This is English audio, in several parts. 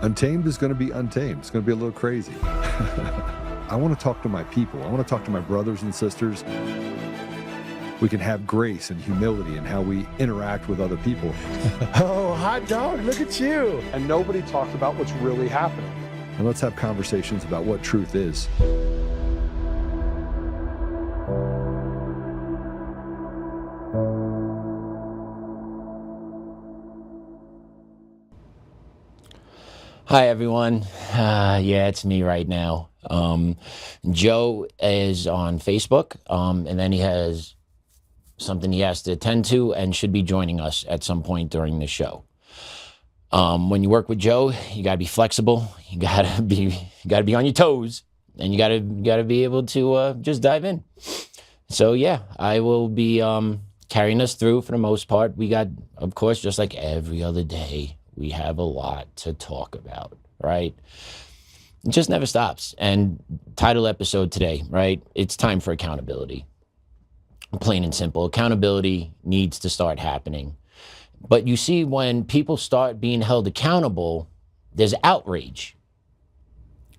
Untamed is going to be untamed. It's going to be a little crazy. I want to talk to my people. I want to talk to my brothers and sisters. We can have grace and humility in how we interact with other people. Oh, hot dog, look at you. And nobody talks about what's really happening. And let's have conversations about what truth is. Hi, everyone. Yeah, it's me right now. Joe is on Facebook, and then he has something he has to attend to and should be joining us at some point during the show. When you work with Joe, you gotta be flexible. You gotta be on your toes, and you gotta be able to just dive in. So yeah, I will be carrying us through for the most part. We got, of course, just like every other day, we have a lot to talk about, right? It just never stops. And title episode today, right? It's time for accountability. Plain and simple. Accountability needs to start happening. But you see, when people start being held accountable, there's outrage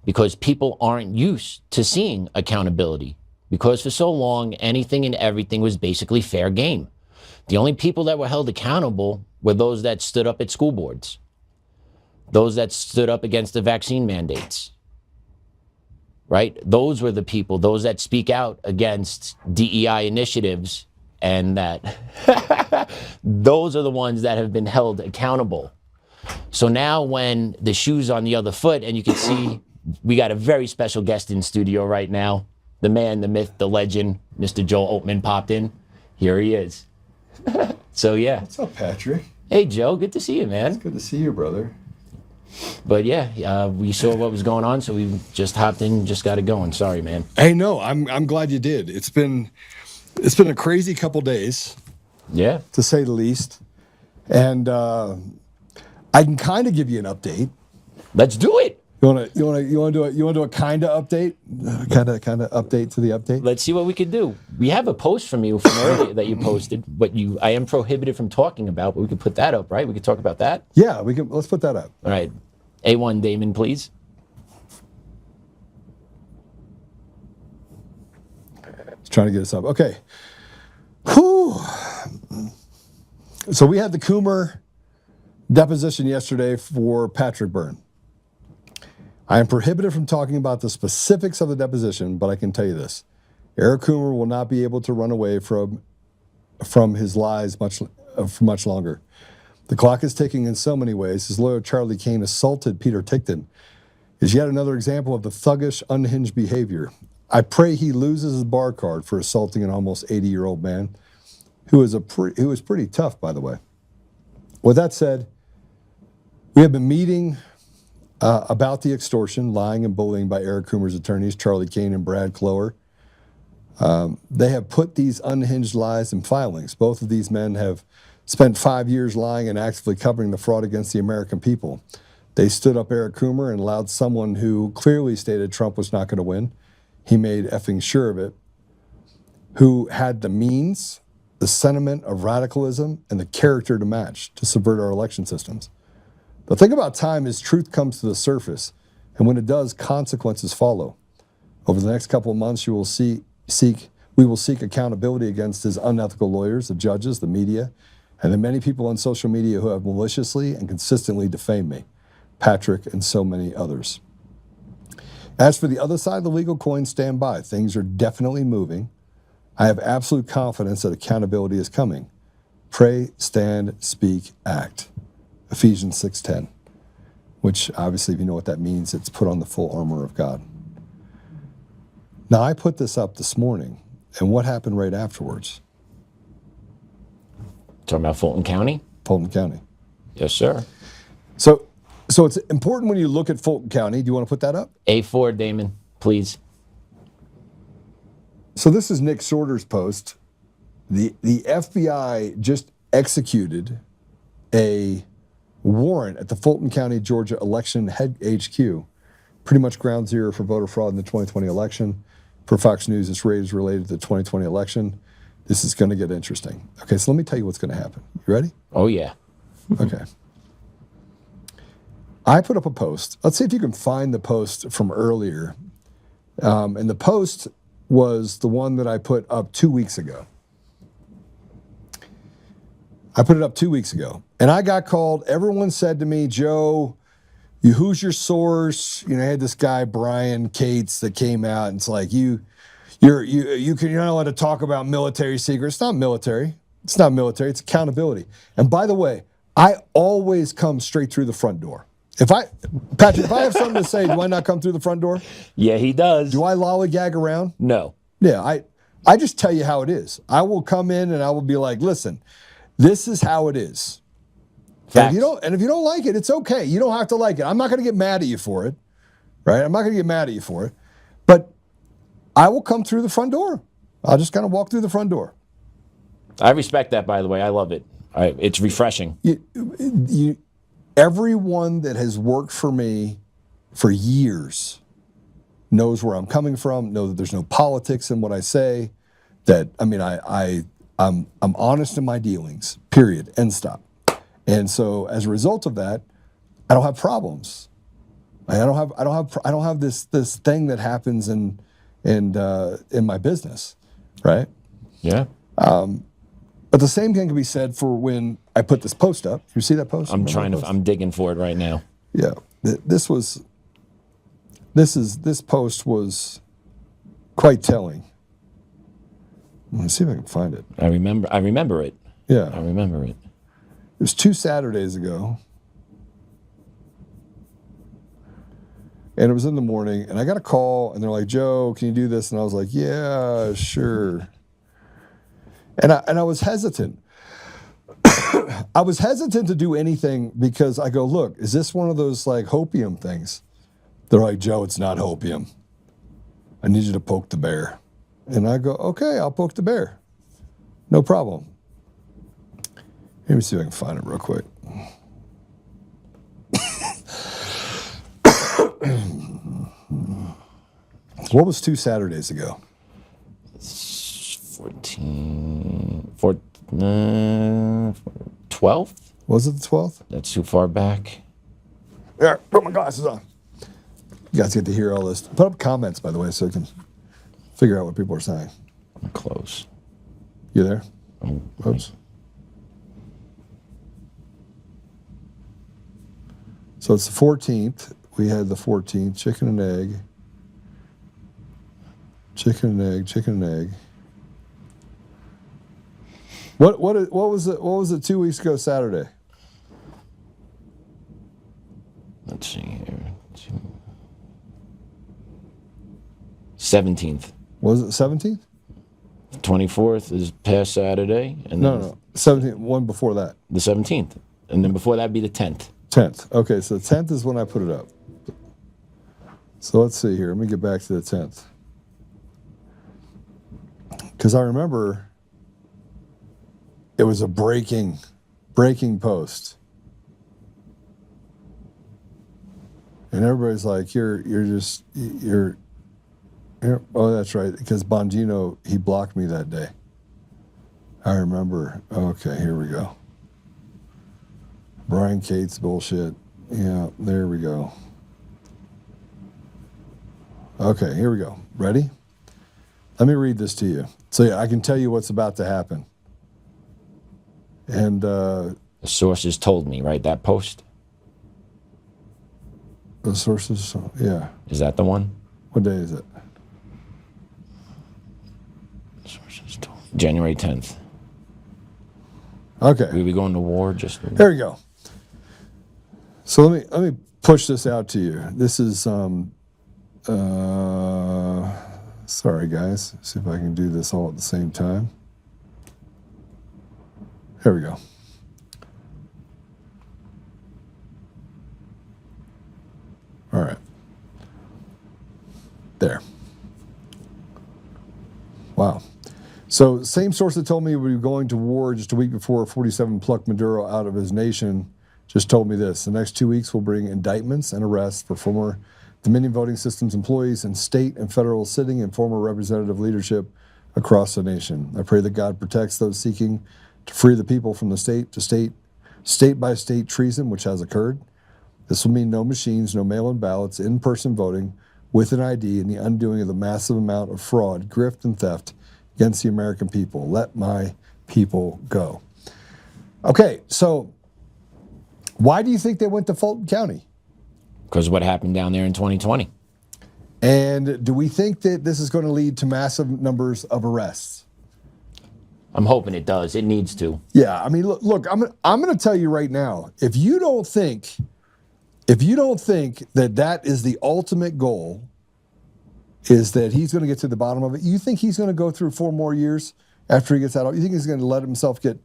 because people aren't used to seeing accountability, because for so long, anything and everything was basically fair game. The only people that were held accountable were those that stood up at school boards, those that stood up against the vaccine mandates, right? Those were the people, those that speak out against DEI initiatives, and that those are the ones that have been held accountable. So now when the shoe's on the other foot, and you can see we got a very special guest in studio right now, the man, the myth, the legend, Mr. Joe Oltmann popped in. Here he is. So yeah. What's up, Patrick? Hey, Joe, good to see you, man. It's good to see you, brother. But yeah, we saw what was going on, so we just hopped in and just got it going. Sorry, man. Hey, no, I'm glad you did. It's been a crazy couple days. Yeah. To say the least. And I can kind of give you an update. Let's do it. You want to do a kind of update? Kind of update to the update? Let's see what we can do. We have a post from you from earlier that you posted, but I am prohibited from talking about, but we could put that up, right? We could talk about that? Yeah, we can. Let's put that up. All right. A1 Damon, please. Just trying to get us up. Okay. Whew. So we had the Coomer deposition yesterday for Patrick Byrne. I am prohibited from talking about the specifics of the deposition, but I can tell you this. Eric Coomer will not be able to run away from his lies for much longer. The clock is ticking in so many ways. His lawyer, Charlie Kane, assaulted Peter Tickton. Is yet another example of the thuggish, unhinged behavior. I pray he loses his bar card for assaulting an almost 80-year-old man who was pretty tough, by the way. With that said, we have been meeting about the extortion, lying, and bullying by Eric Coomer's attorneys, Charlie Kane and Brad Clower. They have put these unhinged lies in filings. Both of these men have spent 5 years lying and actively covering the fraud against the American people. They stood up Eric Coomer and allowed someone who clearly stated Trump was not going to win. He made effing sure of it. Who had the means, the sentiment of radicalism, and the character to match to subvert our election systems. The thing about time is truth comes to the surface, and when it does, consequences follow. Over the next couple of months, we will seek accountability against his unethical lawyers, the judges, the media, and the many people on social media who have maliciously and consistently defamed me, Patrick, and so many others. As for the other side of the legal coin, stand by. Things are definitely moving. I have absolute confidence that accountability is coming. Pray, stand, speak, act. Ephesians 6:10, which obviously, if you know what that means, it's put on the full armor of God. Now, I put this up this morning, and what happened right afterwards? Talking about Fulton County? Fulton County. Yes, sir. So it's important when you look at Fulton County. Do you want to put that up? A4, Damon, please. So this is Nick Sorter's post. The FBI just executed a warrant at the Fulton County, Georgia election head HQ, pretty much ground zero for voter fraud in the 2020 election. For Fox News, this raid is related to the 2020 election. This is going to get interesting. Okay, so let me tell you what's going to happen. You ready? Oh, yeah. Okay. I put up a post. Let's see if you can find the post from earlier. And the post was the one that I put up 2 weeks ago. I put it up 2 weeks ago. And I got called. Everyone said to me, Joe, who's your source? I had this guy, Brian Cates, that came out and it's like, you're not allowed to talk about military secrets. It's not military. It's not military. It's accountability. And by the way, I always come straight through the front door. Patrick, if I have something to say, do I not come through the front door? Yeah, he does. Do I lollygag around? No. Yeah, I just tell you how it is. I will come in and I will be like, listen, this is how it is. And if you don't like it, it's okay. You don't have to like it. I'm not going to get mad at you for it, right? I'm not going to get mad at you for it. But I will come through the front door. I'll just kind of walk through the front door. I respect that, by the way. I love it. It's refreshing. Everyone that has worked for me for years knows where I'm coming from, know that there's no politics in what I say, that, I'm honest in my dealings, period, end stop. And so as a result of that, I don't have problems. I don't have this thing that happens in my business, right? Yeah. But the same thing can be said for when I put this post up. You see that post? I'm digging for it right now. Yeah. This post was quite telling. Let me see if I can find it. I remember it. Yeah. I remember it. It was 2 Saturdays ago. And it was in the morning, and I got a call, and they're like, Joe, can you do this? And I was like, yeah, sure. And I was hesitant. I was hesitant to do anything because I go, look, is this one of those like hopium things? They're like, Joe, it's not hopium. I need you to poke the bear. And I go, okay, I'll poke the bear. No problem. Let me see if I can find it real quick. What was 2 Saturdays ago? 12th? Was it the 12th? That's too far back. Yeah, put my glasses on. You guys get to hear all this. Put up comments, by the way, so I can figure out what people are saying. I'm close. You there? Oops. So it's the 14th. We had the 14th. Chicken and egg. Chicken and egg. Chicken and egg. What was it? What was it 2 weeks ago Saturday? Let's see here. 17th. Was it 17th? 24th is past Saturday, and No. 17th. One before that. The 17th, and then before that be the 10th. 10th. Okay, so the 10th is when I put it up. So let's see here. Let me get back to the 10th. Because I remember it was a breaking post. And everybody's like, you're oh, that's right, because Bongino, he blocked me that day. I remember. Okay, here we go. Brian Cates bullshit. Yeah, there we go. Okay, here we go. Ready? Let me read this to you. So yeah, I can tell you what's about to happen. And The sources told me, right? That post? the sources, yeah. Is that the one? What day is it? Sources told me. January 10th. Okay. We going to war just... There we go. So let me push this out to you. This is sorry guys. See if I can do this all at the same time. Here we go. All right. There. Wow. So same source that told me we were going to war just a week before 47 plucked Maduro out of his nation just told me this. The next 2 weeks will bring indictments and arrests for former Dominion Voting Systems employees and state and federal sitting and former representative leadership across the nation. I pray that God protects those seeking to free the people from the state by state treason, which has occurred. This will mean no machines, no mail-in ballots, in-person voting with an ID, and the undoing of the massive amount of fraud, grift, and theft against the American people. Let my people go. Okay, so why do you think they went to Fulton County? Because of what happened down there in 2020. And do we think that this is going to lead to massive numbers of arrests? I'm hoping it does. It needs to. Yeah, I mean, look, I'm going to tell you right now, if you don't think that that is the ultimate goal, is that he's going to get to the bottom of it, you think he's going to go through 4 more years after he gets out? You think he's going to let himself get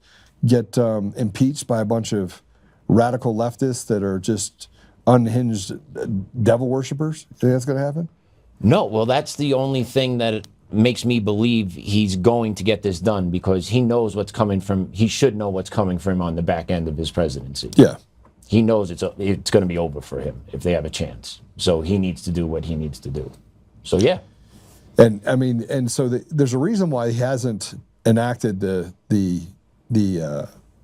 impeached by a bunch of radical leftists that are just unhinged devil worshippers? You think that's going to happen? No, well, that's the only thing that makes me believe he's going to get this done, because he knows what's coming from, he should know what's coming from him on the back end of his presidency. Yeah. He knows it's going to be over for him if they have a chance. So he needs to do what he needs to do. So, yeah. And I mean, and so there's a reason why he hasn't enacted the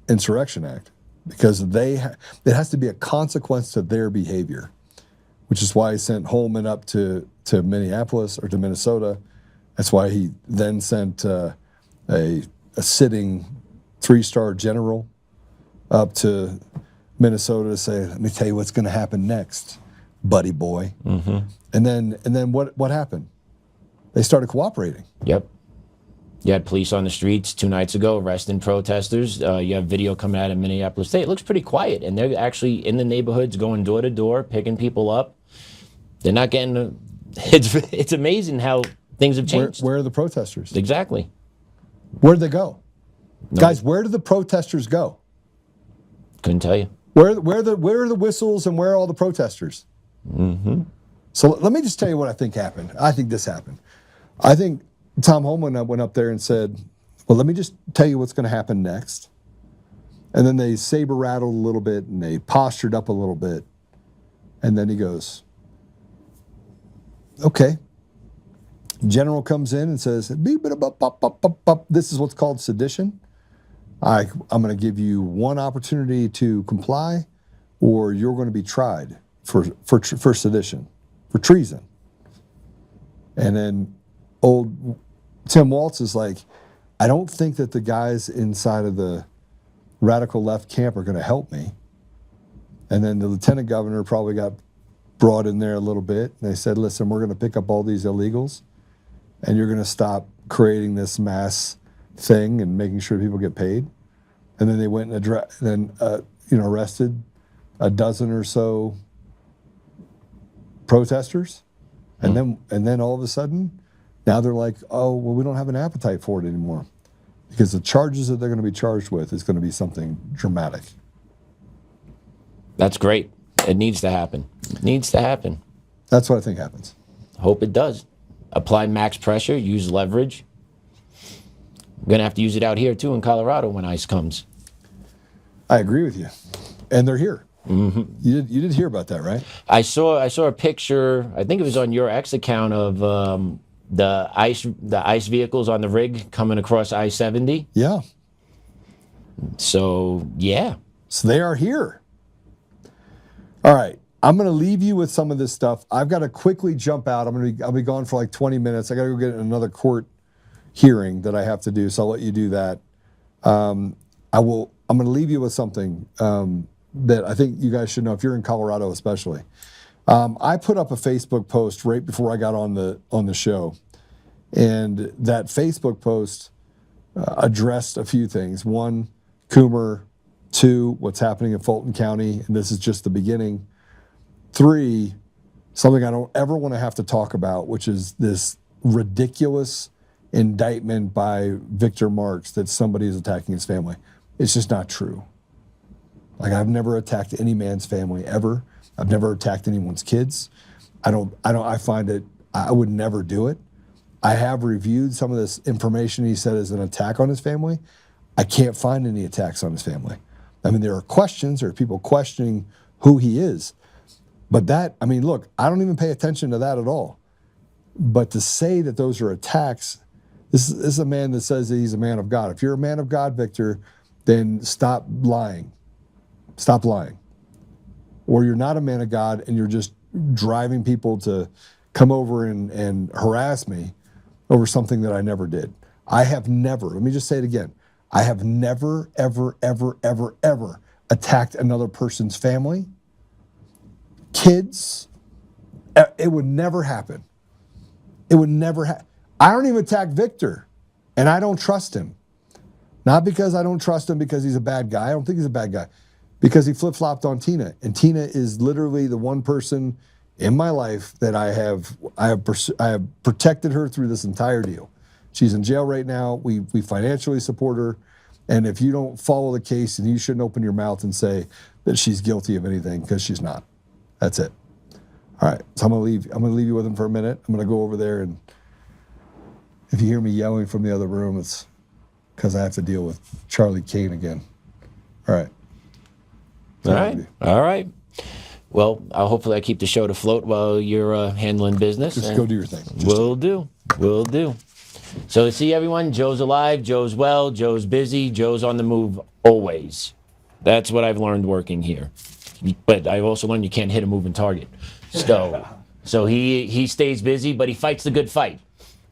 Insurrection Act, because it has to be a consequence to their behavior, which is why he sent Holman up to Minneapolis or to Minnesota. That's why he then sent a sitting 3-star general up to Minnesota to say, "Let me tell you what's going to happen next, buddy boy." Mm-hmm. And then what happened? They started cooperating. Yep. You had police on the streets 2 nights ago arresting protesters. You have video coming out of Minneapolis State. It looks pretty quiet, and they're actually in the neighborhoods going door to door, picking people up. They're not getting. It's amazing how things have changed. Where are the protesters? Exactly. Where'd they go? No. Guys, where do the protesters go? Couldn't tell you. Where are the whistles and where are all the protesters? Mm-hmm. So let me just tell you what I think happened. I think this happened. I think Tom Holman went up there and said, well, let me just tell you what's going to happen next. And then they saber rattled a little bit and they postured up a little bit. And then he goes, okay. General comes in and says, this is what's called sedition. I'm going to give you one opportunity to comply, or you're going to be tried for sedition, for treason. And then old Tim Walz is like, I don't think that the guys inside of the radical left camp are going to help me. And then the lieutenant governor probably got brought in there a little bit. And they said, listen, we're going to pick up all these illegals, and you're going to stop creating this mass thing and making sure people get paid. And then they went and arrested a dozen or so protesters. And then all of a sudden, now they're like, oh, well, we don't have an appetite for it anymore, because the charges that they're going to be charged with is going to be something dramatic. That's great. It needs to happen. It needs to happen. That's what I think happens. Hope it does. Apply max pressure, use leverage. We're going to have to use it out here, too, in Colorado when ICE comes. I agree with you. And they're here. Mm-hmm. You did hear about that, right? I saw a picture, I think it was on your X account, of the ICE vehicles on the rig coming across I-70. Yeah. So, yeah. So they are here. All right. I'm going to leave you with some of this stuff. I've got to quickly jump out. I'll be gone for like 20 minutes. I got to go get another court hearing that I have to do, so I'll let you do that. I'm going to leave you with something that I think you guys should know, if you're in Colorado especially. I put up a Facebook post right before I got on the show, and that Facebook post addressed a few things. 1, Coomer. 2, what's happening in Fulton County, and this is just the beginning. 3, something I don't ever want to have to talk about, which is this ridiculous indictment by Victor Marx that somebody is attacking his family. It's just not true. Like, I've never attacked any man's family ever. I've never attacked anyone's kids. I find it, I would never do it. I have reviewed some of this information he said is an attack on his family. I can't find any attacks on his family. I mean, there are people questioning who he is. But look, I don't even pay attention to that at all. But to say that those are attacks, this is a man that says that he's a man of God. If you're a man of God, Victor, then stop lying. Stop lying. or you're not a man of God and you're just driving people to come over and harass me over something that I never did. I have never, let me just say it again, I have never, ever, ever, ever, ever attacked another person's family, kids. It would never happen. It would never happen. I don't even attack Victor, and I don't trust him. Not because I don't trust him because he's a bad guy. I don't think he's a bad guy. Because he flip-flopped on Tina. And Tina is literally the one person in my life that I have protected her through this entire deal. She's in jail right now. We financially support her. And if you don't follow the case, then you shouldn't open your mouth and say that she's guilty of anything, because she's not. That's it. All right, so I'm gonna leave you with him for a minute. I'm gonna go over there, and if you hear me yelling from the other room, it's because I have to deal with Charlie Kane again. All right. All right. Well, hopefully I keep the show afloat while you're handling business. Just go do your thing. Will do. So see everyone, Joe's alive, Joe's well, Joe's busy, Joe's on the move always. That's what I've learned working here. But I've also learned you can't hit a moving target. So he stays busy, but he fights the good fight.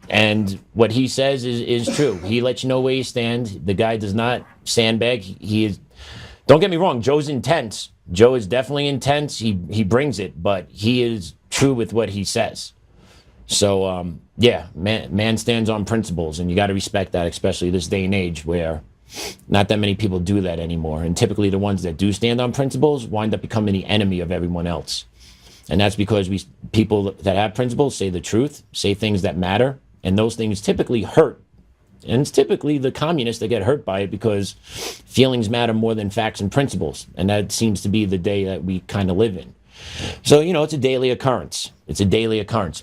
And what he says is true. He lets you know where you stand. The guy does not sandbag. He is. Don't get me wrong, Joe's intense. Joe is definitely intense. He brings it, but he is true with what he says. So, yeah, man stands on principles, and you got to respect that, especially this day and age where not that many people do that anymore. And typically the ones that do stand on principles wind up becoming the enemy of everyone else. And that's because people that have principles say the truth, say things that matter, and those things typically hurt. And it's typically the communists that get hurt by it because feelings matter more than facts and principles. And that seems to be the day that we kind of live in. So, it's a daily occurrence.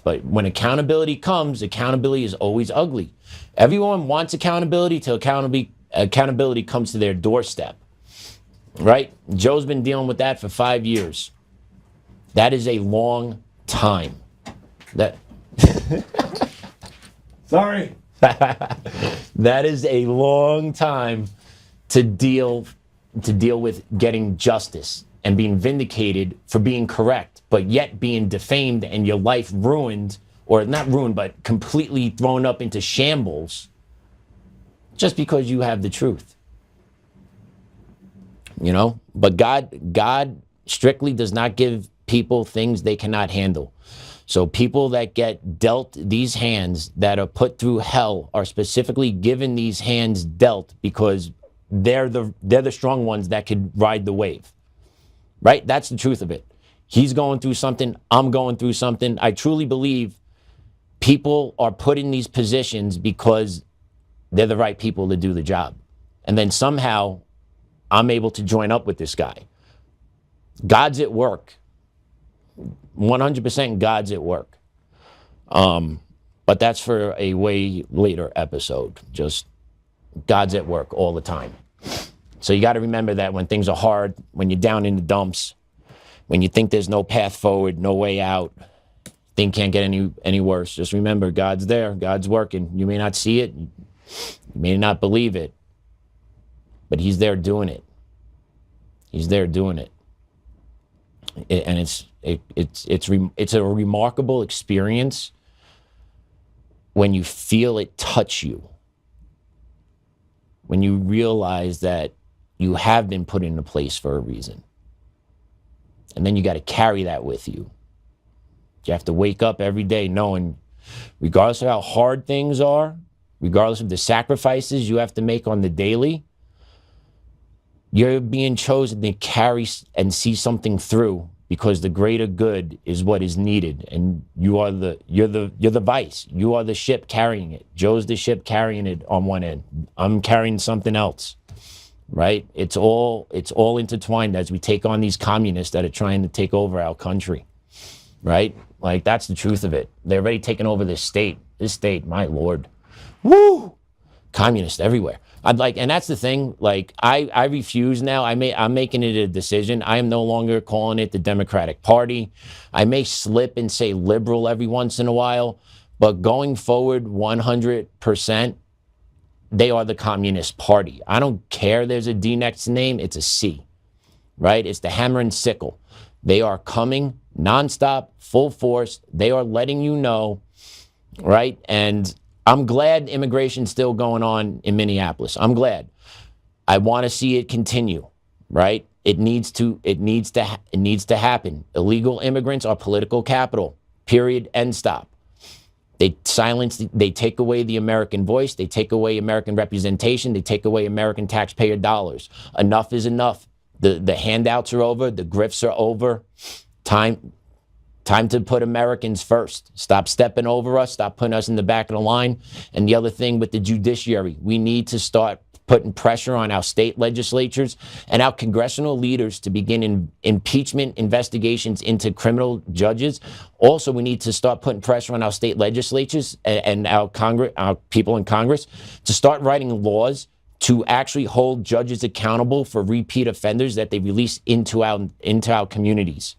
But when accountability comes, accountability is always ugly. Everyone wants accountability till accountability comes to their doorstep. Right? Joe's been dealing with that for 5 years. That is a long time. Sorry. That is a long time to deal with getting justice and being vindicated for being correct, but yet being defamed and your life ruined, or not ruined, but completely thrown up into shambles just because you have the truth. But God strictly does not give people things they cannot handle. So people that get dealt these hands, that are put through hell, are specifically given these hands dealt because they're the strong ones that could ride the wave. Right? That's the truth of it. He's going through something. I'm going through something. I truly believe people are put in these positions because they're the right people to do the job. And then somehow I'm able to join up with this guy. God's at work. 100% God's at work. But that's for a way later episode. Just God's at work all the time. So you got to remember that when things are hard, when you're down in the dumps, when you think there's no path forward, no way out, things can't get any worse. Just remember, God's there. God's working. You may not see it. You may not believe it. But he's there doing it. He's there doing it. And it's a remarkable experience when you feel it touch you, when you realize that you have been put in a place for a reason, and then you got to carry that with you. You have to wake up every day knowing, regardless of how hard things are, regardless of the sacrifices you have to make on the daily, you're being chosen to carry and see something through, because the greater good is what is needed, and you're the vice. You are the ship carrying it. Joe's the ship carrying it on one end. I'm carrying something else, right? It's all intertwined as we take on these communists that are trying to take over our country, right? Like, that's the truth of it. They're already taking over this state. This state, my Lord, woo! Communists everywhere. And that's the thing, like, I refuse now. I'm making it a decision. I am no longer calling it the Democratic Party. I may slip and say liberal every once in a while, but going forward 100%, they are the Communist Party. I don't care there's a D next to name, it's a C, right? It's the hammer and sickle. They are coming nonstop, full force. They are letting you know, right? And I'm glad immigration's still going on in Minneapolis. I'm glad. I want to see it continue, right? It needs to happen. Illegal immigrants are political capital. Period. End stop. They take away the American voice. They take away American representation. They take away American taxpayer dollars. Enough is enough. The handouts are over. The grifts are over. Time to put Americans first. Stop stepping over us. Stop putting us in the back of the line. And the other thing with the judiciary, we need to start putting pressure on our state legislatures and our congressional leaders to begin impeachment investigations into criminal judges. Also, we need to start putting pressure on our state legislatures and our people in Congress to start writing laws to actually hold judges accountable for repeat offenders that they release into our communities.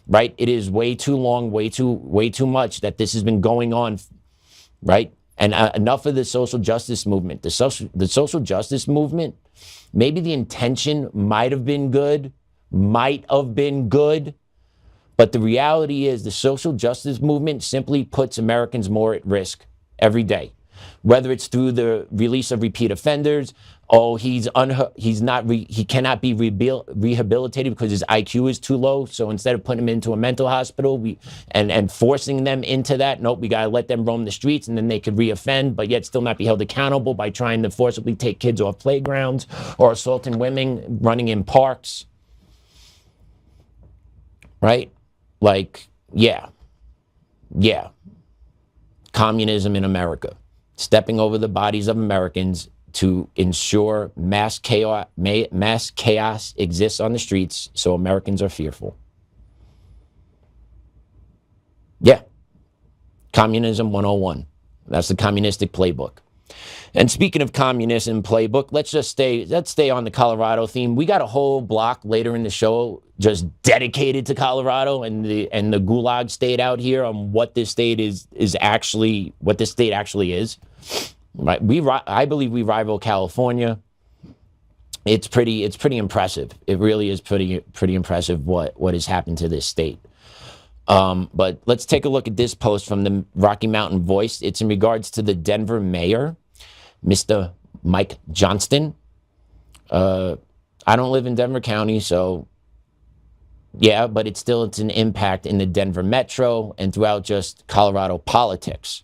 Right? It is way too long, way too much that this has been going on. Right? And enough of the social justice movement. The social justice movement, maybe the intention might have been good, but the reality is the social justice movement simply puts Americans more at risk every day. Whether it's through the release of repeat offenders, he cannot be rehabilitated because his IQ is too low. So instead of putting him into a mental hospital and forcing them into that, nope, we got to let them roam the streets and then they could reoffend, but yet still not be held accountable by trying to forcibly take kids off playgrounds or assaulting women running in parks. Right? Like, yeah. Communism in America. Stepping over the bodies of Americans to ensure mass chaos exists on the streets so Americans are fearful. Yeah. Communism 101. That's the communistic playbook. And speaking of communism playbook, let's stay on the Colorado theme. We got a whole block later in the show just dedicated to Colorado and the Gulag state out here on what this state actually is. Right? I believe we rival California. It's pretty impressive. It really is pretty impressive what has happened to this state. But let's take a look at this post from the Rocky Mountain Voice. It's in regards to the Denver mayor, Mr. Mike Johnston. I don't live in Denver County, so yeah, but it's an impact in the Denver metro and throughout just Colorado politics.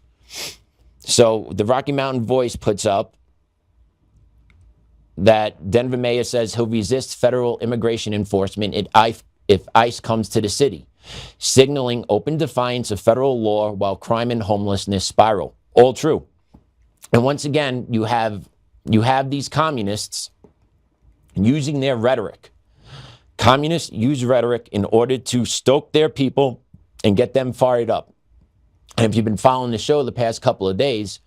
So the Rocky Mountain Voice puts up that Denver mayor says he'll resist federal immigration enforcement if ICE comes to the city, signaling open defiance of federal law while crime and homelessness spiral. All true. And once again, you have these communists using their rhetoric. Communists use rhetoric in order to stoke their people and get them fired up. And if you've been following the show the past couple of days,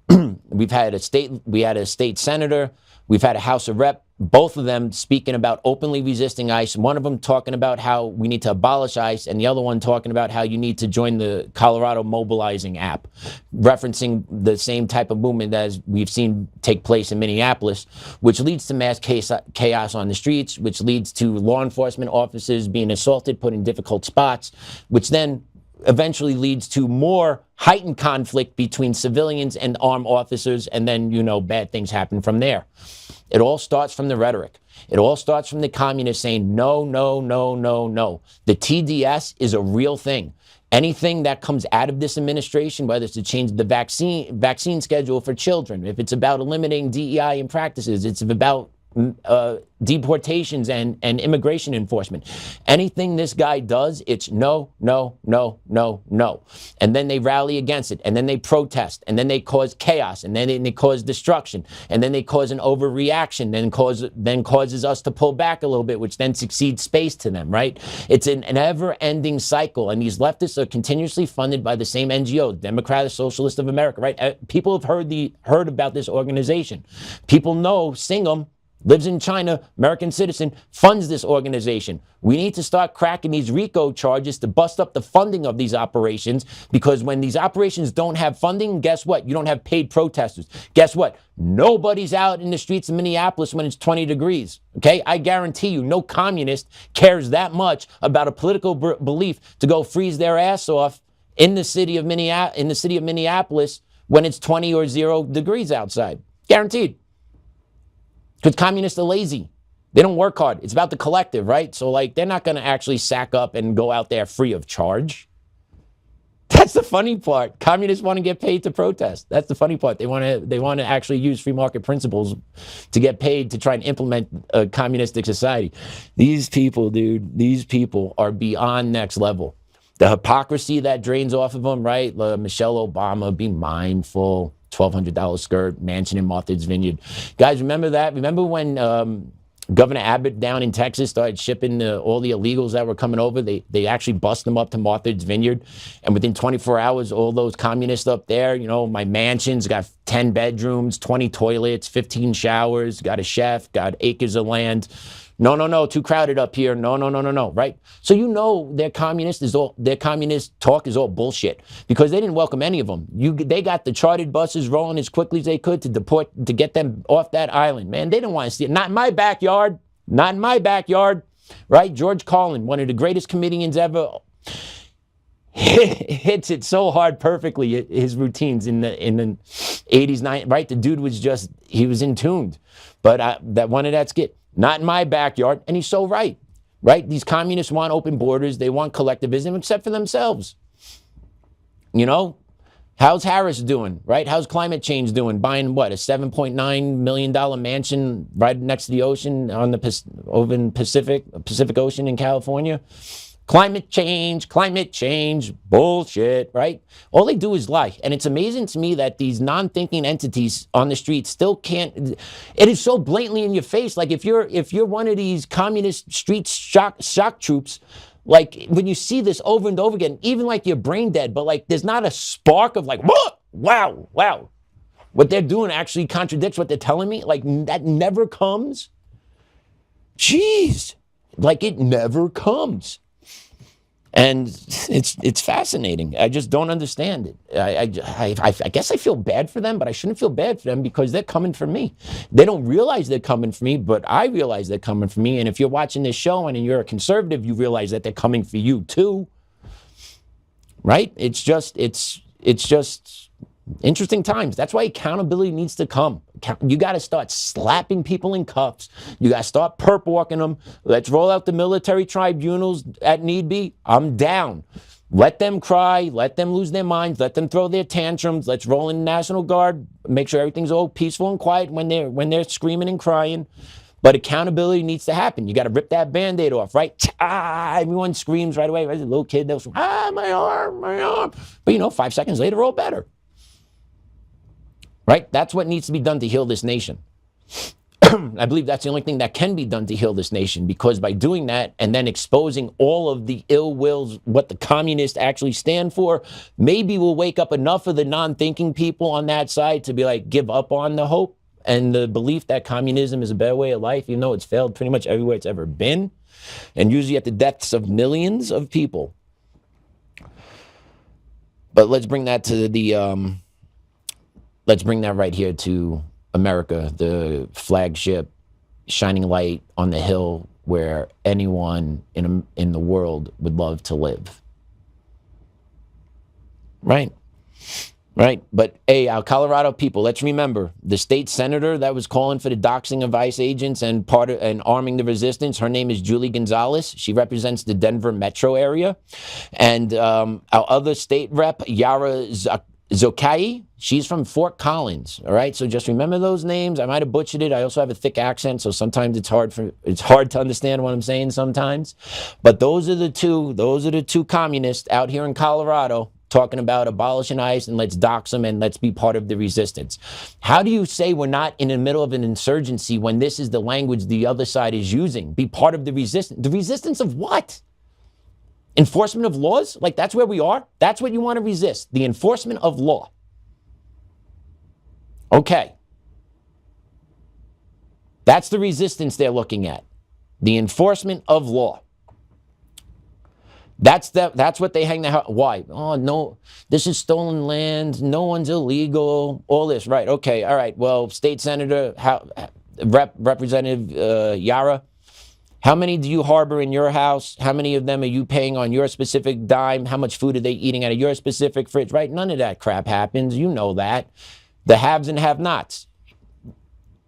we had a state senator, we've had a House of Rep, both of them speaking about openly resisting ICE. One of them talking about how we need to abolish ICE, and the other one talking about how you need to join the Colorado Mobilizing app, referencing the same type of movement as we've seen take place in Minneapolis, which leads to mass chaos on the streets, which leads to law enforcement officers being assaulted, put in difficult spots, which then eventually leads to more heightened conflict between civilians and armed officers, and then, bad things happen from there. It all starts from the rhetoric. It all starts from the communists saying, no, no, no, no, no. The TDS is a real thing. Anything that comes out of this administration, whether it's to change the vaccine schedule for children, if it's about eliminating DEI in practices, it's about deportations and immigration enforcement. Anything this guy does, it's no, no, no, no, no. And then they rally against it, and then they protest, and then they cause chaos, and then they cause destruction, and then they cause an overreaction, then causes us to pull back a little bit, which then succeeds space to them, right? It's an never-ending cycle, and these leftists are continuously funded by the same NGO, Democratic Socialists of America, right? People have heard about this organization. People know, sing them. lives in China, American citizen, funds this organization. We need to start cracking these RICO charges to bust up the funding of these operations, because when these operations don't have funding, guess what? You don't have paid protesters. Guess what? Nobody's out in the streets of Minneapolis when it's 20 degrees, okay? I guarantee you no communist cares that much about a political belief to go freeze their ass off in the city of Minneapolis when it's 20 or 0 degrees outside. Guaranteed. Because communists are lazy. They don't work hard. It's about the collective, right? So, like, they're not going to actually sack up and go out there free of charge. That's the funny part. Communists want to get paid to protest. That's the funny part. They want to actually use free market principles to get paid to try and implement a communistic society. These people, dude, these people are beyond next level. The hypocrisy that drains off of them, right? Michelle Obama, be mindful. $1,200 skirt, mansion in Martha's Vineyard. Guys, remember that? Remember when Governor Abbott down in Texas started shipping all the illegals that were coming over? They actually bust them up to Martha's Vineyard. And within 24 hours, all those communists up there, you know, my mansion's got 10 bedrooms, 20 toilets, 15 showers, got a chef, got acres of land. No, too crowded up here. No, right? So you know their communist talk is all bullshit, because they didn't welcome any of them. They got the chartered buses rolling as quickly as they could to get them off that island. Man, they didn't want to see it. Not in my backyard. Not in my backyard. Right? George Carlin, one of the greatest comedians ever, hits it so hard perfectly, his routines in the 80s, 90s, right? The dude was he was in tuned. But that one of that skit, not in my backyard. And he's so right, right? These communists want open borders. They want collectivism, except for themselves. You know, how's Harris doing, right? How's climate change doing? Buying what, a $7.9 million mansion right next to the ocean over in Pacific Ocean in California? Climate change, bullshit, right? All they do is lie. And it's amazing to me that these non-thinking entities on the street still can't, it is so blatantly in your face. Like if you're one of these communist street shock troops, like when you see this over and over again, even like you're brain dead, but like there's not a spark of like, wow. What they're doing actually contradicts what they're telling me. Like that never comes. Jeez, like it never comes. And it's fascinating. I just don't understand it. I guess I feel bad for them, but I shouldn't feel bad for them because they're coming for me. They don't realize they're coming for me, but I realize they're coming for me. And if you're watching this show and you're a conservative, you realize that they're coming for you too. Right? It's just interesting times. That's why accountability needs to come. You got to start slapping people in cuffs. You got to start perp walking them. Let's roll out the military tribunals at need be. I'm down. Let them cry. Let them lose their minds. Let them throw their tantrums. Let's roll in the National Guard. Make sure everything's all peaceful and quiet when they're screaming and crying. But accountability needs to happen. You got to rip that Band-Aid off, right? Everyone screams right away. As a little kid, they'll scream, my arm. But 5 seconds later, all better. Right? That's what needs to be done to heal this nation. I believe that's the only thing that can be done to heal this nation, because by doing that and then exposing all of the ill wills, what the communists actually stand for, maybe we'll wake up enough of the non-thinking people on that side to be like, give up on the hope and the belief that communism is a better way of life, even though it's failed pretty much everywhere it's ever been, and usually at the deaths of millions of people. But let's bring that to let's bring that right here to America, the flagship shining light on the hill where anyone in the world would love to live. Right? But hey, our Colorado people, let's remember the state senator that was calling for the doxing of ICE agents and arming the resistance. Her name is Julie Gonzales. She represents the Denver metro area. And our other state rep, Yara Zokaie, she's from Fort Collins. All right, so just remember those names. I might have butchered it. I also have a thick accent, so sometimes it's hard to understand what I'm saying sometimes. But those are the two communists out here in Colorado talking about abolishing ICE and let's dox them and let's be part of the resistance. How do you say we're not in the middle of an insurgency when this is the language the other side is using? Be part of the resistance. The resistance of what? Enforcement of laws? Like that's where we are? That's what you want to resist, the enforcement of law. Okay. That's the resistance they're looking at. The enforcement of law. That's what they hang their hat. Why? Oh, no, this is stolen land. No one's illegal. All this, right? Okay, all right. Well, State Senator, Representative Yara, how many do you harbor in your house? How many of them are you paying on your specific dime? How much food are they eating out of your specific fridge, right? None of that crap happens. You know that. The haves and have-nots.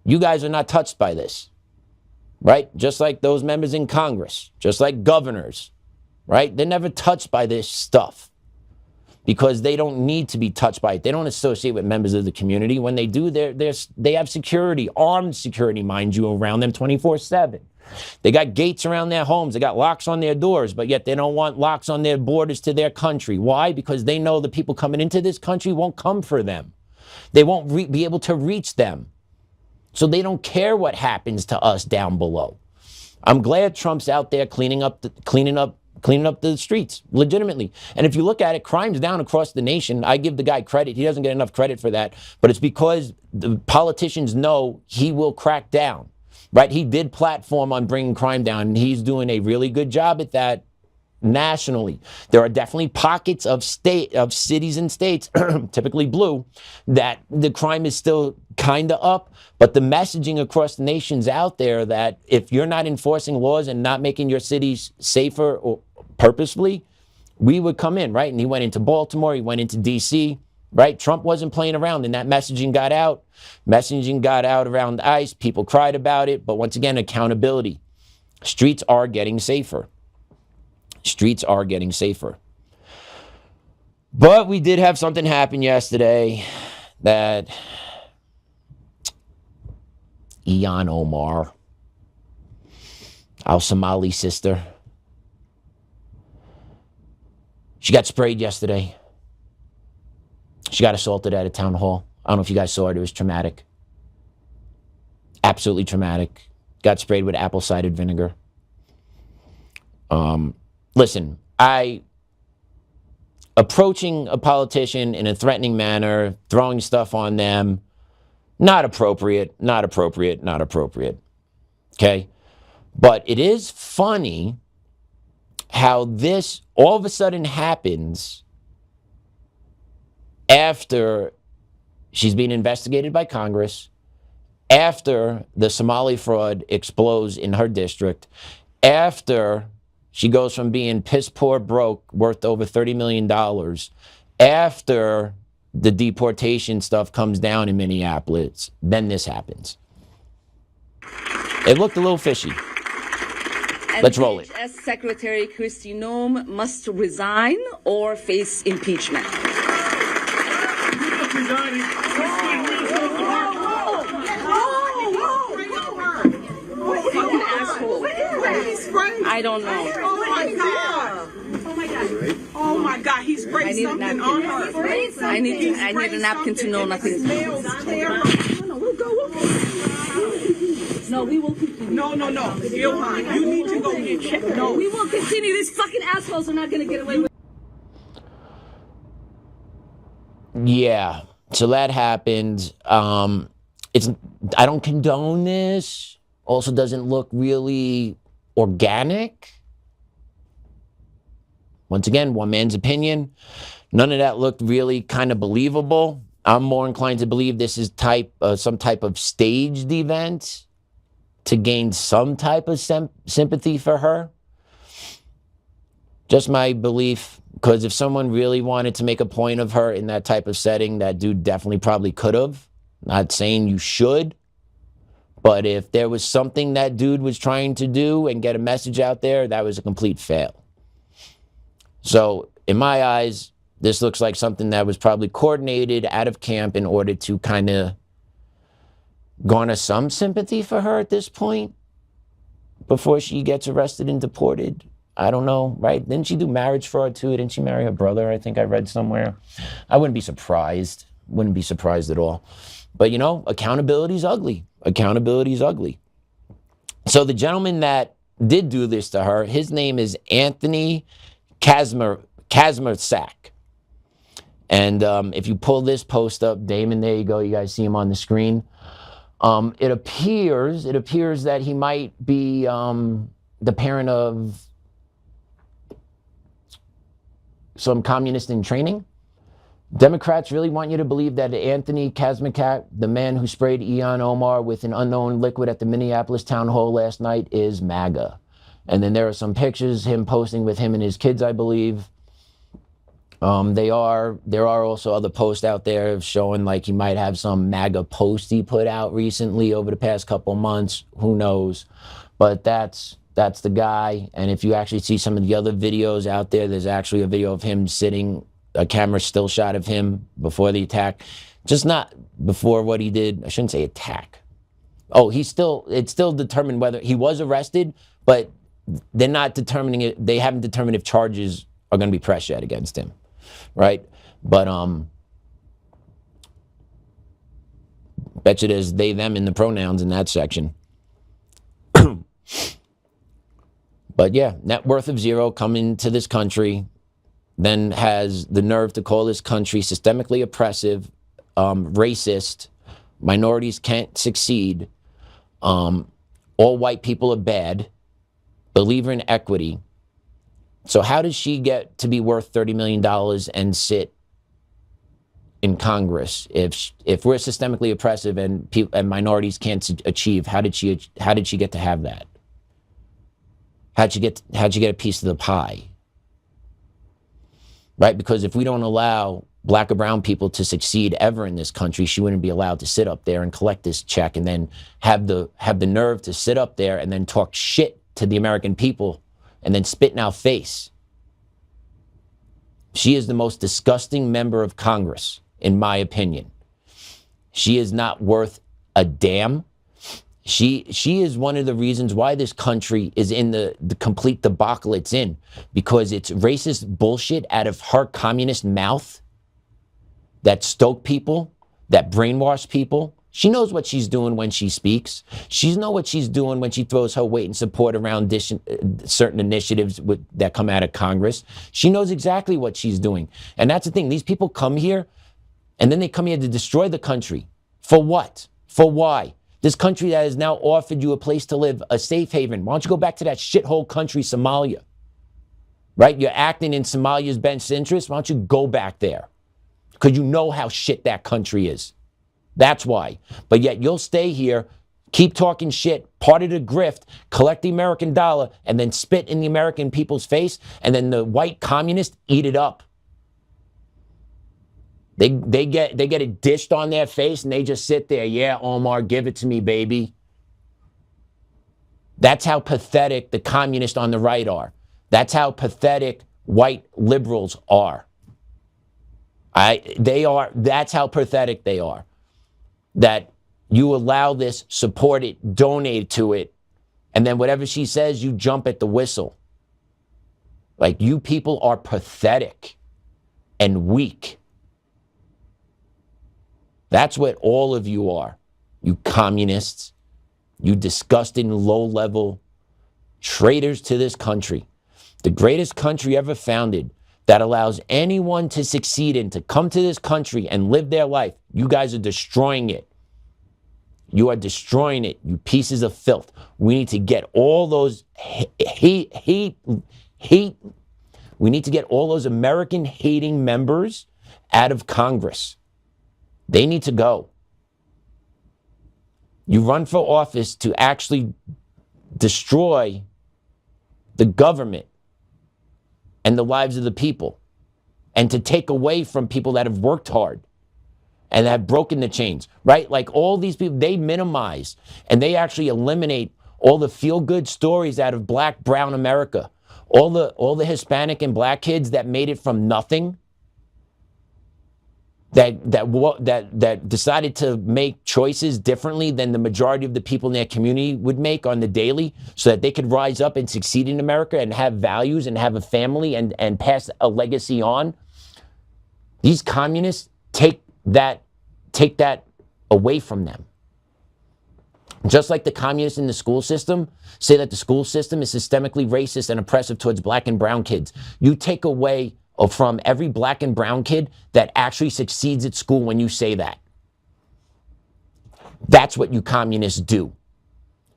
You guys are not touched by this, right? Just like those members in Congress, just like governors, right? They're never touched by this stuff because they don't need to be touched by it. They don't associate with members of the community. When they do, they have security, armed security, mind you, around them 24/7. They got gates around their homes. They got locks on their doors, but yet they don't want locks on their borders to their country. Why? Because they know the people coming into this country won't come for them. They won't be able to reach them. So they don't care what happens to us down below. I'm glad Trump's out there cleaning up the streets, legitimately. And if you look at it, crime's down across the nation. I give the guy credit. He doesn't get enough credit for that. But it's because the politicians know he will crack down, right? He did platform on bringing crime down, and he's doing a really good job at that nationally. There are definitely pockets of cities and states, typically blue, that the crime is still kind of up, but the messaging across the nation's out there that if you're not enforcing laws and not making your cities safer or purposefully, we would come in, right? And he went into Baltimore, he went into DC, right? Trump wasn't playing around, and that messaging got out. Messaging got out around ICE, people cried about it, but once again, accountability. Streets are getting safer. Streets are getting safer. But we did have something happen yesterday that Ilhan Omar, our Somali sister, she got sprayed yesterday. She got assaulted at a town hall. I don't know if you guys saw it. It was traumatic. Absolutely traumatic. Got sprayed with apple cider vinegar. Listen, approaching a politician in a threatening manner, throwing stuff on them, not appropriate, not appropriate, not appropriate. Okay? But it is funny how this all of a sudden happens after she's being investigated by Congress, after the Somali fraud explodes in her district, after she goes from being piss poor broke, worth over $30 million, after the deportation stuff comes down in Minneapolis, then this happens. It looked a little fishy. Let's roll it. As Secretary Kristi Noem must resign or face impeachment. I don't know. Oh my God! Oh my God! Oh my God! He sprayed something on her. I need a napkin to know nothing. No, we will continue. No. Ilhan, you need to go get checked. No, we will continue. These fucking assholes are not going to get away with it. Yeah, so that happened. I don't condone this. Also doesn't look really organic. Once again, one man's opinion. None of that looked really kind of believable. I'm more inclined to believe this is some type of staged event to gain some type of sympathy for her. Just my belief, because if someone really wanted to make a point of her in that type of setting, that dude definitely probably could have. Not saying you should. But if there was something that dude was trying to do and get a message out there, that was a complete fail. So in my eyes, this looks like something that was probably coordinated out of camp in order to kind of garner some sympathy for her at this point before she gets arrested and deported. I don't know, right? Didn't she do marriage fraud too? Didn't she marry her brother? I think I read somewhere. I wouldn't be surprised. Wouldn't be surprised at all. But you know, accountability is ugly. Accountability is ugly. So the gentleman that did do this to her, his name is Anthony Kazmarsak. And if you pull this post up, Damon, there you go. You guys see him on the screen. It appears that he might be the parent of some communist in training. Democrats really want you to believe that Anthony Kazmierczak, the man who sprayed Ilhan Omar with an unknown liquid at the Minneapolis town hall last night, is MAGA. And then there are some pictures him posting with him and his kids, I believe. There are also other posts out there showing like he might have some MAGA post he put out recently over the past couple months. Who knows? But that's the guy. And if you actually see some of the other videos out there, there's actually a video of him sitting, a camera still shot of him before the attack. Just not before what he did. I shouldn't say attack. Oh, it's still determined whether he was arrested, but they're not determining it. They haven't determined if charges are going to be pressed yet against him. Right? But bet you there's they, them in the pronouns in that section. But yeah, net worth of zero, coming to this country, then has the nerve to call this country systemically oppressive, racist, minorities can't succeed, all white people are bad, believer in equity. So how does she get to be worth $30 million and sit in Congress if we're systemically oppressive and minorities can't achieve? How did she get to have that? How'd you get a piece of the pie? Right? Because if we don't allow black or brown people to succeed ever in this country, she wouldn't be allowed to sit up there and collect this check and then have the nerve to sit up there and then talk shit to the American people and then spit in our face. She is the most disgusting member of Congress, in my opinion. She is not worth a damn. She is one of the reasons why this country is in the complete debacle it's in, because it's racist bullshit out of her communist mouth that stoke people, that brainwash people. She knows what she's doing when she speaks. She knows what she's doing when she throws her weight and support around certain initiatives that come out of Congress. She knows exactly what she's doing. And that's the thing. These people come here, and then they come here to destroy the country. For what? For why? This country that has now offered you a place to live, a safe haven. Why don't you go back to that shithole country, Somalia? Right? You're acting in Somalia's best interest. Why don't you go back there? Because you know how shit that country is. That's why. But yet you'll stay here, keep talking shit, part of the grift, collect the American dollar, and then spit in the American people's face, and then the white communists eat it up. They get it dished on their face, and they just sit there. Yeah, Omar, give it to me, baby. That's how pathetic the communists on the right are. That's how pathetic white liberals are. That's how pathetic they are. That you allow this, support it, donate to it, and then whatever she says, you jump at the whistle. Like, you people are pathetic and weak. That's what all of you are. You communists, you disgusting, low-level traitors to this country. The greatest country ever founded, that allows anyone to succeed in, to come to this country and live their life. You guys are destroying it. You are destroying it, you pieces of filth. We need to get all those hate. We need to get all those American-hating members out of Congress. They need to go. You run for office to actually destroy the government and the lives of the people, and to take away from people that have worked hard and have broken the chains, right? Like, all these people, they minimize and they actually eliminate all the feel-good stories out of black, brown America. All the Hispanic and black kids that made it from nothing, that decided to make choices differently than the majority of the people in their community would make on the daily, so that they could rise up and succeed in America and have values and have a family and pass a legacy on. These communists take that away from them. Just like the communists in the school system say that the school system is systemically racist and oppressive towards black and brown kids. You take away from every black and brown kid that actually succeeds at school when you say that. That's what you communists do.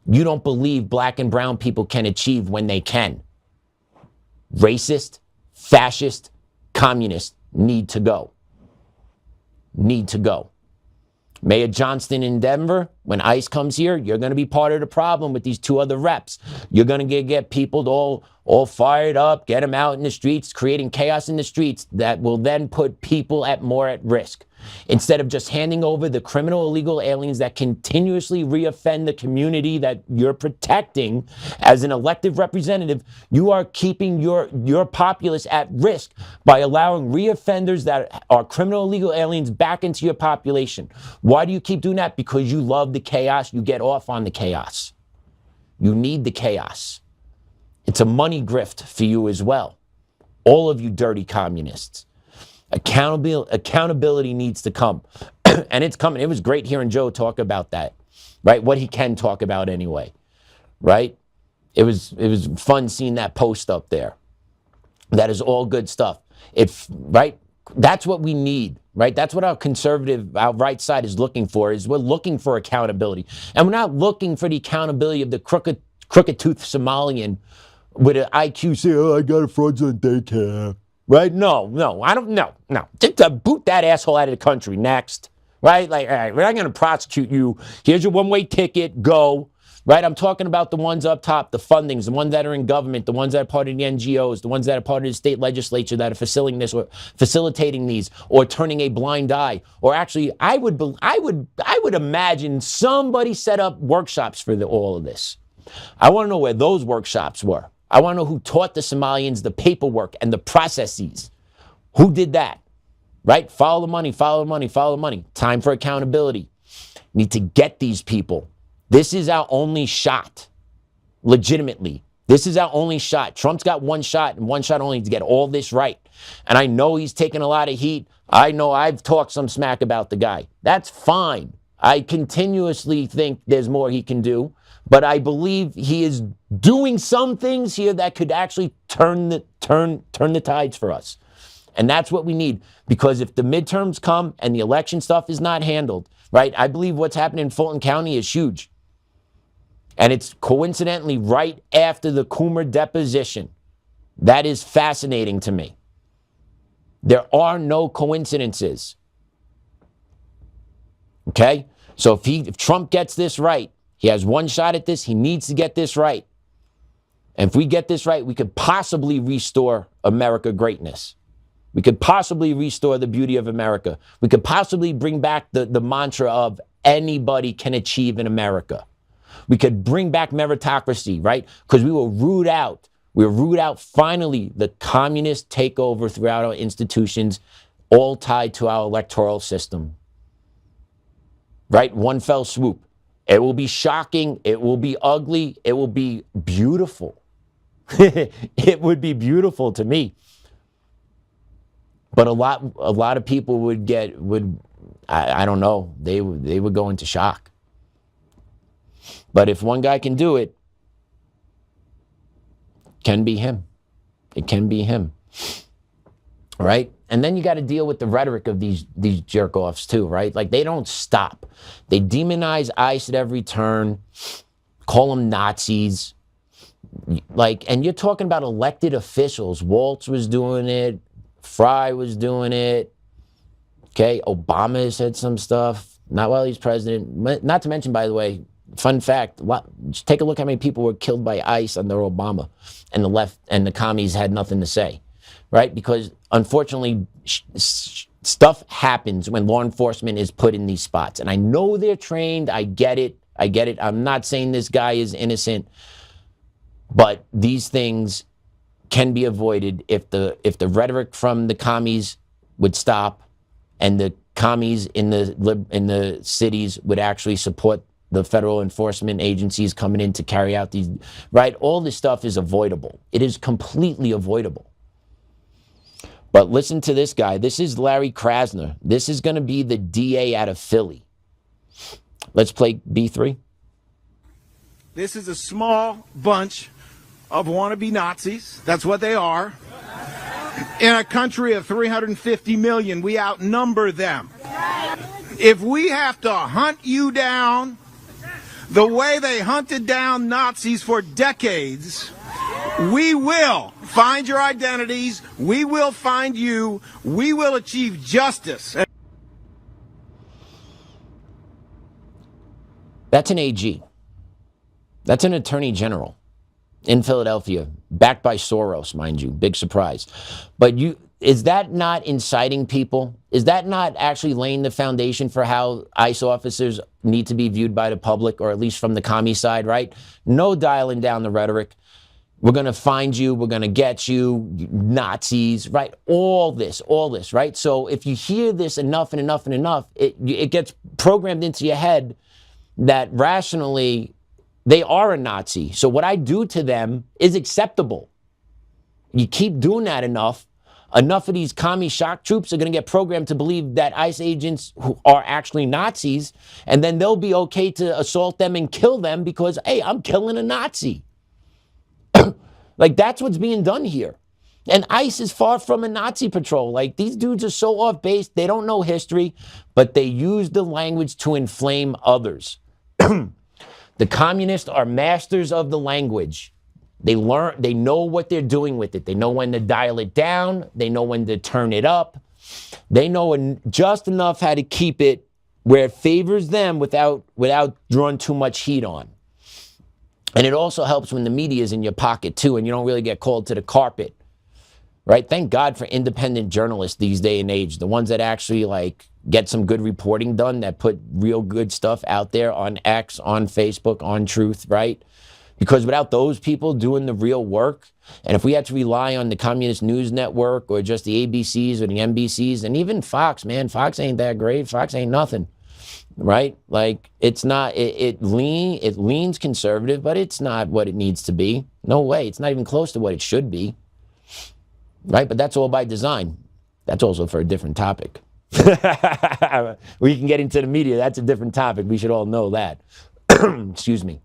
You don't believe black and brown people can achieve when they can. Racist, fascist, communists need to go. Need to go. Mayor Johnston in Denver, when ICE comes here, you're going to be part of the problem with these 2 other reps. You're going to get people all fired up, get them out in the streets, creating chaos in the streets that will then put people more at risk. Instead of just handing over the criminal illegal aliens that continuously reoffend the community that you're protecting as an elected representative, you are keeping your populace at risk by allowing reoffenders that are criminal illegal aliens back into your population. Why do you keep doing that? Because you love the chaos. You get off on the chaos. You need the chaos. It's a money grift for you as well. All of you dirty communists. Accountability needs to come. And it's coming. It was great hearing Joe talk about that, right? What he can talk about anyway, right? It was fun seeing that post up there. That is all good stuff. Right? That's what we need, right? That's what our right side is looking for, is we're looking for accountability. And we're not looking for the accountability of the crooked-toothed Somalian with an IQ say, oh, I got a fraudulent daycare. Right? No, I don't, no. Just boot that asshole out of the country. Next. Right? Like, all right, we're not going to prosecute you. Here's your one-way ticket. Go. Right? I'm talking about the ones up top, the fundings, the ones that are in government, the ones that are part of the NGOs, the ones that are part of the state legislature that are facilitating these, or turning a blind eye. Or actually, I would imagine somebody set up workshops for all of this. I want to know where those workshops were. I want to know who taught the Somalians the paperwork and the processes. Who did that? Right? Follow the money, follow the money, follow the money. Time for accountability. Need to get these people. This is our only shot. Legitimately. This is our only shot. Trump's got one shot and one shot only to get all this right. And I know he's taking a lot of heat. I know I've talked some smack about the guy. That's fine. I continuously think there's more he can do. But I believe he is doing some things here that could actually turn the tides for us. And that's what we need. Because if the midterms come and the election stuff is not handled, right, I believe what's happening in Fulton County is huge. And it's coincidentally right after the Coomer deposition. That is fascinating to me. There are no coincidences. Okay? So if Trump gets this right, he has one shot at this. He needs to get this right. And if we get this right, we could possibly restore America greatness. We could possibly restore the beauty of America. We could possibly bring back the mantra of anybody can achieve in America. We could bring back meritocracy, right? Because we will root out finally the communist takeover throughout our institutions, all tied to our electoral system. Right? One fell swoop. It will be shocking. It will be ugly. It will be beautiful. It would be beautiful to me. But a lot of people would I don't know, they would go into shock. But if one guy can do it, it can be him. It can be him. All right? And then you got to deal with the rhetoric of these jerk-offs too, right? Like, they don't stop. They demonize ICE at every turn, call them Nazis. Like, and you're talking about elected officials. Waltz was doing it. Fry was doing it. Okay, Obama said some stuff. Not while he's president. Not to mention, by the way, fun fact, just take a look how many people were killed by ICE under Obama, and the left and the commies had nothing to say, right? Because unfortunately, stuff happens when law enforcement is put in these spots. And I know they're trained. I get it. I'm not saying this guy is innocent, but these things can be avoided if the rhetoric from the commies would stop, and the commies in the cities would actually support the federal enforcement agencies coming in to carry out these, right? All this stuff is avoidable. It is completely avoidable. But listen to this guy. This is Larry Krasner. This is going to be the DA out of Philly. Let's play B3. This is a small bunch of wannabe Nazis. That's what they are. In a country of 350 million, we outnumber them. if we have to hunt you down the way they hunted down Nazis for decades, we will find your identities. We will find you. We will achieve justice. That's an AG. That's an attorney general in Philadelphia, backed by Soros, mind you. Big surprise. But is that not inciting people? Is that not actually laying the foundation for how ICE officers need to be viewed by the public, or at least from the commie side, right? No dialing down the rhetoric. We're going to find you. We're going to get you, Nazis, right? All this, right? So if you hear this enough and enough and enough, it gets programmed into your head that rationally they are a Nazi. So what I do to them is acceptable. You keep doing that enough of these commie shock troops are going to get programmed to believe that ICE agents who are actually Nazis, and then they'll be okay to assault them and kill them because, hey, I'm killing a Nazi. Like, that's what's being done here. And ICE is far from a Nazi patrol. Like, these dudes are so off base, they don't know history, but they use the language to inflame others. The communists are masters of the language. They know what they're doing with it. They know when to dial it down. They know when to turn it up. They know just enough how to keep it where it favors them without drawing too much heat on. And it also helps when the media is in your pocket too, and you don't really get called to the carpet, right? Thank God for independent journalists these day and age, the ones that actually like get some good reporting done, that put real good stuff out there on X, on Facebook, on Truth, right? Because without those people doing the real work, and if we had to rely on the Communist News Network or just the ABCs or the NBCs, and even Fox, man, Fox ain't that great. Fox ain't nothing, right? Like, it's not, it leans conservative, but it's not what it needs to be. No way. It's not even close to what it should be, right? But that's all by design. That's also for a different topic. We can get into the media. That's a different topic. We should all know that. Excuse me.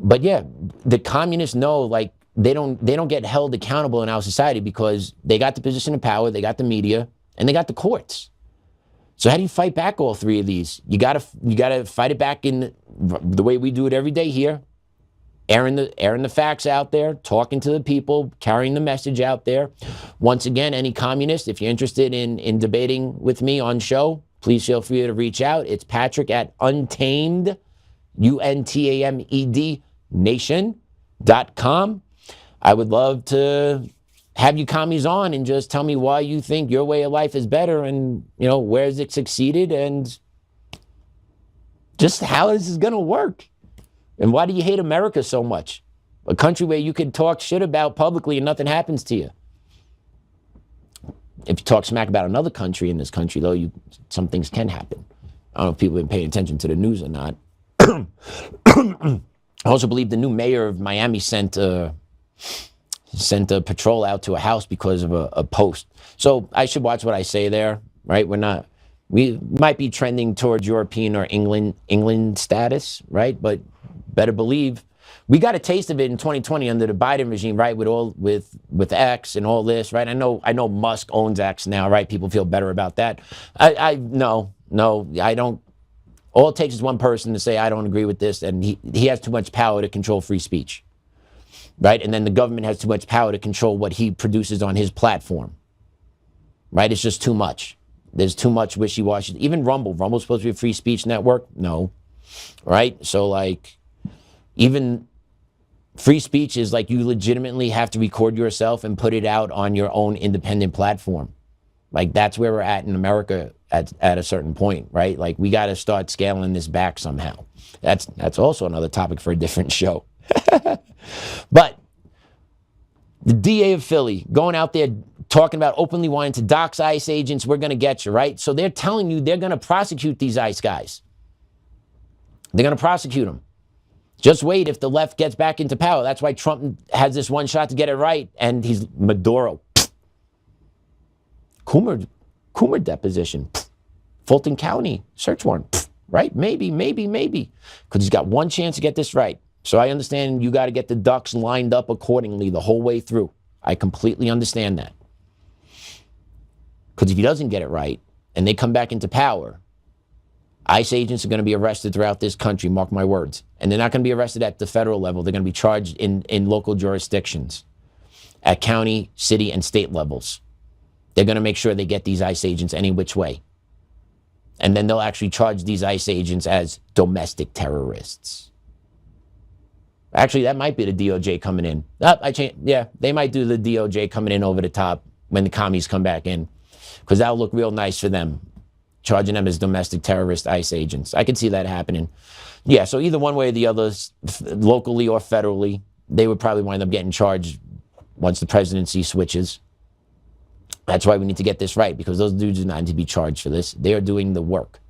But yeah, the communists know, like, they don't get held accountable in our society because they got the position of power, they got the media, and they got the courts. So how do you fight back all three of these? You gotta fight it back in the way we do it every day here, airing the facts out there, talking to the people, carrying the message out there. Once again, any communist, if you're interested in debating with me on show, please feel free to reach out. It's Patrick at Untamed, UNTAMED nation.com. I would love to have you commies on and just tell me why you think your way of life is better, and where has it succeeded, and just how this is going to work. And why do you hate America so much? A country where you can talk shit about publicly and nothing happens to you. If you talk smack about another country, in this country, though, some things can happen. I don't know if people have been paying attention to the news or not. I also believe the new mayor of Miami sent a patrol out to a house because of a post. So I should watch what I say there, right? We might be trending towards European or England status, right? But better believe we got a taste of it in 2020 under the Biden regime, right? With X and all this, right? I know Musk owns X now, right? People feel better about that. No, I don't. All it takes is one person to say, I don't agree with this, and he has too much power to control free speech, right? And then the government has too much power to control what he produces on his platform, right? It's just too much. There's too much wishy-washy. Even Rumble's supposed to be a free speech network? No, right? So, like, even free speech is like you legitimately have to record yourself and put it out on your own independent platform. Like, that's where we're at in America at a certain point, right? Like, we got to start scaling this back somehow. That's also another topic for a different show. But the DA of Philly going out there talking about openly wanting to dox ICE agents, we're going to get you, right? So they're telling you they're going to prosecute these ICE guys. They're going to prosecute them. Just wait if the left gets back into power. That's why Trump has this one shot to get it right, and he's Maduro. Coomer deposition. Fulton County search warrant. Right? Maybe. Because he's got one chance to get this right. So I understand you got to get the ducks lined up accordingly the whole way through. I completely understand that. Because if he doesn't get it right and they come back into power, ICE agents are going to be arrested throughout this country, mark my words. And they're not going to be arrested at the federal level. They're going to be charged in local jurisdictions, at county, city, and state levels. They're going to make sure they get these ICE agents any which way. And then they'll actually charge these ICE agents as domestic terrorists. Actually, that might be the DOJ coming in. Yeah, they might do the DOJ coming in over the top when the commies come back in, because that'll look real nice for them, charging them as domestic terrorist ICE agents. I could see that happening. Yeah, so either one way or the other, locally or federally, they would probably wind up getting charged once the presidency switches. That's why we need to get this right, because those dudes do not need to be charged for this. They are doing the work.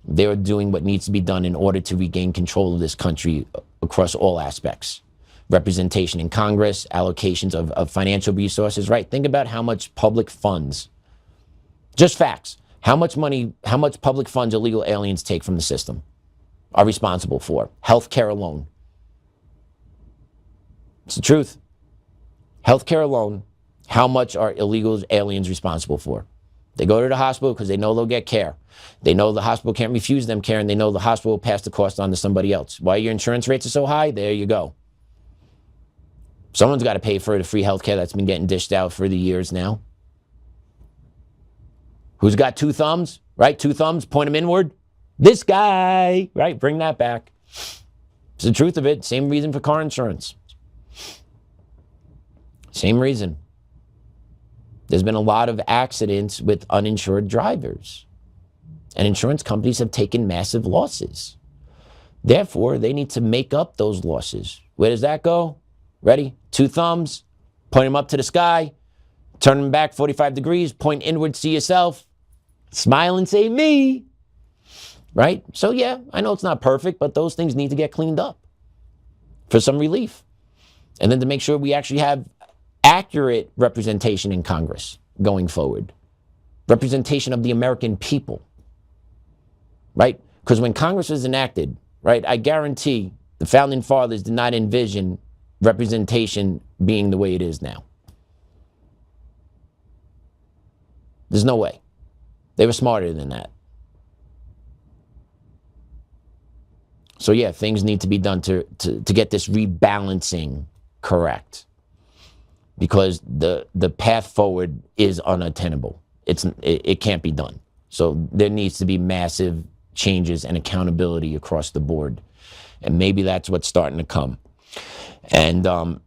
They are doing what needs to be done in order to regain control of this country across all aspects. Representation in Congress, allocations of financial resources, right? Think about how much public funds, just facts, how much money, how much public funds illegal aliens take from the system are responsible for. Healthcare alone. It's the truth. Healthcare alone, how much are illegal aliens responsible for? They go to the hospital because they know they'll get care. They know the hospital can't refuse them care, and they know the hospital will pass the cost on to somebody else. Why your insurance rates are so high? There you go. Someone's got to pay for the free health care that's been getting dished out for the years now. Who's got two thumbs, right? Two thumbs, point them inward. This guy, right? Bring that back. It's the truth of it. Same reason for car insurance. Same reason. There's been a lot of accidents with uninsured drivers, and insurance companies have taken massive losses. Therefore, they need to make up those losses. Where does that go? Ready? Two thumbs, point them up to the sky, turn them back 45 degrees, point inward, see yourself, smile and say me, right? So yeah, I know it's not perfect, but those things need to get cleaned up for some relief. And then to make sure we actually have accurate representation in Congress going forward. Representation of the American people, right? Because when Congress was enacted, right, I guarantee the founding fathers did not envision representation being the way it is now. There's no way. They were smarter than that. So yeah, things need to be done to get this rebalancing correct, because the path forward is unattainable. It can't be done. So there needs to be massive changes and accountability across the board. And maybe that's what's starting to come. And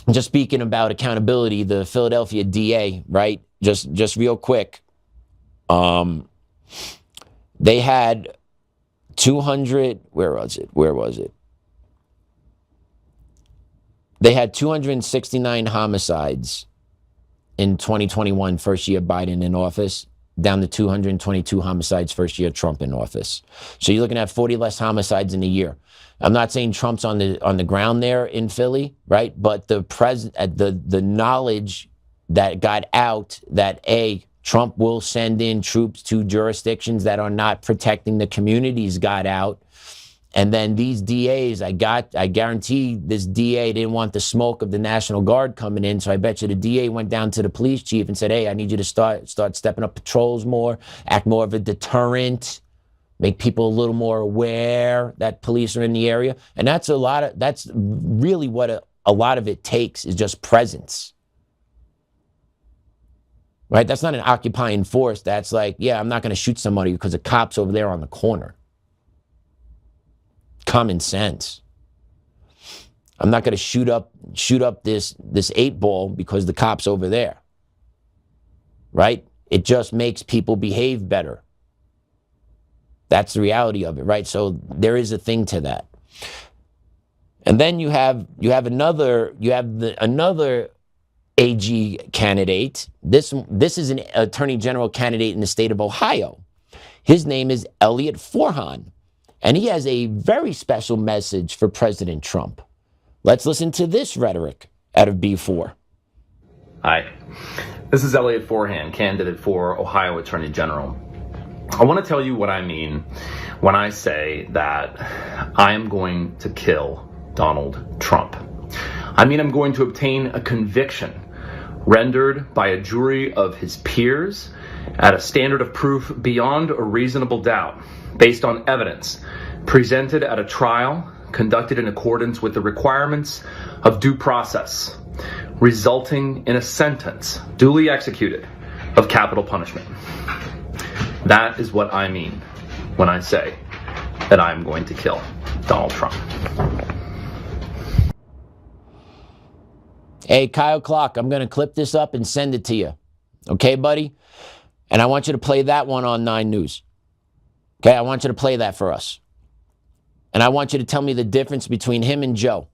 just speaking about accountability, the Philadelphia DA, right? Just real quick, they had 200, where was it? They had 269 homicides in 2021, first year Biden in office, down to 222 homicides first year Trump in office. So you're looking at 40 less homicides in a year. I'm not saying Trump's on the ground there in Philly, right? But the knowledge that got out that Trump will send in troops to jurisdictions that are not protecting the communities got out. And then these DAs, I guarantee this DA didn't want the smoke of the National Guard coming in. So I bet you the DA went down to the police chief and said, hey, I need you to start stepping up patrols more, act more of a deterrent, make people a little more aware that police are in the area. And that's really what a lot of it takes, is just presence. Right? That's not an occupying force. That's like, yeah, I'm not going to shoot somebody because the cop's over there on the corner. Common sense. I'm not going to shoot up this 8-ball because the cop's over there. Right? It just makes people behave better. That's the reality of it, right? So there is a thing to that. And then you have another AG candidate. This is an attorney general candidate in the state of Ohio. His name is Elliot Forhan, and he has a very special message for President Trump. Let's listen to this rhetoric out of B4. Hi, this is Elliot Forhan, candidate for Ohio Attorney General. I want to tell you what I mean when I say that I am going to kill Donald Trump. I mean, I'm going to obtain a conviction rendered by a jury of his peers at a standard of proof beyond a reasonable doubt. based on evidence presented at a trial conducted in accordance with the requirements of due process, resulting in a sentence duly executed of capital punishment. That is what I mean when I say that I'm going to kill Donald Trump. Hey, Kyle Clark, I'm going to clip this up and send it to you. Okay, buddy? And I want you to play that one on 9 News. Okay, I want you to play that for us. And I want you to tell me the difference between him and Joe.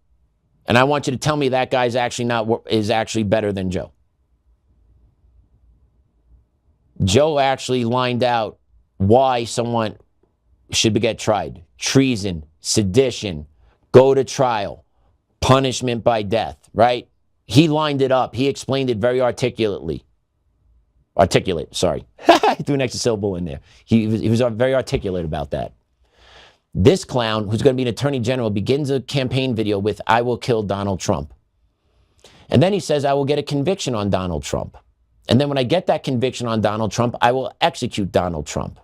And I want you to tell me that guy's actually better than Joe. Joe actually lined out why someone should get tried. Treason, sedition, go to trial, punishment by death, right? He lined it up. He explained it very articulate, sorry. I threw an extra syllable in there. He was very articulate about that. This clown, who's going to be an attorney general, begins a campaign video with, "I will kill Donald Trump." And then he says, "I will get a conviction on Donald Trump. And then when I get that conviction on Donald Trump, I will execute Donald Trump."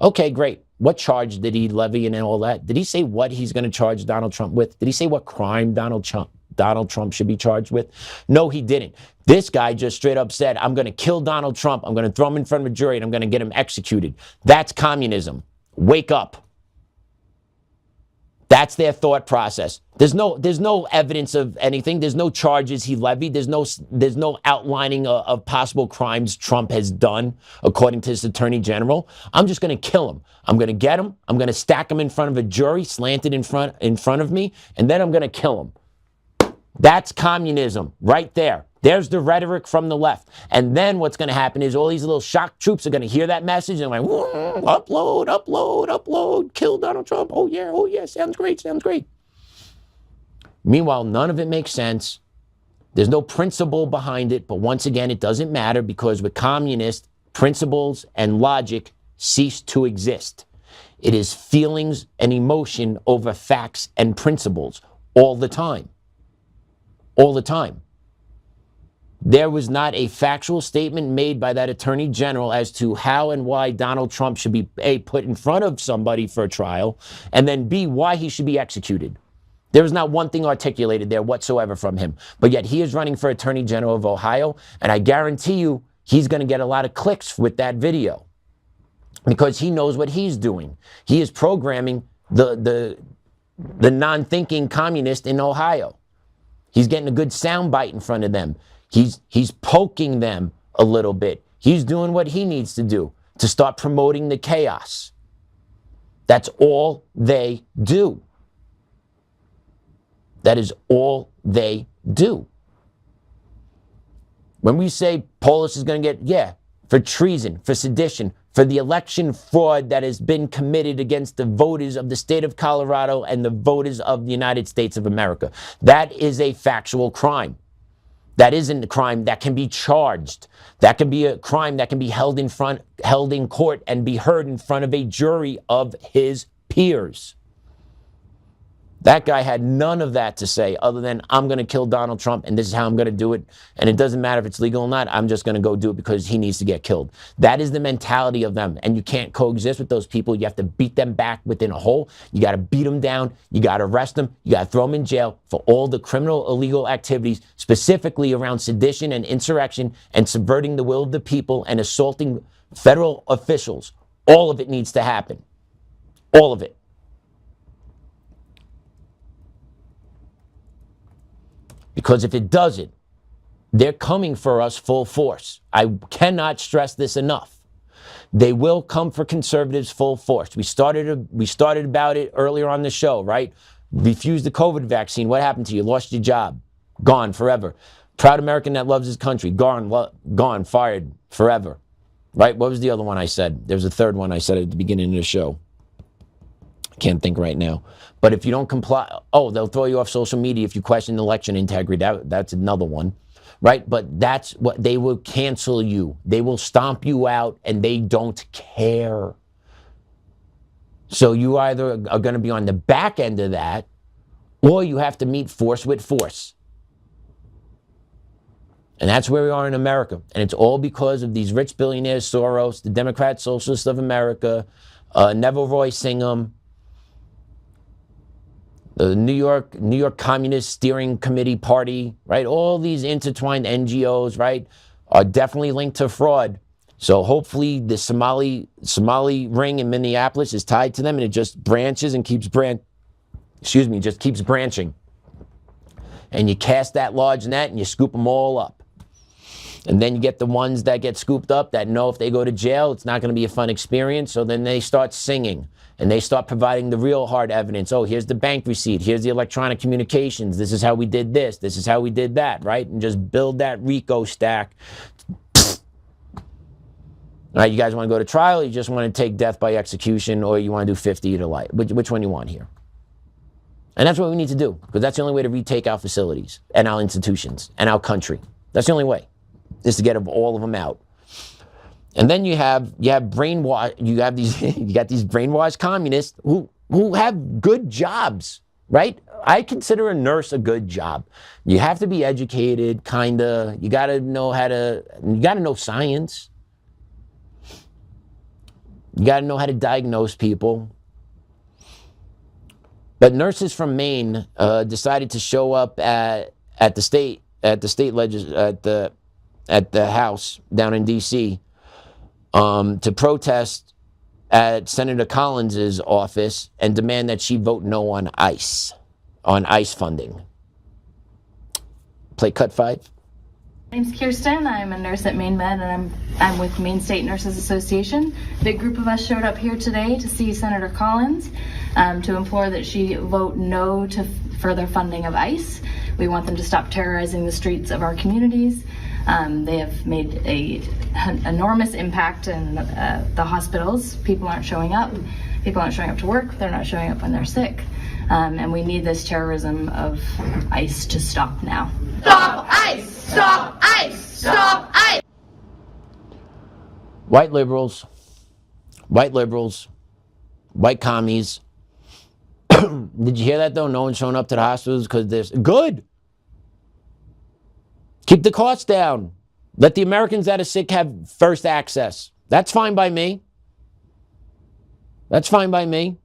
Okay, great. What charge did he levy and all that? Did he say what he's going to charge Donald Trump with? Did he say what crime Donald Trump should be charged with? No, he didn't. This guy just straight up said, "I'm going to kill Donald Trump. I'm going to throw him in front of a jury and I'm going to get him executed." That's communism. Wake up. That's their thought process. There's no evidence of anything. There's no charges he levied. There's no outlining of possible crimes Trump has done, according to his attorney general. I'm just going to kill him. I'm going to get him. I'm going to stack him in front of a jury, slanted in front of me, and then I'm going to kill him. That's communism right there. There's the rhetoric from the left. And then what's going to happen is all these little shock troops are going to hear that message and like, upload, kill Donald Trump. Oh yeah, sounds great. Meanwhile, none of it makes sense. There's no principle behind it. But once again, it doesn't matter because with communists, principles and logic cease to exist. It is feelings and emotion over facts and principles all the time. All the time. There was not a factual statement made by that attorney general as to how and why Donald Trump should be, A, put in front of somebody for a trial, and then B, why he should be executed. There was not one thing articulated there whatsoever from him. But yet he is running for Attorney General of Ohio, and I guarantee you he's going to get a lot of clicks with that video because he knows what he's doing. He is programming the non-thinking communist in Ohio. He's getting a good soundbite in front of them. He's poking them a little bit. He's doing what he needs to do to start promoting the chaos. That's all they do. That is all they do. When we say Polis is going to get, for treason, for sedition, for the election fraud that has been committed against the voters of the state of Colorado and the voters of the United States of America. That is a factual crime. That isn't a crime that can be charged. That can be a crime that can be held in court and be heard in front of a jury of his peers. That guy had none of that to say other than, I'm going to kill Donald Trump and this is how I'm going to do it. And it doesn't matter if it's legal or not. I'm just going to go do it because he needs to get killed. That is the mentality of them. And you can't coexist with those people. You have to beat them back within a hole. You got to beat them down. You got to arrest them. You got to throw them in jail for all the criminal, illegal activities, specifically around sedition and insurrection and subverting the will of the people and assaulting federal officials. All of it needs to happen. All of it. Because if it doesn't, they're coming for us full force. I cannot stress this enough. They will come for conservatives full force. We started about it earlier on the show, right? Refused the COVID vaccine. What happened to you? Lost your job. Gone forever. Proud American that loves his country. Gone, fired forever. Right? What was the other one I said? There was a third one I said at the beginning of the show. I can't think right now. But if you don't comply, they'll throw you off social media if you question election integrity. That's another one, right? But that's what they will cancel you. They will stomp you out and they don't care. So you either are going to be on the back end of that or you have to meet force with force. And that's where we are in America. And it's all because of these rich billionaires, Soros, the Democrat Socialists of America, Neville Roy Singham, the New York Communist Steering Committee Party, right? All these intertwined NGOs, right, are definitely linked to fraud. So hopefully the Somali ring in Minneapolis is tied to them, and it just branches and keeps just keeps branching. And you cast that large net and you scoop them all up. And then you get the ones that get scooped up that know if they go to jail, it's not going to be a fun experience. So then they start singing and they start providing the real hard evidence. Oh, here's the bank receipt. Here's the electronic communications. This is how we did this. This is how we did that, right? And just build that RICO stack. All right, you guys want to go to trial? Or you just want to take death by execution, or you want to do 50 to life? Which one you want here? And that's what we need to do, because that's the only way to retake our facilities and our institutions and our country. That's the only way, is to get all of them out. And then you got these brainwashed communists who have good jobs, right? I consider a nurse a good job. You have to be educated, kinda. You got to know science. You got to know how to diagnose people. But nurses from Maine decided to show up at the House down in D.C. To protest at Senator Collins's office and demand that she vote no on ICE funding. Play cut 5. My name's Kirsten. I'm a nurse at Maine Med, and I'm with Maine State Nurses Association. A big group of us showed up here today to see Senator Collins to implore that she vote no to further funding of ICE. We want them to stop terrorizing the streets of our communities. They have made an enormous impact in the hospitals. People aren't showing up. People aren't showing up to work. They're not showing up when they're sick. And we need this terrorism of ICE to stop now. Stop ICE! Stop ICE! Stop ICE! White liberals, white commies. Did you hear that though? No one's showing up to the hospitals because there's good. Keep the costs down. Let the Americans that are sick have first access. That's fine by me. That's fine by me.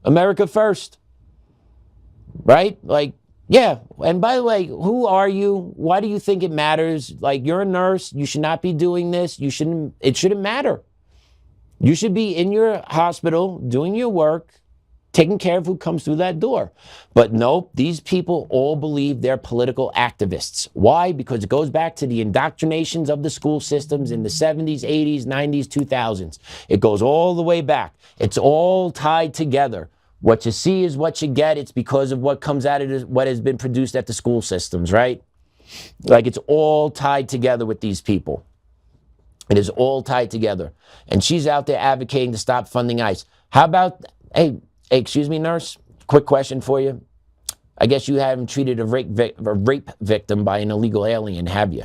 America first. Right? Like, yeah. And by the way, who are you? Why do you think it matters? Like, you're a nurse. You should not be doing this. It shouldn't matter. You should be in your hospital doing your work, taking care of who comes through that door. But nope, these people all believe they're political activists. Why? Because it goes back to the indoctrinations of the school systems in the 70s, 80s, 90s, 2000s. It goes all the way back. It's all tied together. What you see is what you get. It's because of what comes out of what has been produced at the school systems, right? Like, it's all tied together with these people. It is all tied together. And she's out there advocating to stop funding ICE. How about, hey, excuse me, nurse, quick question for you. I guess you haven't treated a rape victim by an illegal alien, have you?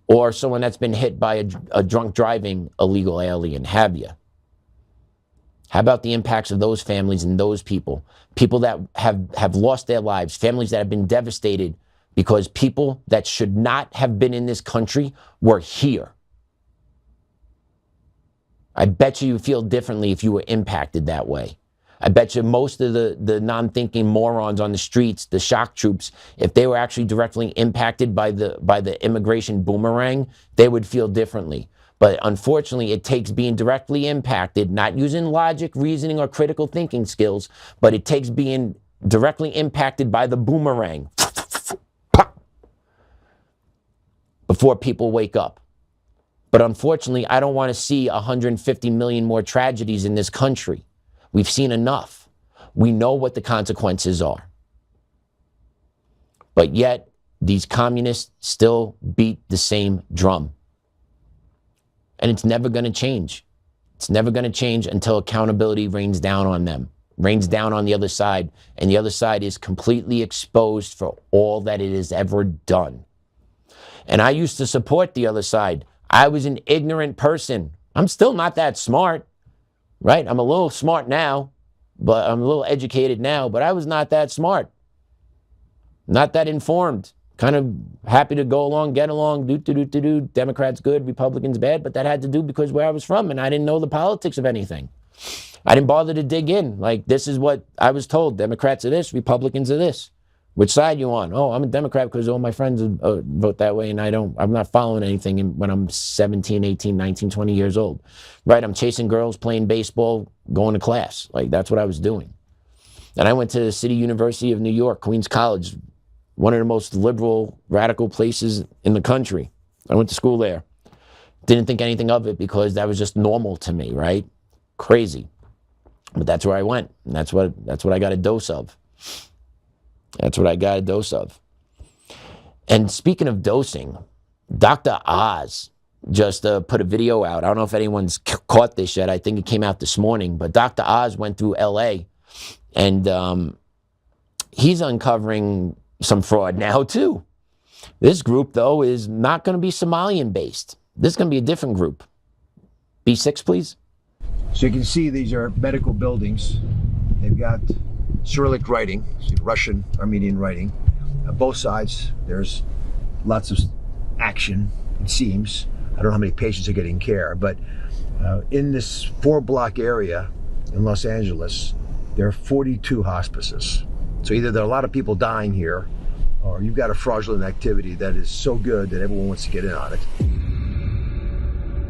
Or someone that's been hit by a drunk driving illegal alien, have you? How about the impacts of those families and those people? People that have lost their lives, families that have been devastated because people that should not have been in this country were here. I bet you feel differently if you were impacted that way. I bet you most of the non-thinking morons on the streets, the shock troops, if they were actually directly impacted by the immigration boomerang, they would feel differently. But unfortunately, it takes being directly impacted, not using logic, reasoning, or critical thinking skills, but it takes being directly impacted by the boomerang before people wake up. But unfortunately, I don't want to see 150 million more tragedies in this country. We've seen enough. We know what the consequences are. But yet, these communists still beat the same drum. And it's never going to change. It's never going to change until accountability rains down on them, rains down on the other side, and the other side is completely exposed for all that it has ever done. And I used to support the other side. I was an ignorant person. I'm still not that smart, right? I'm a little smart now, but I'm a little educated now, but I was not that smart, not that informed. kind of happy to go along, get along, do. Democrats good, Republicans bad, but that had to do because where I was from, and I didn't know the politics of anything. I didn't bother to dig in. Like, this is what I was told. Democrats are this, Republicans are this. Which side you on? Oh, I'm a Democrat because all my friends vote that way, and I'm not following anything when I'm 17, 18, 19, 20 years old. Right? I'm chasing girls, playing baseball, going to class. Like, that's what I was doing. And I went to the City University of New York, Queens College, one of the most liberal, radical places in the country. I went to school there. Didn't think anything of it because that was just normal to me, right? Crazy. But that's where I went. And that's what I got a dose of. That's what I got a dose of. And speaking of dosing, Dr. Oz just put a video out. I don't know if anyone's caught this yet. I think it came out this morning. But Dr. Oz went through L.A. and he's uncovering some fraud now, too. This group, though, is not going to be Somalian-based. This is going to be a different group. B6, please. So you can see these are medical buildings. They've got Cyrillic writing, Russian, Armenian writing. On both sides, there's lots of action, it seems. I don't know how many patients are getting care, but in this 4-block area in Los Angeles, there are 42 hospices. So either there are a lot of people dying here, or you've got a fraudulent activity that is so good that everyone wants to get in on it.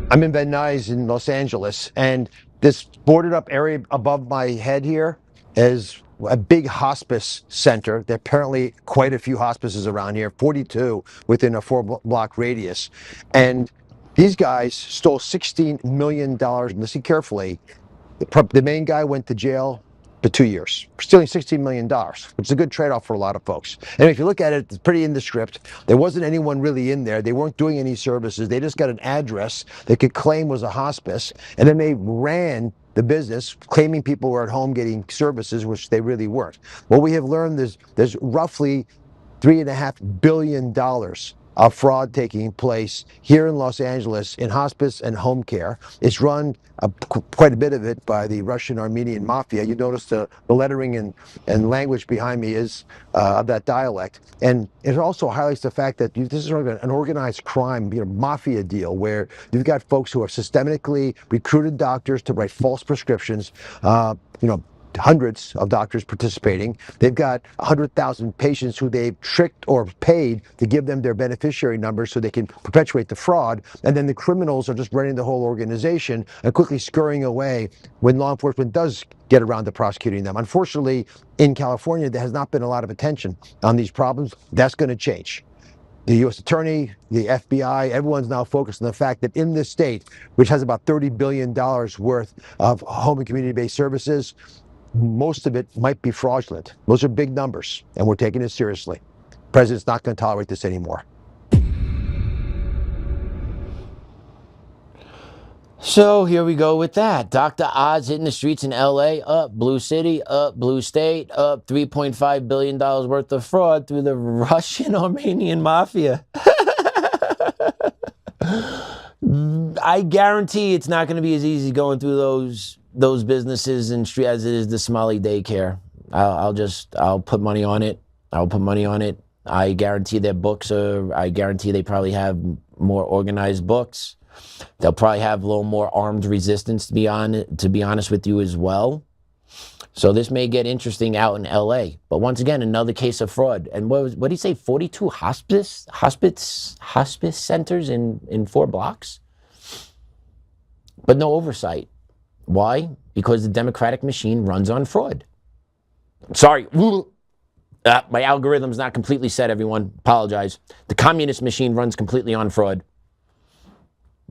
I'm in Van Nuys in Los Angeles, and this boarded up area above my head here is a big hospice center. There are apparently quite a few hospices around here, 42 within a 4-block radius. And these guys stole $16 million. Listen carefully. The main guy went to jail for 2 years, stealing $16 million, which is a good trade-off for a lot of folks. And if you look at it, it's pretty indescript. There wasn't anyone really in there. They weren't doing any services. They just got an address they could claim was a hospice, and then they ran the business, claiming people were at home getting services, which they really weren't. What we have learned is there's roughly $3.5 billion of fraud taking place here in Los Angeles in hospice and home care. It's run, quite a bit of it, by the Russian Armenian mafia. You notice the lettering and language behind me is of that dialect. And it also highlights the fact that this is an organized crime, mafia deal, where you've got folks who have systemically recruited doctors to write false prescriptions, hundreds of doctors participating. They've got 100,000 patients who they've tricked or paid to give them their beneficiary numbers so they can perpetuate the fraud. And then the criminals are just running the whole organization and quickly scurrying away when law enforcement does get around to prosecuting them. Unfortunately, in California, there has not been a lot of attention on these problems. That's going to change. The U.S. Attorney, the FBI, everyone's now focused on the fact that in this state, which has about $30 billion worth of home and community-based services, most of it might be fraudulent. Those are big numbers, and we're taking it seriously. The president's not going to tolerate this anymore. So here we go with that. Dr. Oz hitting the streets in LA, up blue city, up blue state, up $3.5 billion worth of fraud through the Russian Armenian mafia. I guarantee it's not going to be as easy going through those businesses and street as it is the Somali daycare. I'll put money on it. I guarantee their books I guarantee they probably have more organized books. They'll probably have a little more armed resistance, to be honest with you as well. So this may get interesting out in LA. But once again, another case of fraud. And what did he say? 42 hospice centers in 4 blocks? But no oversight. Why? Because the Democratic machine runs on fraud. Sorry. My algorithm's not completely set, everyone. Apologize. The communist machine runs completely on fraud.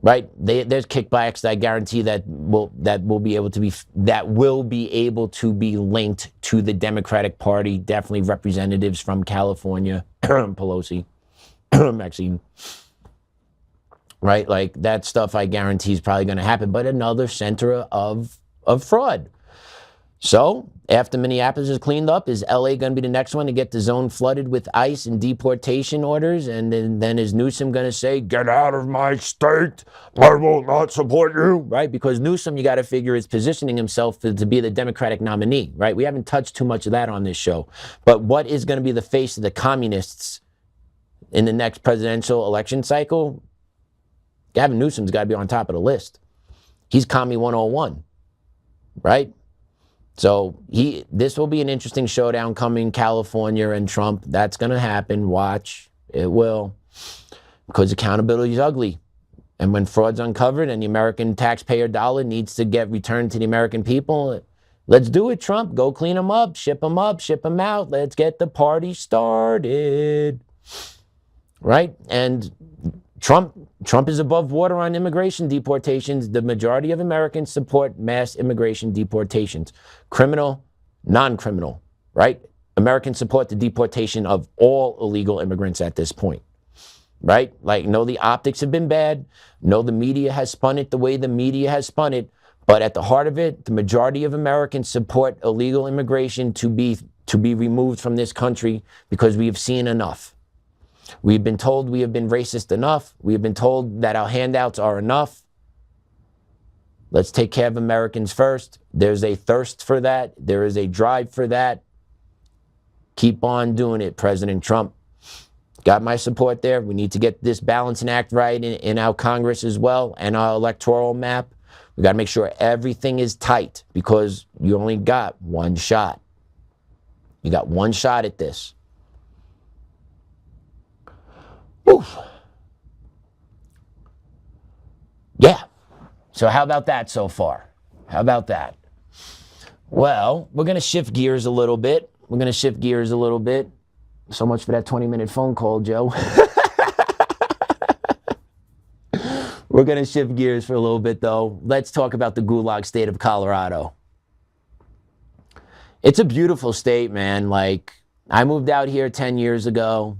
Right? There's kickbacks that I guarantee that will be able to be linked to the Democratic Party. Definitely representatives from California, Pelosi, Maxine. Right? Like that stuff I guarantee is probably going to happen, but another center of fraud. So after Minneapolis is cleaned up, is LA going to be the next one to get the zone flooded with ICE and deportation orders? And then is Newsom going to say, get out of my state, I will not support you, right? Because Newsom, you got to figure, is positioning himself to be the Democratic nominee, right? We haven't touched too much of that on this show. But what is going to be the face of the communists in the next presidential election cycle, Gavin Newsom's got to be on top of the list. He's Commie 101, right? So this will be an interesting showdown coming, California and Trump. That's going to happen. Watch. It will. Because accountability is ugly. And when fraud's uncovered and the American taxpayer dollar needs to get returned to the American people, let's do it, Trump. Go clean them up, ship them out. Let's get the party started. Right? And Trump is above water on immigration deportations. The majority of Americans support mass immigration deportations. Criminal, non-criminal, right? Americans support the deportation of all illegal immigrants at this point, right? Like, no, the optics have been bad. No, the media has spun it the way the media has spun it. But at the heart of it, the majority of Americans support illegal immigration to be removed from this country because we have seen enough. We've been told we have been racist enough. We have been told that our handouts are enough. Let's take care of Americans first. There's a thirst for that. There is a drive for that. Keep on doing it, President Trump. Got my support there. We need to get this balancing act right in our Congress as well and our electoral map. We got to make sure everything is tight because you only got one shot. You got one shot at this. Oof. Yeah. So how about that so far? How about that? Well, we're going to shift gears a little bit. So much for that 20-minute phone call, Joe. We're going to shift gears for a little bit, though. Let's talk about the gulag state of Colorado. It's a beautiful state, man. Like, I moved out here 10 years ago.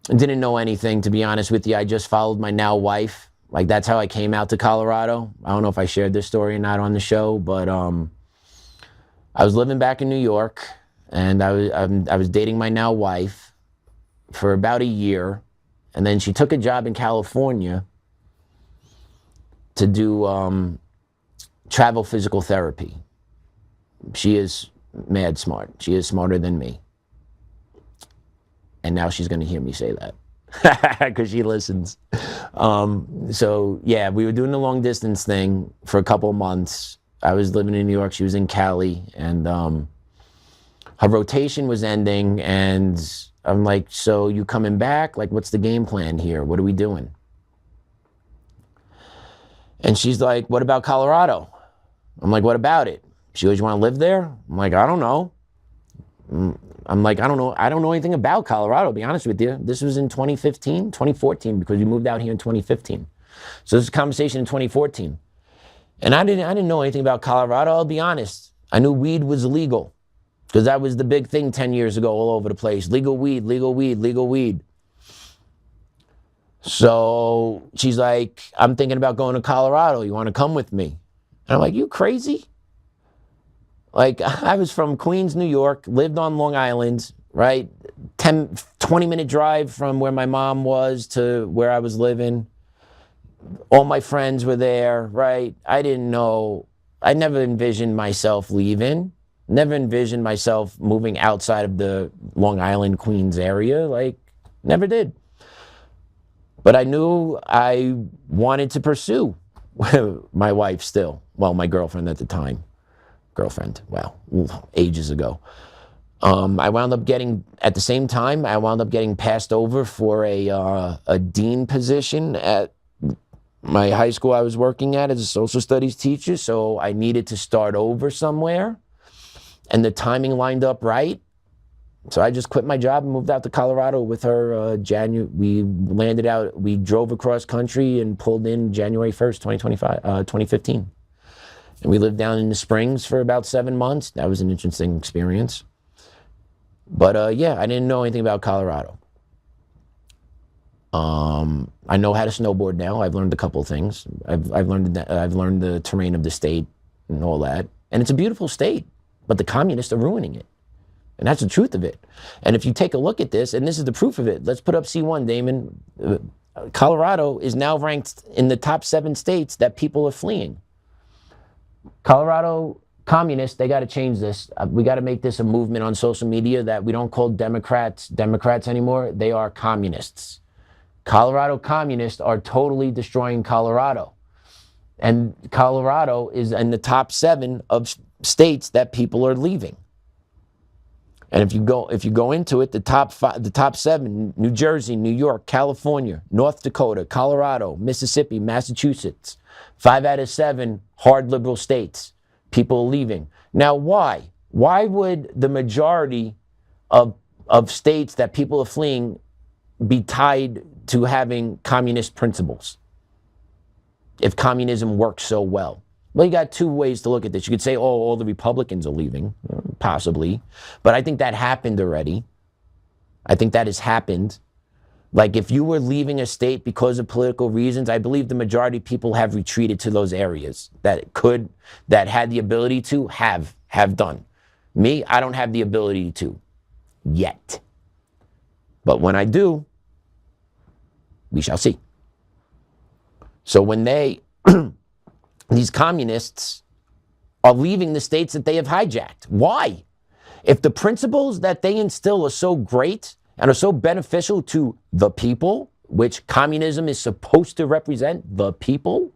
Didn't know anything, to be honest with you. I just followed my now wife. Like, that's how I came out to Colorado. I don't know if I shared this story or not on the show, but I was living back in New York, and I was dating my now wife for about a year, and then she took a job in California to do travel physical therapy. She is mad smart. She is smarter than me. And now she's going to hear me say that because she listens. So, yeah, we were doing the long distance thing for a couple of months. I was living in New York. She was in Cali. And her rotation was ending. And I'm like, so you coming back? Like, what's the game plan here? What are we doing? And she's like, what about Colorado? I'm like, what about it? She goes, you want to live there? I'm like, I don't know. I'm like, I don't know anything about Colorado, to be honest with you. This was in 2014, because we moved out here in 2015. So this is a conversation in 2014. And I didn't know anything about Colorado, I'll be honest. I knew weed was illegal, because that was the big thing 10 years ago all over the place. Legal weed, legal weed, legal weed. So she's like, I'm thinking about going to Colorado. You want to come with me? And I'm like, you crazy? Like, I was from Queens, New York, lived on Long Island, right? 20-minute drive from where my mom was to where I was living. All my friends were there, right? I didn't know. I never envisioned myself leaving. Never envisioned myself moving outside of the Long Island, Queens area. Like, never did. But I knew I wanted to pursue my wife still. Well, my girlfriend at the time. Ages ago. I wound up getting, at the same time, I wound up getting passed over for a dean position at my high school I was working at as a social studies teacher, so I needed to start over somewhere, and the timing lined up right. So I just quit my job and moved out to Colorado with her. We drove across country and pulled in January 1st, 2015. And we lived down in the Springs for about 7 months. That was an interesting experience. But yeah, I didn't know anything about Colorado. I know how to snowboard now. I've learned a couple of things. I've learned the terrain of the state and all that. And it's a beautiful state, but the communists are ruining it. And that's the truth of it. And if you take a look at this, and this is the proof of it, let's put up C1, Damon. Colorado is now ranked in the top 7 states that people are fleeing. Colorado communists, they got to change this. We got to make this a movement on social media that we don't call Democrats anymore. They are communists. Colorado communists are totally destroying Colorado. And Colorado is in the top 7 of states that people are leaving. And if you go into it, the top 7: New Jersey, New York, California, North Dakota, Colorado, Mississippi, Massachusetts. 5 out of 7 hard liberal states. People are leaving. Now, why? Why would the majority of states that people are fleeing be tied to having communist principles if communism works so well? Well, you got 2 ways to look at this. You could say, oh, all the Republicans are leaving, possibly. But I think that happened already. I think that has happened. Like, if you were leaving a state because of political reasons, I believe the majority of people have retreated to those areas that had the ability to have done. Me, I don't have the ability to yet. But when I do, we shall see. So when these communists are leaving the states that they have hijacked. Why? If the principles that they instill are so great and are so beneficial to the people, which communism is supposed to represent the people,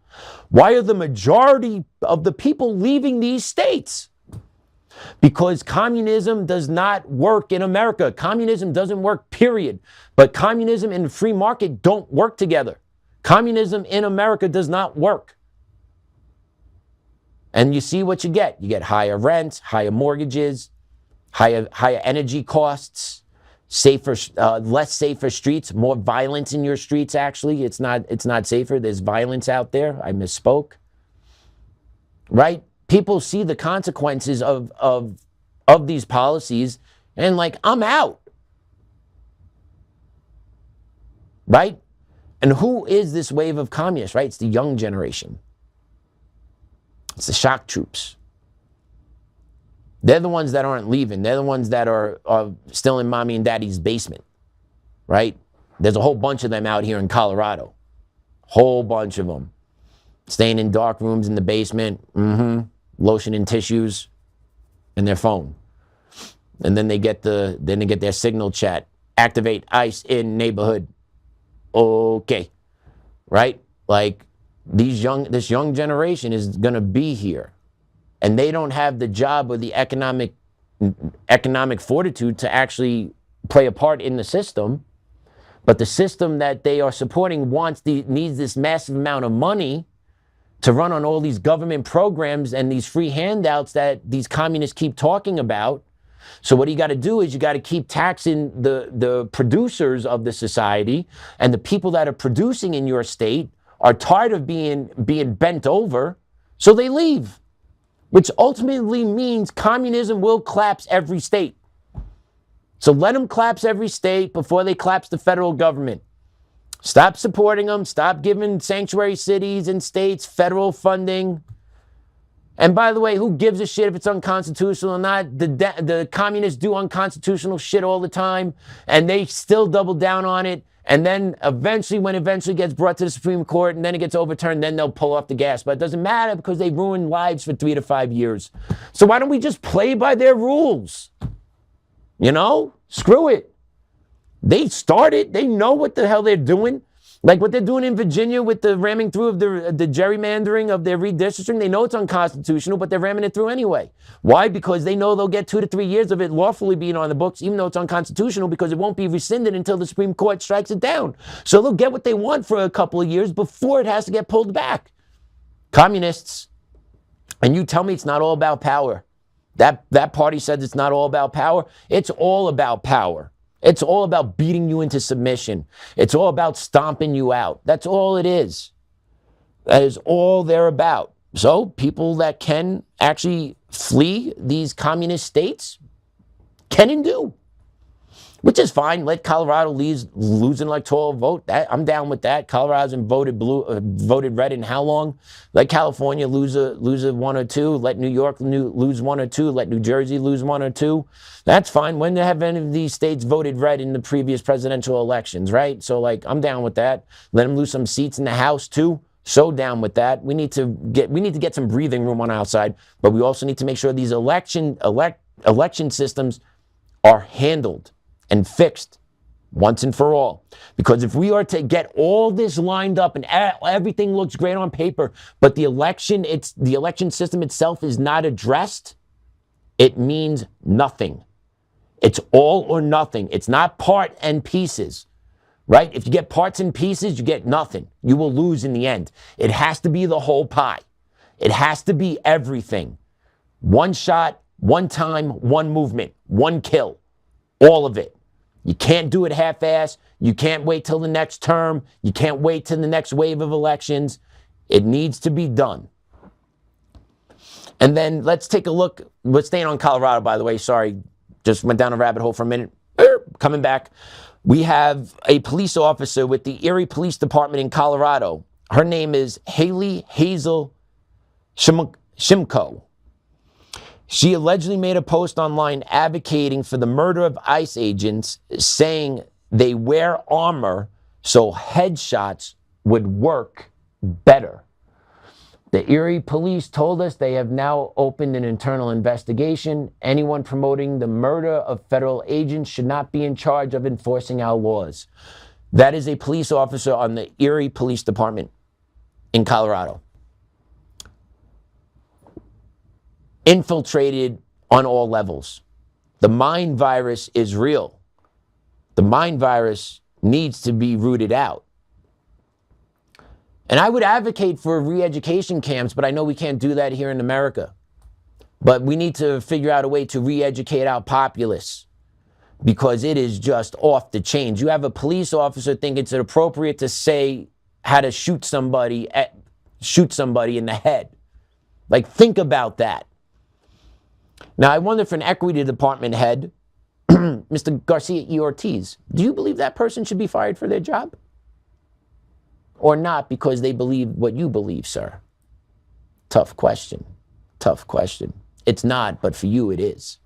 why are the majority of the people leaving these states? Because communism does not work in America. Communism doesn't work, period. But communism and the free market don't work together. Communism in America does not work. And you see what you get. You get higher rents, higher mortgages, higher energy costs, less safer streets, more violence in your streets, actually. It's not safer. There's violence out there. I misspoke. Right? People see the consequences of these policies and like, I'm out. Right? And who is this wave of communists, right? It's the young generation. It's the shock troops. They're the ones that aren't leaving. They're the ones that are still in mommy and daddy's basement, right? There's a whole bunch of them out here in Colorado. Whole bunch of them. Staying in dark rooms in the basement, lotion and tissues, and their phone. And then they get their signal chat. Activate ICE in neighborhood. Okay. Right? Like, this young generation is going to be here, and they don't have the job or the economic fortitude to actually play a part in the system. But the system that they are supporting needs this massive amount of money to run on all these government programs and these free handouts that these communists keep talking about. So what you got to do is you got to keep taxing the producers of the society, and the people that are producing in your state are tired of being bent over, so they leave, which ultimately means communism will collapse every state. So let them collapse every state before they collapse the federal government. Stop supporting them. Stop giving sanctuary cities and states federal funding. And by the way, who gives a shit if it's unconstitutional or not? The communists do unconstitutional shit all the time, and they still double down on it. And then eventually, when it gets brought to the Supreme Court and then it gets overturned, then they'll pull off the gas. But it doesn't matter because they ruined lives for 3 to 5 years. So why don't we just play by their rules? You know? Screw it. They started. They know what the hell they're doing. Like what they're doing in Virginia with the ramming through of the gerrymandering of their redistricting. They know it's unconstitutional, but they're ramming it through anyway. Why? Because they know they'll get 2 to 3 years of it lawfully being on the books, even though it's unconstitutional, because it won't be rescinded until the Supreme Court strikes it down. So they'll get what they want for a couple of years before it has to get pulled back. Communists. And you tell me it's not all about power. That party says it's not all about power. It's all about power. It's all about beating you into submission. It's all about stomping you out. That's all it is. That is all they're about. So people that can actually flee these communist states can and do, which is fine. Let Colorado lose an electoral vote. I'm down with that. Colorado's voted red in how long? Let California lose a 1 or 2. Let New York lose 1 or 2. Let New Jersey lose 1 or 2. That's fine. When have any of these states voted red in the previous presidential elections, right? So, like, I'm down with that. Let them lose some seats in the House, too. so down with that. We need to get some breathing room on our side, but we also need to make sure these election systems are handled and fixed once and for all. Because if we are to get all this lined up and everything looks great on paper, but the election system itself is not addressed, it means nothing. It's all or nothing. It's not part and pieces, right? If you get parts and pieces, you get nothing. You will lose in the end. It has to be the whole pie. It has to be everything. One shot, one time, one movement, one kill, all of it. You can't do it half-ass. You can't wait till the next term. You can't wait till the next wave of elections. It needs to be done. And then let's take a look. We're staying on Colorado, by the way. Sorry, just went down a rabbit hole for a minute. Coming back. We have a police officer with the Erie Police Department in Colorado. Her name is Haley Hazel Shimko. She allegedly made a post online advocating for the murder of ICE agents, saying they wear armor so headshots would work better. The Erie police told us they have now opened an internal investigation. Anyone promoting the murder of federal agents should not be in charge of enforcing our laws. That is a police officer on the Erie Police Department in Colorado. Infiltrated on all levels. The mind virus is real. The mind virus needs to be rooted out. And I would advocate for re-education camps, but I know we can't do that here in America. But we need to figure out a way to re-educate our populace, because it is just off the chains. You have a police officer think it's appropriate to say how to shoot somebody in the head. Like, think about that. Now, I wonder if an equity department head, Mr. Garcia E. Ortiz, do you believe that person should be fired for their job? Or not because they believe what you believe, sir? Tough question. Tough question. It's not, but for you it is.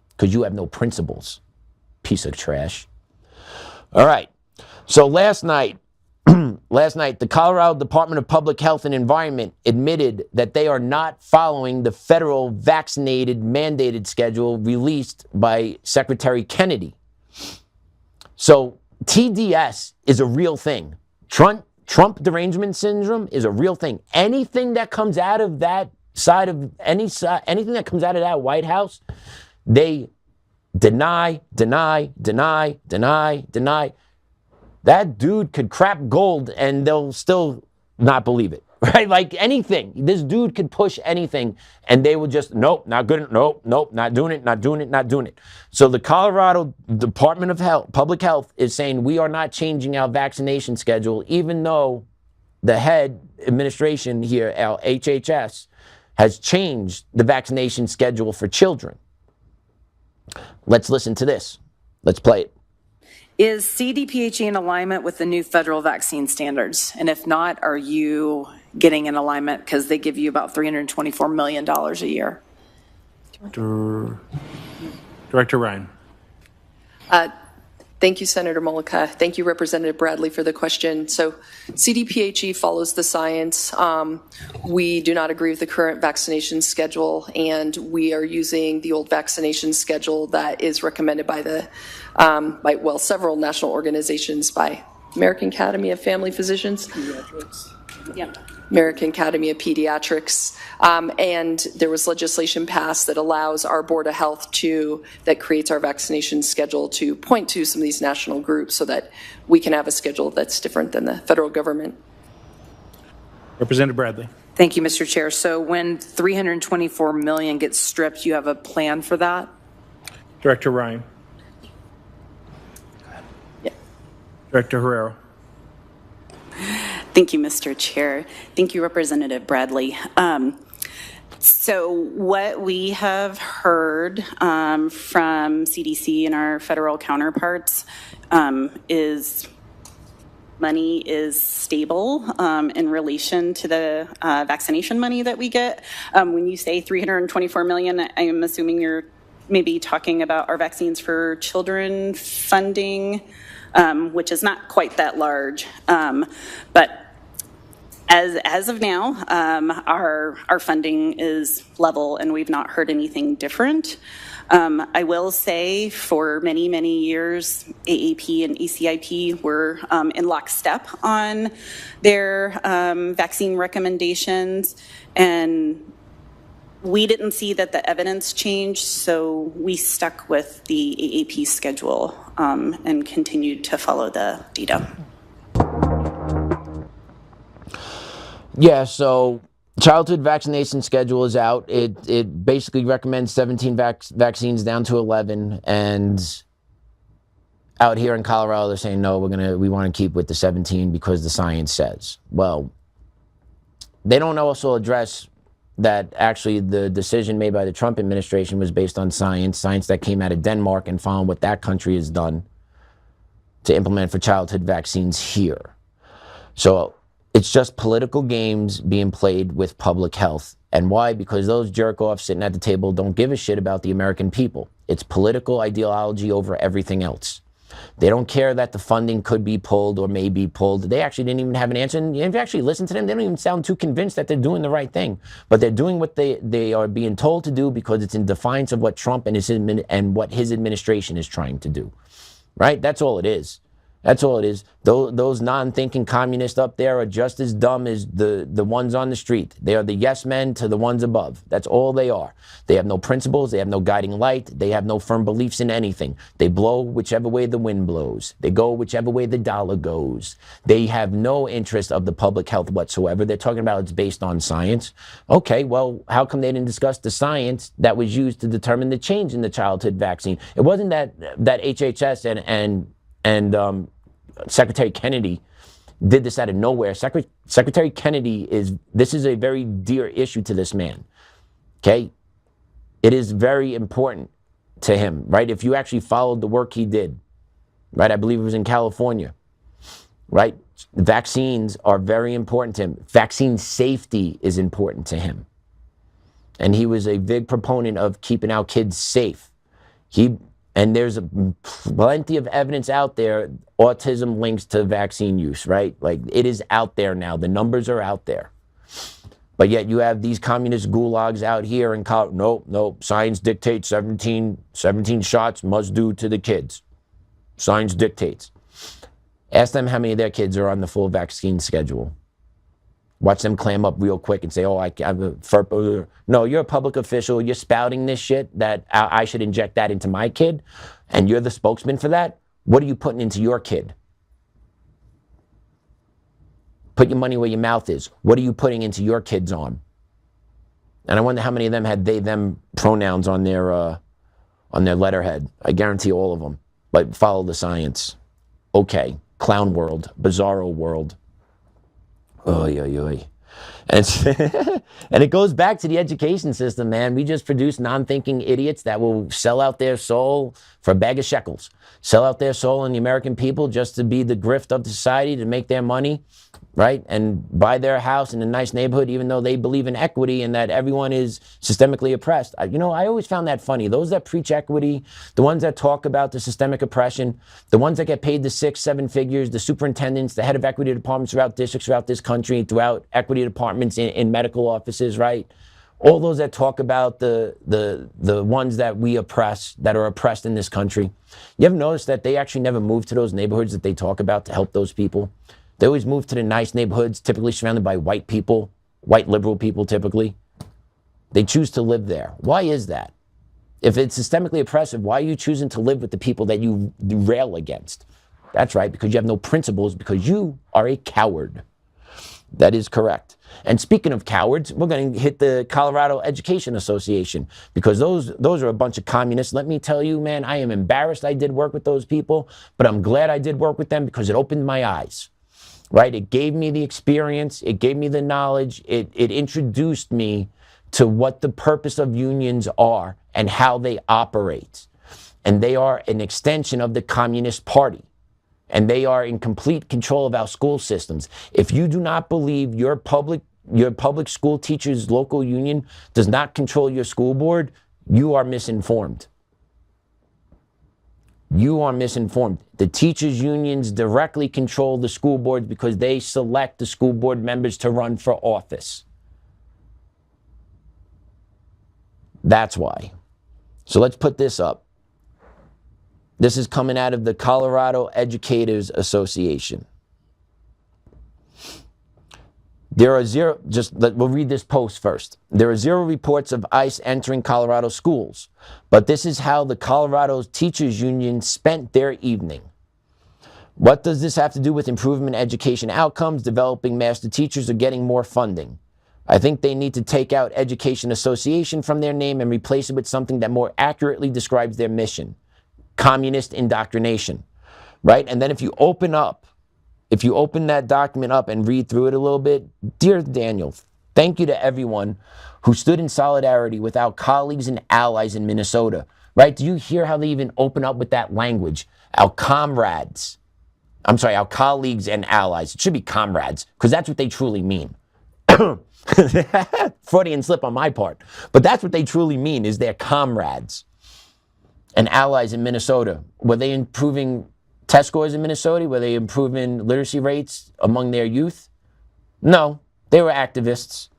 Because you have no principles. Piece of trash. All right. So last night, the Colorado Department of Public Health and Environment admitted that they are not following the federal vaccinated mandated schedule released by Secretary Kennedy. So TDS is a real thing. Trump derangement syndrome is a real thing. Anything that comes out of that side of anything that comes out of that White House, they deny. That dude could crap gold and they'll still not believe it, right? Like anything. This dude could push anything and they will just, nope, not good, nope, not doing it. So the Colorado Department of Health, Public Health is saying we are not changing our vaccination schedule, even though the head administration here, our HHS, has changed the vaccination schedule for children. Let's listen to this. Let's play it. Is CDPHE in alignment with the new federal vaccine standards? And if not, are you getting in alignment because they give you about $324 million a year? Director Ryan. Thank you, Senator Mullica. Thank you, Representative Bradley, for the question. So CDPHE follows the science. We do not agree with the current vaccination schedule, and we are using the old vaccination schedule that is recommended by several national organizations, by American Academy of Family Physicians. Yeah. American Academy of Pediatrics, and there was legislation passed that allows our Board of Health that creates our vaccination schedule to point to some of these national groups so that we can have a schedule that's different than the federal government. Representative Bradley. Thank you, Mr. Chair. So when $324 million gets stripped, you have a plan for that? Director Ryan. Yeah. Director Herrera. Thank you, Mr. Chair. Thank you, Representative Bradley. So what we have heard from CDC and our federal counterparts is money is stable in relation to the vaccination money that we get. When you say $324 million, I am assuming you're maybe talking about our Vaccines for Children funding, which is not quite that large. But As of now, our funding is level, and we've not heard anything different. I will say for many, many years, AAP and ACIP were in lockstep on their vaccine recommendations, and we didn't see that the evidence changed, so we stuck with the AAP schedule and continued to follow the data. Yeah, so childhood vaccination schedule is out. It basically recommends 17 vaccines down to 11, and out here in Colorado, they're saying no, we want to keep with the 17 because the science says. Well, they don't also address that actually the decision made by the Trump administration was based on science that came out of Denmark, and found what that country has done to implement for childhood vaccines here. So it's just political games being played with public health. And why? Because those jerk-offs sitting at the table don't give a shit about the American people. It's political ideology over everything else. They don't care that the funding could be pulled or may be pulled. They actually didn't even have an answer. And if you actually listen to them, they don't even sound too convinced that they're doing the right thing. But they're doing what they are being told to do because it's in defiance of what Trump and what his administration is trying to do. Right? That's all it is. That's all it is. Those non-thinking communists up there are just as dumb as the ones on the street. They are the yes men to the ones above. That's all they are. They have no principles. They have no guiding light. They have no firm beliefs in anything. They blow whichever way the wind blows. They go whichever way the dollar goes. They have no interest of the public health whatsoever. They're talking about it's based on science. Okay, well, how come they didn't discuss the science that was used to determine the change in the childhood vaccine? It wasn't that HHS and Secretary Kennedy did this out of nowhere. Secretary Kennedy this is a very dear issue to this man. Okay? It is very important to him, right? If you actually followed the work he did, right? I believe it was in California, right? Vaccines are very important to him. Vaccine safety is important to him. And he was a big proponent of keeping our kids safe. And there's plenty of evidence out there, autism links to vaccine use, right? Like, it is out there now. The numbers are out there. But yet you have these communist gulags out here in Colorado. Nope, science dictates 17 shots must do to the kids. Science dictates. Ask them how many of their kids are on the full vaccine schedule. Watch them clam up real quick and say, oh, no, you're a public official. You're spouting this shit that I should inject that into my kid, and you're the spokesman for that. What are you putting into your kid? Put your money where your mouth is. What are you putting into your kids on? And I wonder how many of them had they, them pronouns on their letterhead. I guarantee all of them. But follow the science. Okay. Clown world. Bizarro world. Oy, oy, oy. And it goes back to the education system, man. We just produce non-thinking idiots that will sell out their soul for a bag of shekels. Sell out their soul in the American people just to be the grift of the society, to make their money, right? And buy their house in a nice neighborhood, even though they believe in equity and that everyone is systemically oppressed. I always found that funny. Those that preach equity, the ones that talk about the systemic oppression, the ones that get paid the 6-7 figures, the superintendents, the head of equity departments throughout districts, throughout this country, throughout equity departments in medical offices, right? All those that talk about the ones that we oppress, that are oppressed in this country. You ever notice that they actually never move to those neighborhoods that they talk about to help those people? They always move to the nice neighborhoods, typically surrounded by white people, white liberal people typically. They choose to live there. Why is that? If it's systemically oppressive, why are you choosing to live with the people that you rail against? That's right, because you have no principles, because you are a coward. That is correct. And speaking of cowards, we're going to hit the Colorado Education Association, because those are a bunch of communists. Let me tell you, man, I am embarrassed I did work with those people, but I'm glad I did work with them because it opened my eyes. Right? It gave me the experience. It gave me the knowledge. It introduced me to what the purpose of unions are and how they operate. And they are an extension of the Communist Party. And they are in complete control of our school systems. If you do not believe your public school teachers' local union does not control your school board, you are misinformed. You are misinformed. The teachers' unions directly control the school boards because they select the school board members to run for office. That's why. So let's put this up. This is coming out of the Colorado Educators Association. We'll read this post first. There are 0 reports of ICE entering Colorado schools, but this is how the Colorado Teachers Union spent their evening. What does this have to do with improvement in education outcomes, developing master teachers, or getting more funding? I think they need to take out Education Association from their name and replace it with something that more accurately describes their mission: communist indoctrination, right? And then if you open that document up and read through it a little bit, dear Daniel, thank you to everyone who stood in solidarity with our colleagues and allies in Minnesota, right? Do you hear how they even open up with that language? Our comrades. I'm sorry, our colleagues and allies. It should be comrades, because that's what they truly mean. Freudian slip on my part. But that's what they truly mean, is their comrades and allies in Minnesota. Were they improving test scores in Minnesota? Were they improving literacy rates among their youth? No, they were activists.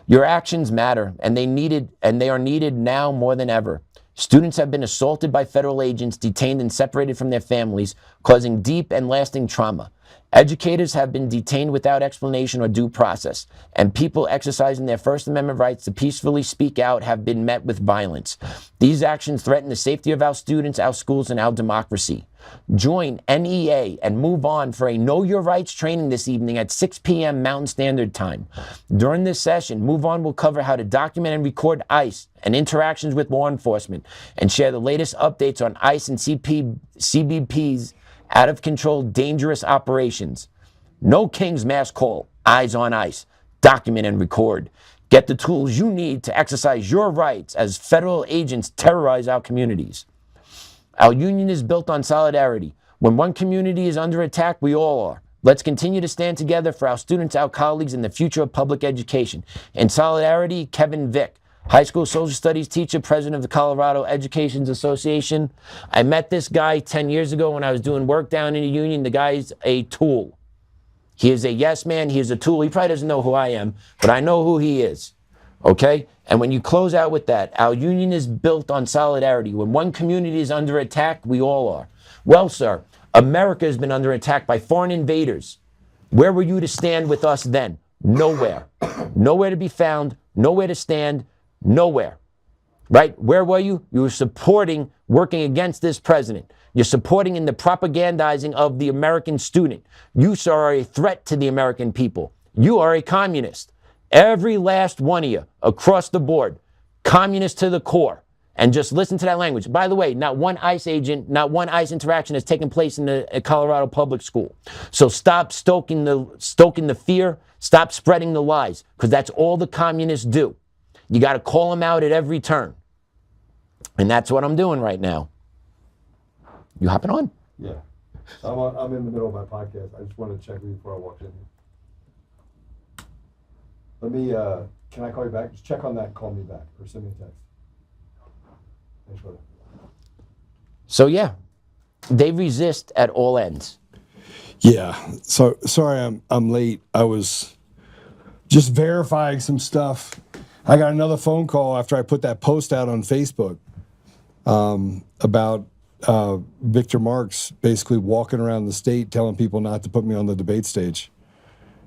Your actions matter, and they are needed now more than ever. Students have been assaulted by federal agents, detained and separated from their families, causing deep and lasting trauma. Educators have been detained without explanation or due process, and people exercising their First Amendment rights to peacefully speak out have been met with violence. These actions threaten the safety of our students, our schools, and our democracy. Join NEA and Move On for a Know Your Rights training this evening at 6 p.m. Mountain Standard Time. During this session, Move On will cover how to document and record ICE and interactions with law enforcement, and share the latest updates on ICE and CBP's out-of-control, dangerous operations. No King's Mass Call. Eyes on ICE. Document and record. Get the tools you need to exercise your rights as federal agents terrorize our communities. Our union is built on solidarity. When one community is under attack, we all are. Let's continue to stand together for our students, our colleagues, and the future of public education. In solidarity, Kevin Vick, high school social studies teacher, president of the Colorado Education Association. I met this guy 10 years ago when I was doing work down in the union. The guy's a tool. He is a yes man. He is a tool. He probably doesn't know who I am, but I know who he is. Okay? And when you close out with that, our union is built on solidarity. When one community is under attack, we all are. Well, sir, America has been under attack by foreign invaders. Where were you to stand with us then? Nowhere. Nowhere to be found. Nowhere to stand. Nowhere, right? Where were you? You were supporting working against this president. You're supporting in the propagandizing of the American student. You, sir, are a threat to the American people. You are a communist. Every last one of you, across the board, communist to the core. And just listen to that language. By the way, not one ICE agent, not one ICE interaction has taken place in the Colorado public school. So stop stoking the fear, stop spreading the lies, because that's all the communists do. You got to call them out at every turn. And that's what I'm doing right now. You hopping on? Yeah. I'm in the middle of my podcast. I just wanted to check with you before I walked in here. Let me, can I call you back? Just check on that and call me back, or send me a text. Thanks, brother. So yeah, they resist at all ends. Yeah. So sorry I'm late. I was just verifying some stuff. I got another phone call after I put that post out on Facebook about Victor Marks basically walking around the state telling people not to put me on the debate stage.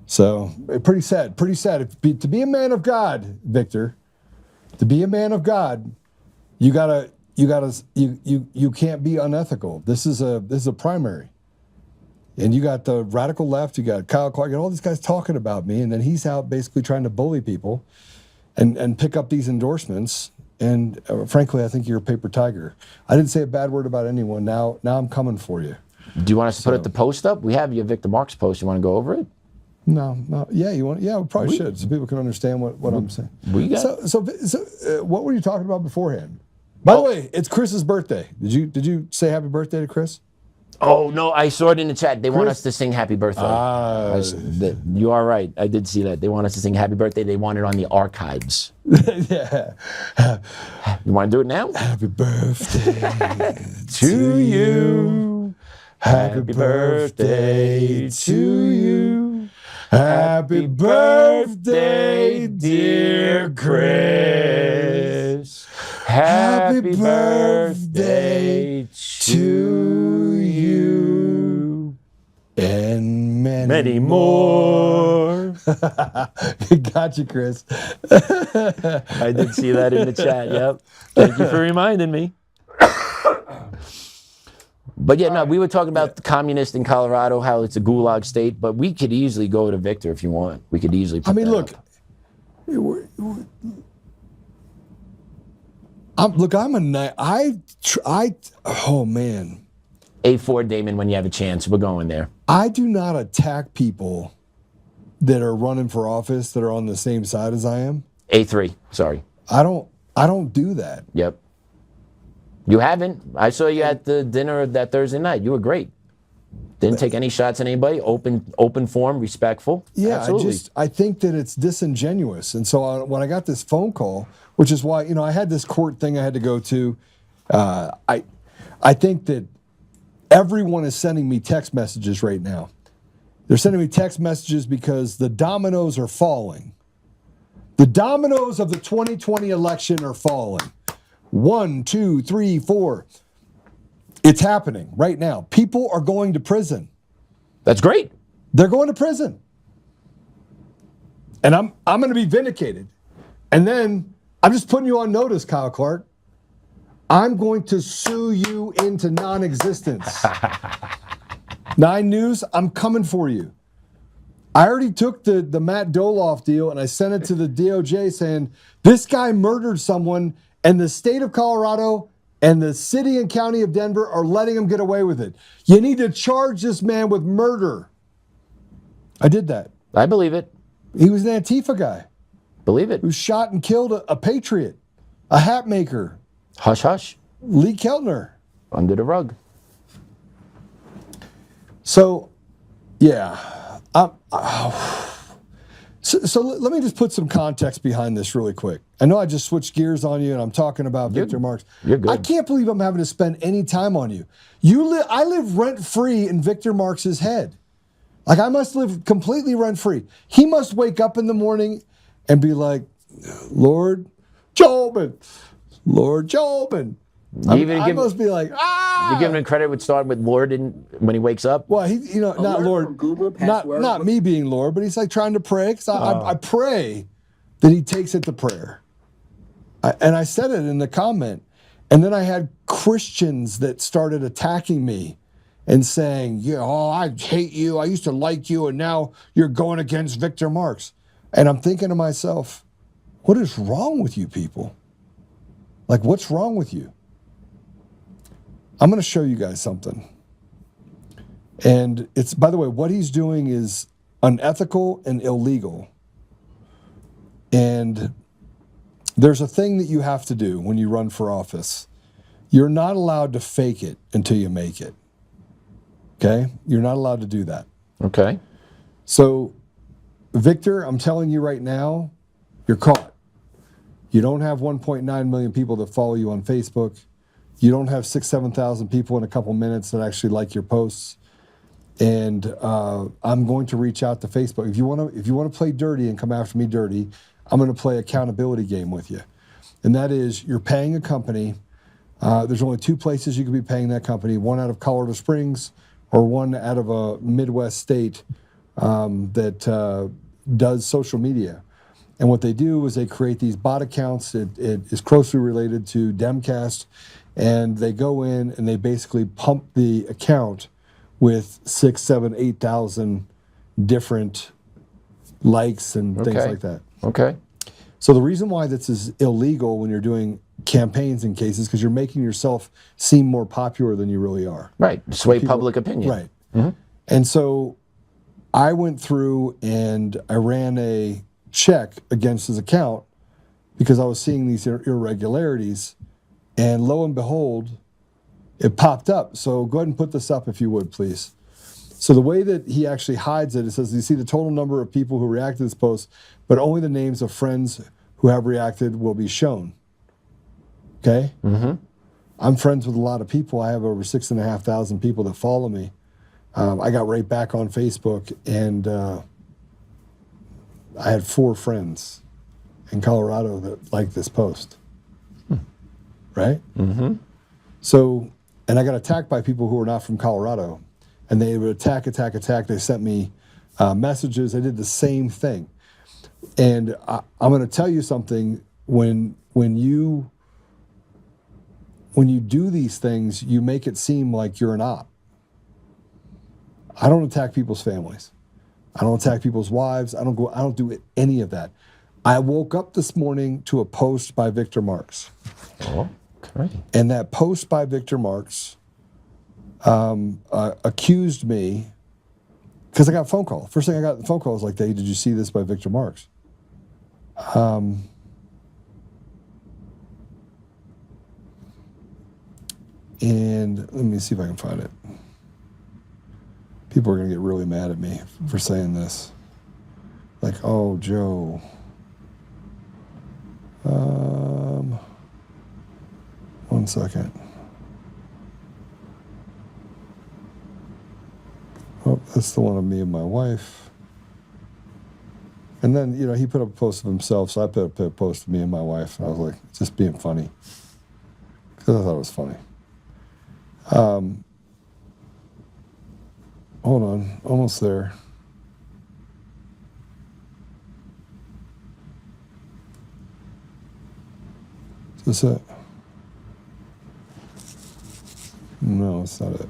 So pretty sad. To be a man of God, Victor, to be a man of God, you can't be unethical. This is a primary. And you got the radical left, you got Kyle Clark, and all these guys talking about me, and then he's out basically trying to bully people and pick up these endorsements. And frankly, I think you're a paper tiger. I didn't say a bad word about anyone. Now I'm coming for you. Do you want us to put the post up? We have your Victor Marks post. You want to go over it? No. Yeah, you want? Yeah, we probably should, so people can understand what I'm saying. So what were you talking about beforehand? By the way, it's Chris's birthday. Did you say happy birthday to Chris? Oh, no, I saw it in the chat. They want Chris? us to sing happy birthday. You are right. I did see that. They want us to sing happy birthday. They want it on the archives. Yeah. You want to do it now? Happy birthday to you. Happy birthday to you. Happy birthday, dear Chris. Happy birthday to you. And many more. Got you, Chris. I did see that in the chat. Yep. Thank you for reminding me. But yeah, no, we were talking about the communist in Colorado, how it's a gulag state, but we could easily go to Victor if you want. We could easily put look, oh man. A4 Damon, when you have a chance, we're going there. I do not attack people that are running for office that are on the same side as I am. A3, sorry. I don't do that. Yep. You haven't. I saw you at the dinner that Thursday night. You were great. Didn't take any shots at anybody. Open form, respectful. Yeah, absolutely. I think that it's disingenuous. And so when I got this phone call, which is why, I had this court thing I had to go to. I think that everyone is sending me text messages right now. They're sending me text messages because the dominoes are falling. The dominoes of the 2020 election are falling. 1, 2, 3, 4. It's happening right now. People are going to prison. That's great. They're going to prison. And I'm going to be vindicated. And then I'm just putting you on notice, Kyle Clark. I'm going to sue you into non-existence. 9 News, I'm coming for you. I already took the Matt Doloff deal and I sent it to the DOJ saying, this guy murdered someone and the state of Colorado and the city and county of Denver are letting him get away with it. You need to charge this man with murder. I did that. I believe it. He was an Antifa guy. Believe it. Who shot and killed a patriot, a hat maker. Hush, hush. Lee Keltner. Under the rug. So, yeah. So let me just put some context behind this really quick. I know I just switched gears on you and I'm talking about Victor Marks. You're good. I can't believe I'm having to spend any time on you. I live rent-free in Victor Marks' head. Like I must live completely rent-free. He must wake up in the morning and be like, Lord Joe Oltmann, Lord Joe Oltmann. I must be like, You give him credit would start with Lord when he wakes up? Well, not Lord, not me being Lord, but he's like trying to pray. Because I pray that he takes it to prayer. And I said it in the comment. And then I had Christians that started attacking me and saying, I hate you. I used to like you. And now you're going against Victor Marks. And I'm thinking to myself, what is wrong with you people? Like, what's wrong with you? I'm going to show you guys something. And it's, by the way, what he's doing is unethical and illegal. And there's a thing that you have to do when you run for office. You're not allowed to fake it until you make it. Okay? You're not allowed to do that. Okay. So, Victor, I'm telling you right now, you're caught. You don't have 1.9 million people that follow you on Facebook. You don't have 7,000 people in a couple minutes that actually like your posts. And I'm going to reach out to Facebook. If you want to play dirty and come after me dirty, I'm going to play accountability game with you. And that is, you're paying a company. There's only 2 places you could be paying that company, one out of Colorado Springs or one out of a Midwest state that does social media. And what they do is they create these bot accounts. It is closely related to Demcast. And they go in and they basically pump the account with 6, 7, 8,000 different likes and things like that. Okay. So the reason why this is illegal when you're doing campaigns and cases because you're making yourself seem more popular than you really are. Right. Sway public opinion. Right. Mm-hmm. And so I went through and I ran a check against his account because I was seeing these irregularities. And lo and behold, it popped up. So go ahead and put this up if you would, please. So the way that he actually hides it, it says, you see the total number of people who reacted to this post, but only the names of friends who have reacted will be shown. Okay? Mm-hmm. I'm friends with a lot of people. I have over 6,500 people that follow me. I got right back on Facebook, and I had 4 friends in Colorado that liked this post. Right? Mm-hmm. So, and I got attacked by people who were not from Colorado, and they would attack. They sent me messages. I did the same thing. And I'm going to tell you something. When you do these things, you make it seem like you're an op. I don't attack people's families. I don't attack people's wives. I don't do any of that. I woke up this morning to a post by Victor Marx. Oh, okay. And that post by Victor Marx accused me, because I got a phone call. First thing I got the phone call was like, hey, did you see this by Victor Marx? And let me see if I can find it. People are going to get really mad at me for saying this. Like, oh, Joe. One second. Oh, that's the one of me and my wife. And then, you know, he put up a post of himself, so I put up a post of me and my wife. And I was like, just being funny. Because I thought it was funny. Hold on, almost there. Is this it? No, it's not it.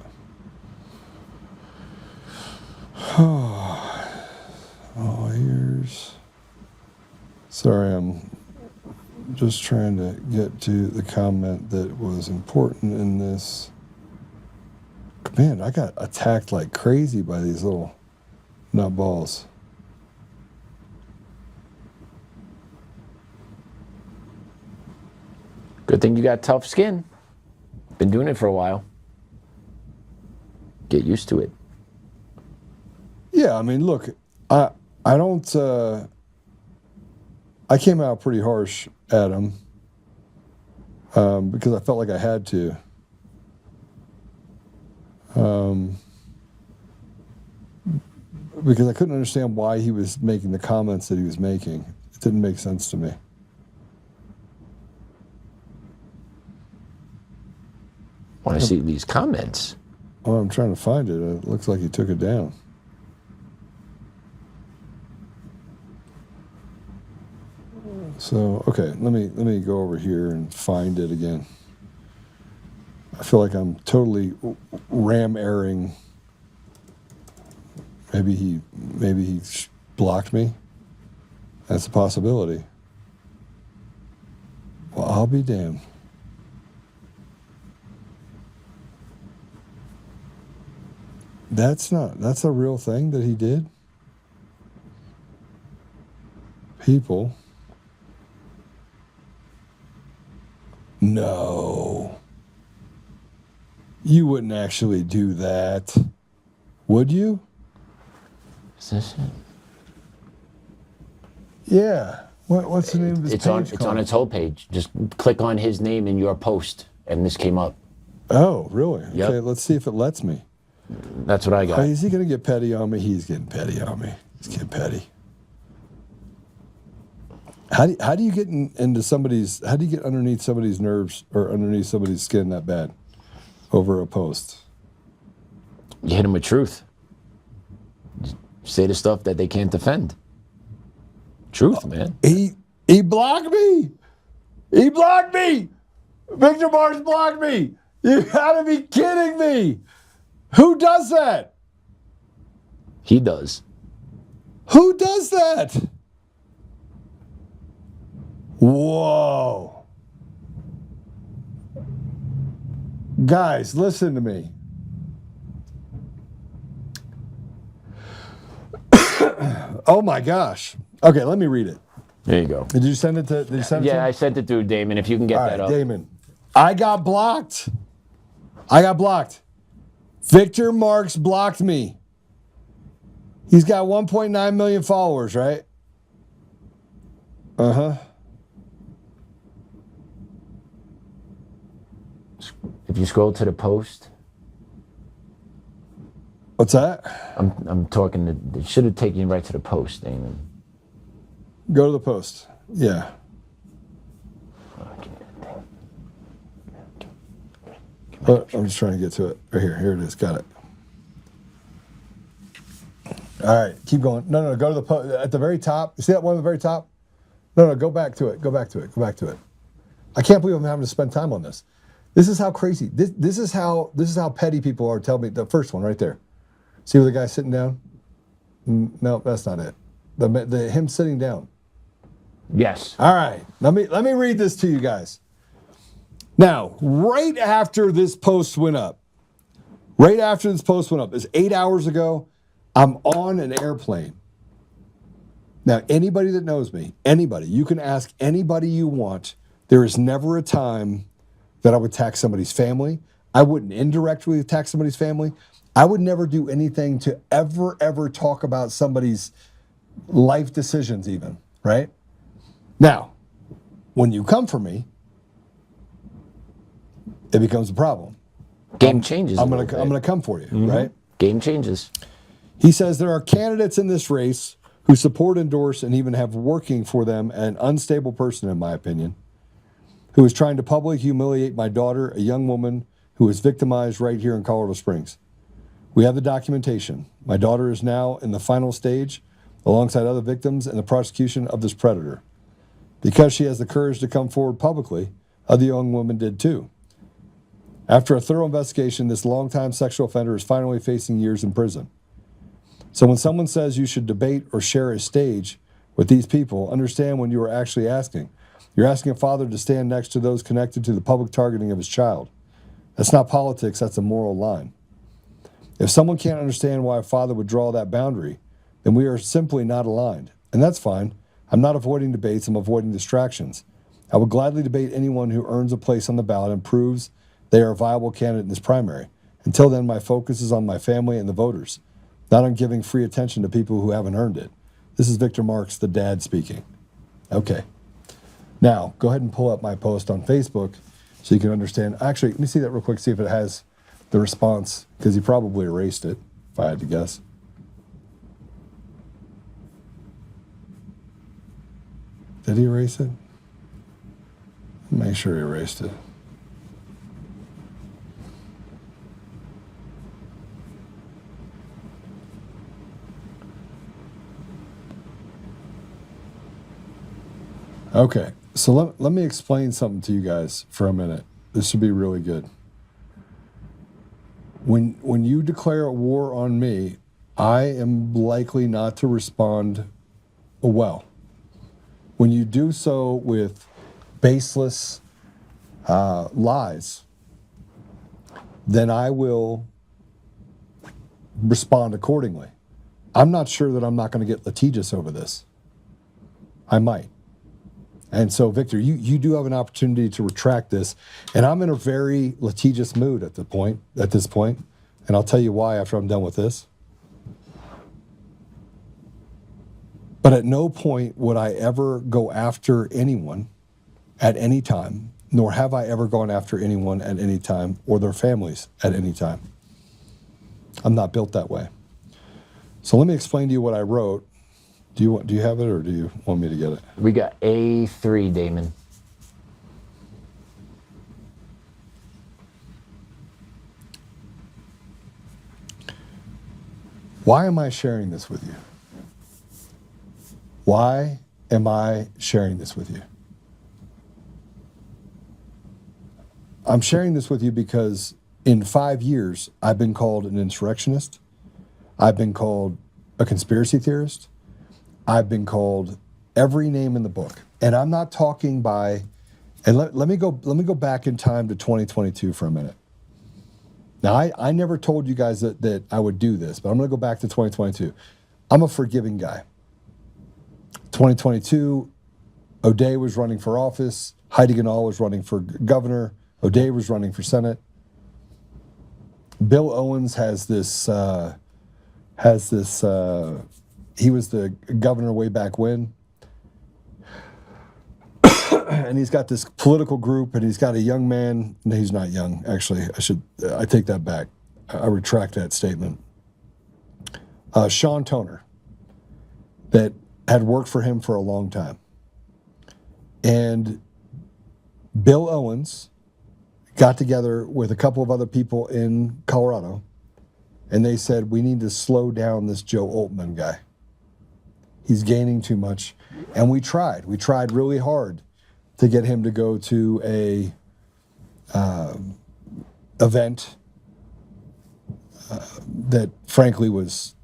Oh, here's... Sorry, I'm just trying to get to the comment that was important in this. Man, I got attacked like crazy by these little nutballs. Good thing you got tough skin. Been doing it for a while. Get used to it. Yeah, I mean, look, I don't. I came out pretty harsh at him because I felt like I had to. Because I couldn't understand why he was making the comments that he was making. It didn't make sense to me. Want to see these comments? Oh, I'm trying to find it. It looks like he took it down. So, okay, let me go over here and find it again. I feel like I'm totally ram-airing. Maybe he blocked me. That's a possibility. Well, I'll be damned. That's a real thing that he did? People. No. You wouldn't actually do that. Would you? Is this it? Yeah. What's the name of his page? It's on its whole page. Just click on his name in your post, and this came up. Oh, really? Yep. Okay, let's see if it lets me. That's what I got. Oh, is he going to get petty on me? He's getting petty on me. He's getting petty. How do you get into somebody's? How do you get underneath somebody's nerves or underneath somebody's skin that bad over a post? You hit him with truth. Say the stuff that they can't defend. Truth, man. He blocked me. He blocked me. Victor Marx blocked me. You gotta be kidding me. Who does that? He does. Who does that? Whoa. Guys, listen to me. Oh my gosh. Okay, let me read it. There you go. Did you send it to? Yeah, I sent it to Damon. If you can get that up. Damon, I got blocked. I got blocked. Victor Marks blocked me. He's got 1.9 million followers, right? Uh-huh. If you scroll to the post. What's that? I'm talking it should have taken you right to the post, Damon. Go to the post. Yeah. I'm just trying to get to it. Right here. Here it is. Got it. All right. Keep going. No. Go to the post. At the very top. You see that one at the very top? No. Go back to it. Go back to it. Go back to it. I can't believe I'm having to spend time on this. This is how crazy. This is how petty people are. Tell me the first one right there. See where the guy's sitting down? No, that's not it. The him sitting down. Yes. All right. Let me read this to you guys. Now, right after this post went up, it's 8 hours ago, I'm on an airplane. Now, anybody that knows me, you can ask anybody you want. There is never a time that I would attack somebody's family. I wouldn't indirectly attack somebody's family. I would never do anything to ever talk about somebody's life decisions even, right? Now, when you come for me, it becomes a problem. Game changes. I'm gonna come for you, right? Game changes. He says there are candidates in this race who support, endorse, and even have working for them an unstable person, in my opinion, who is trying to publicly humiliate my daughter, a young woman who was victimized right here in Colorado Springs. We have the documentation. My daughter is now in the final stage, alongside other victims in the prosecution of this predator. Because she has the courage to come forward publicly, other young women did too. After a thorough investigation, this longtime sexual offender is finally facing years in prison. So when someone says you should debate or share a stage with these people, understand when you are actually asking. You're asking a father to stand next to those connected to the public targeting of his child. That's not politics, that's a moral line. If someone can't understand why a father would draw that boundary, then we are simply not aligned. And that's fine. I'm not avoiding debates, I'm avoiding distractions. I would gladly debate anyone who earns a place on the ballot and proves they are a viable candidate in this primary. Until then, my focus is on my family and the voters, not on giving free attention to people who haven't earned it. This is Victor Marks, the dad, speaking. Okay. Now, go ahead and pull up my post on Facebook so you can understand. Actually, let me see that real quick, see if it has the response, because he probably erased it, if I had to guess. Did he erase it? Make sure he erased it. Okay, so let me explain something to you guys for a minute. This should be really good. When you declare a war on me, I am likely not to respond well. When you do so with baseless lies, then I will respond accordingly. I'm not sure that I'm not going to get litigious over this. I might. And so, Victor, you do have an opportunity to retract this, and I'm in a very litigious mood at this point, and I'll tell you why after I'm done with this. But at no point would I ever go after anyone at any time, nor have I ever gone after anyone at any time or their families at any time. I'm not built that way. So let me explain to you what I wrote. Do you have it, or do you want me to get it? We got A3, Damon. Why am I sharing this with you? Why am I sharing this with you? I'm sharing this with you because in 5 years, I've been called an insurrectionist. I've been called a conspiracy theorist. I've been called every name in the book. And I'm not talking by, and let me go back in time to 2022 for a minute. Now, I never told you guys that I would do this, but I'm going to go back to 2022. I'm a forgiving guy. 2022, O'Day was running for office. Heidi Ganahl was running for governor. O'Day was running for Senate. Bill Owens has this, he was the governor way back when. And he's got this political group, and he's got a young man. No, he's not young, actually. I take that back. I retract that statement. Sean Toner, that had worked for him for a long time. And Bill Owens got together with a couple of other people in Colorado, and they said, we need to slow down this Joe Oltmann guy. He's gaining too much. And we tried. We tried really hard to get him to go to a event that frankly was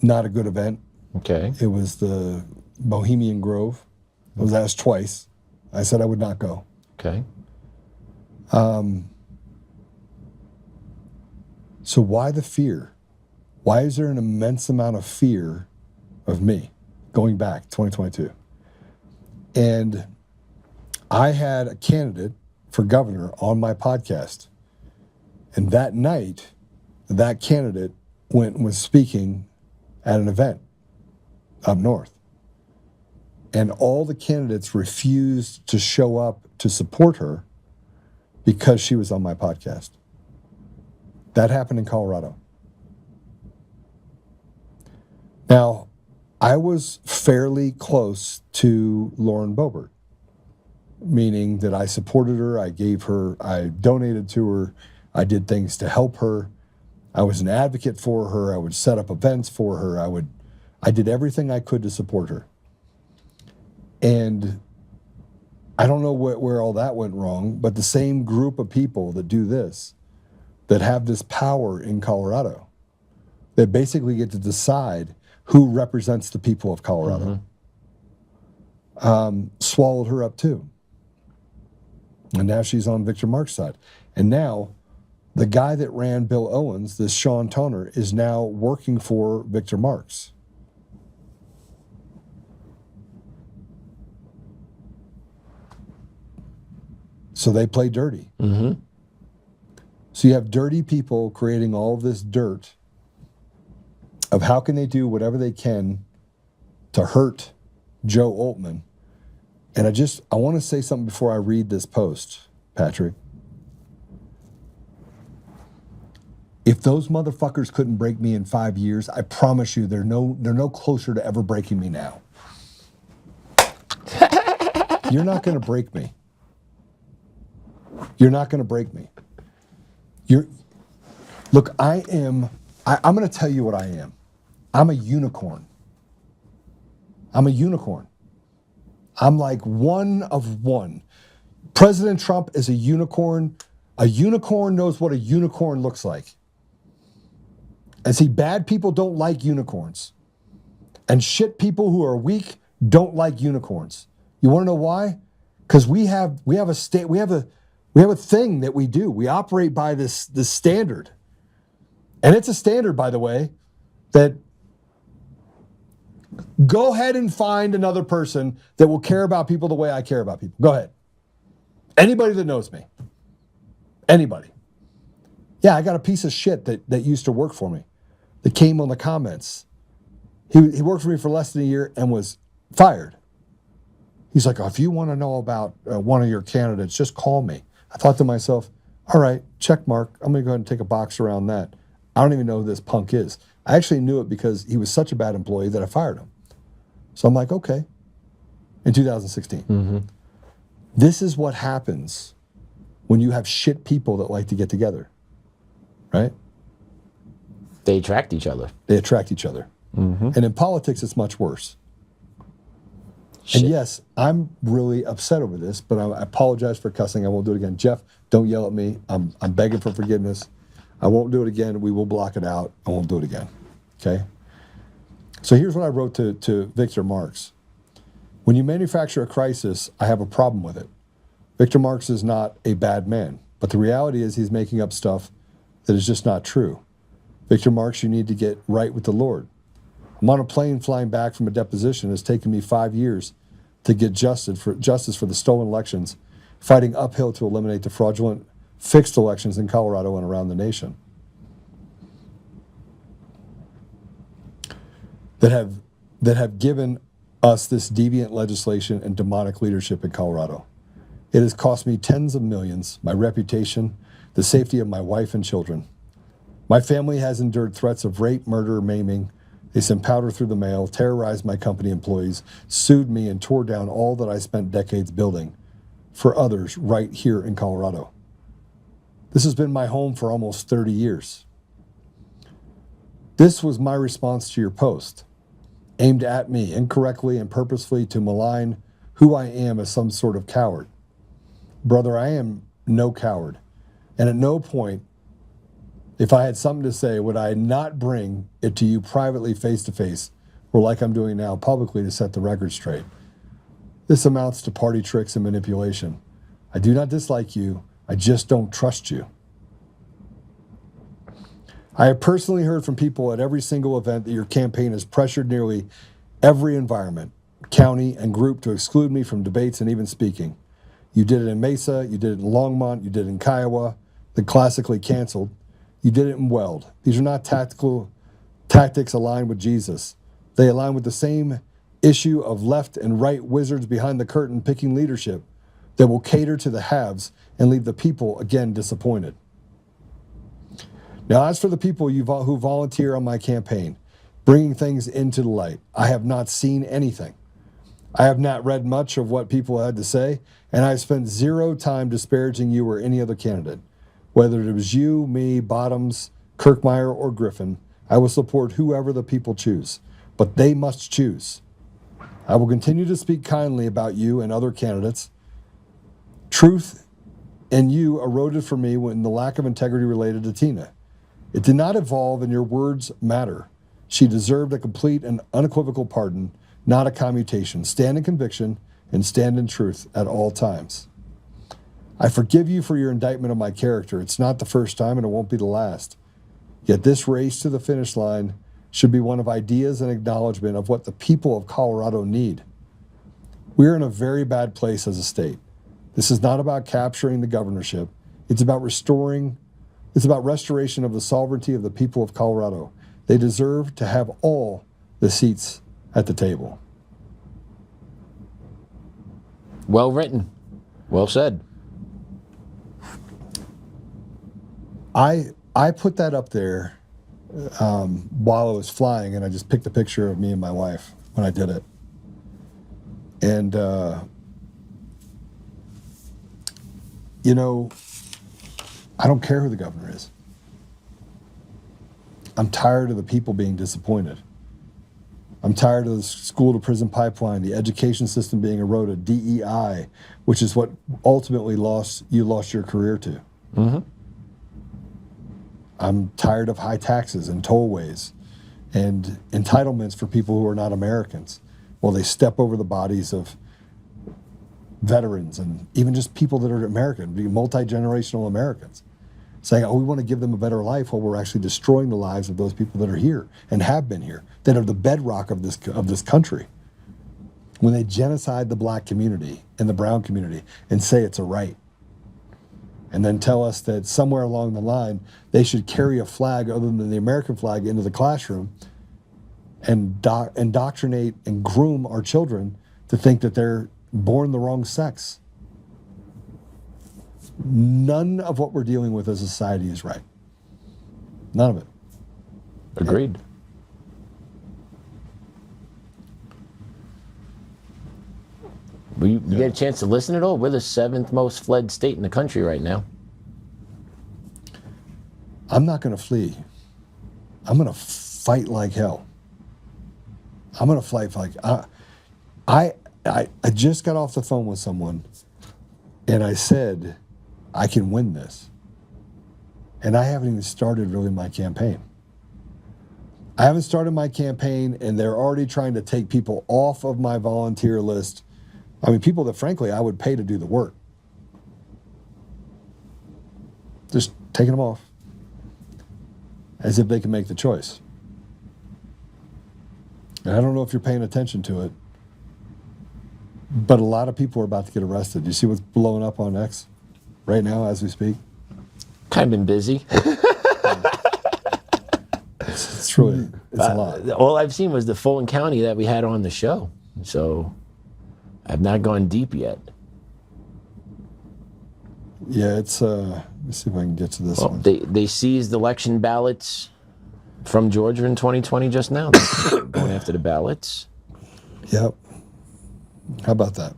not a good event. Okay. It was the Bohemian Grove. I was asked twice. I said I would not go. Okay. So why the fear? Why is there an immense amount of fear of me going back 2022? And I had a candidate for governor on my podcast. And that night, that candidate went and was speaking at an event up north. And all the candidates refused to show up to support her because she was on my podcast. That happened in Colorado. Now, I was fairly close to Lauren Boebert, meaning that I supported her, I gave her, I donated to her, I did things to help her. I was an advocate for her. I would set up events for her. I did everything I could to support her. And I don't know where all that went wrong, but the same group of people that do this, that have this power in Colorado, that basically get to decide who represents the people of Colorado, swallowed her up too. And now she's on Victor Mark's side. And now the guy that ran Bill Owens, this Sean Toner, is now working for Victor Marks. So they play dirty. So you have dirty people creating all of this dirt of how can they do whatever they can to hurt Joe Oltmann. And I want to say something before I read this post, Patrick. If those motherfuckers couldn't break me in 5 years, I promise you they're no closer to ever breaking me now. You're not going to break me. You're not going to break me. Look, I'm going to tell you what I am. I'm a unicorn. I'm a unicorn. I'm like one of one. President Trump is a unicorn. A unicorn knows what a unicorn looks like. And see, bad people don't like unicorns. And shit people who are weak don't like unicorns. You want to know why? Because we have a thing that we do. We operate by this standard. And it's a standard, by the way, that go ahead and find another person that will care about people the way I care about people. Go ahead. Anybody that knows me. Anybody. Yeah, I got a piece of shit that used to work for me that came on the comments. He worked for me for less than a year and was fired. He's like, if you want to know about one of your candidates, just call me. I thought to myself, all right, check mark. I'm going to go ahead and take a box around that. I don't even know who this punk is. I actually knew it because he was such a bad employee that I fired him. So I'm like, okay. In 2016. This is what happens when you have shit people that like to get together, right? They attract each other. They attract each other. And in politics, it's much worse. Shit. And yes, I'm really upset over this, but I apologize for cussing. I won't do it again. Jeff, don't yell at me. I'm begging for forgiveness. I won't do it again. We will block it out. I won't do it again. Okay? So here's what I wrote to Victor Marks. When you manufacture a crisis, I have a problem with it. Victor Marks is not a bad man, but the reality is he's making up stuff that is just not true. Victor Marks, you need to get right with the Lord. I'm on a plane flying back from a deposition. It's taken me 5 years to get justice for the stolen elections, fighting uphill to eliminate the fraudulent fixed elections in Colorado and around the nation that have given us this deviant legislation and demonic leadership in Colorado. It has cost me tens of millions, my reputation, the safety of my wife and children. My family has endured threats of rape, murder, maiming. They sent powder through the mail, terrorized my company employees, sued me, and tore down all that I spent decades building for others right here in Colorado. This has been my home for almost 30 years. This was my response to your post, aimed at me incorrectly and purposefully to malign who I am as some sort of coward. Brother, I am no coward. And at no point, if I had something to say, would I not bring it to you privately, face to face, or like I'm doing now, publicly to set the record straight. This amounts to party tricks and manipulation. I do not dislike you. I just don't trust you. I have personally heard from people at every single event that your campaign has pressured nearly every environment, county, and group to exclude me from debates and even speaking. You did it in Mesa, you did it in Longmont, you did it in Kiowa, the classically canceled. You did it in Weld. These are not tactics aligned with Jesus. They align with the same issue of left and right wizards behind the curtain picking leadership that will cater to the haves and leave the people again disappointed. Now, as for the people who volunteer on my campaign, bringing things into the light, I have not seen anything. I have not read much of what people had to say, and I have spent zero time disparaging you or any other candidate. Whether it was you, me, Bottoms, Kirkmeyer, or Griffin, I will support whoever the people choose, but they must choose. I will continue to speak kindly about you and other candidates. Truth and you eroded for me when the lack of integrity related to Tina. It did not evolve, and your words matter. She deserved a complete and unequivocal pardon, not a commutation. Stand in conviction and stand in truth at all times. I forgive you for your indictment of my character. It's not the first time, and it won't be the last. Yet this race to the finish line should be one of ideas and acknowledgement of what the people of Colorado need. We're in a very bad place as a state. This is not about capturing the governorship. It's about restoration of the sovereignty of the people of Colorado. They deserve to have all the seats at the table. Well written. Well said. I put that up there while I was flying, and I just picked a picture of me and my wife when I did it. And, you know, I don't care who the governor is. I'm tired of the people being disappointed. I'm tired of the school to prison pipeline, the education system being eroded, DEI, which is what ultimately you lost your career to. Mm-hmm. I'm tired of high taxes and tollways and entitlements for people who are not Americans. Well, they step over the bodies of veterans and even just people that are American, multi-generational Americans, saying, oh, we want to give them a better life while we're actually destroying the lives of those people that are here and have been here, that are the bedrock of this country. When they genocide the black community and the brown community and say it's a right, and then tell us that somewhere along the line they should carry a flag other than the American flag into the classroom and indoctrinate and groom our children to think that they're born the wrong sex. None of what we're dealing with as a society is right. None of it. Agreed. You get a chance to listen at all? We're the 7th most fled state in the country right now. I'm not going to flee. I'm going to fight like hell. I'm going to fight like I just got off the phone with someone, and I said, I can win this. And I haven't even started really my campaign. I haven't started my campaign, and they're already trying to take people off of my volunteer list. I mean, people that, frankly, I would pay to do the work. Just taking them off. As if they can make the choice. And I don't know if you're paying attention to it, but a lot of people are about to get arrested. You see what's blowing up on X right now as we speak? Kind of been busy. It's really, it's a lot. All I've seen was the Fulton County that we had on the show. So I've not gone deep yet. Yeah, it's, let me see if I can get to this one. They seized election ballots from Georgia in 2020 just now. They're going after the ballots. Yep. How about that?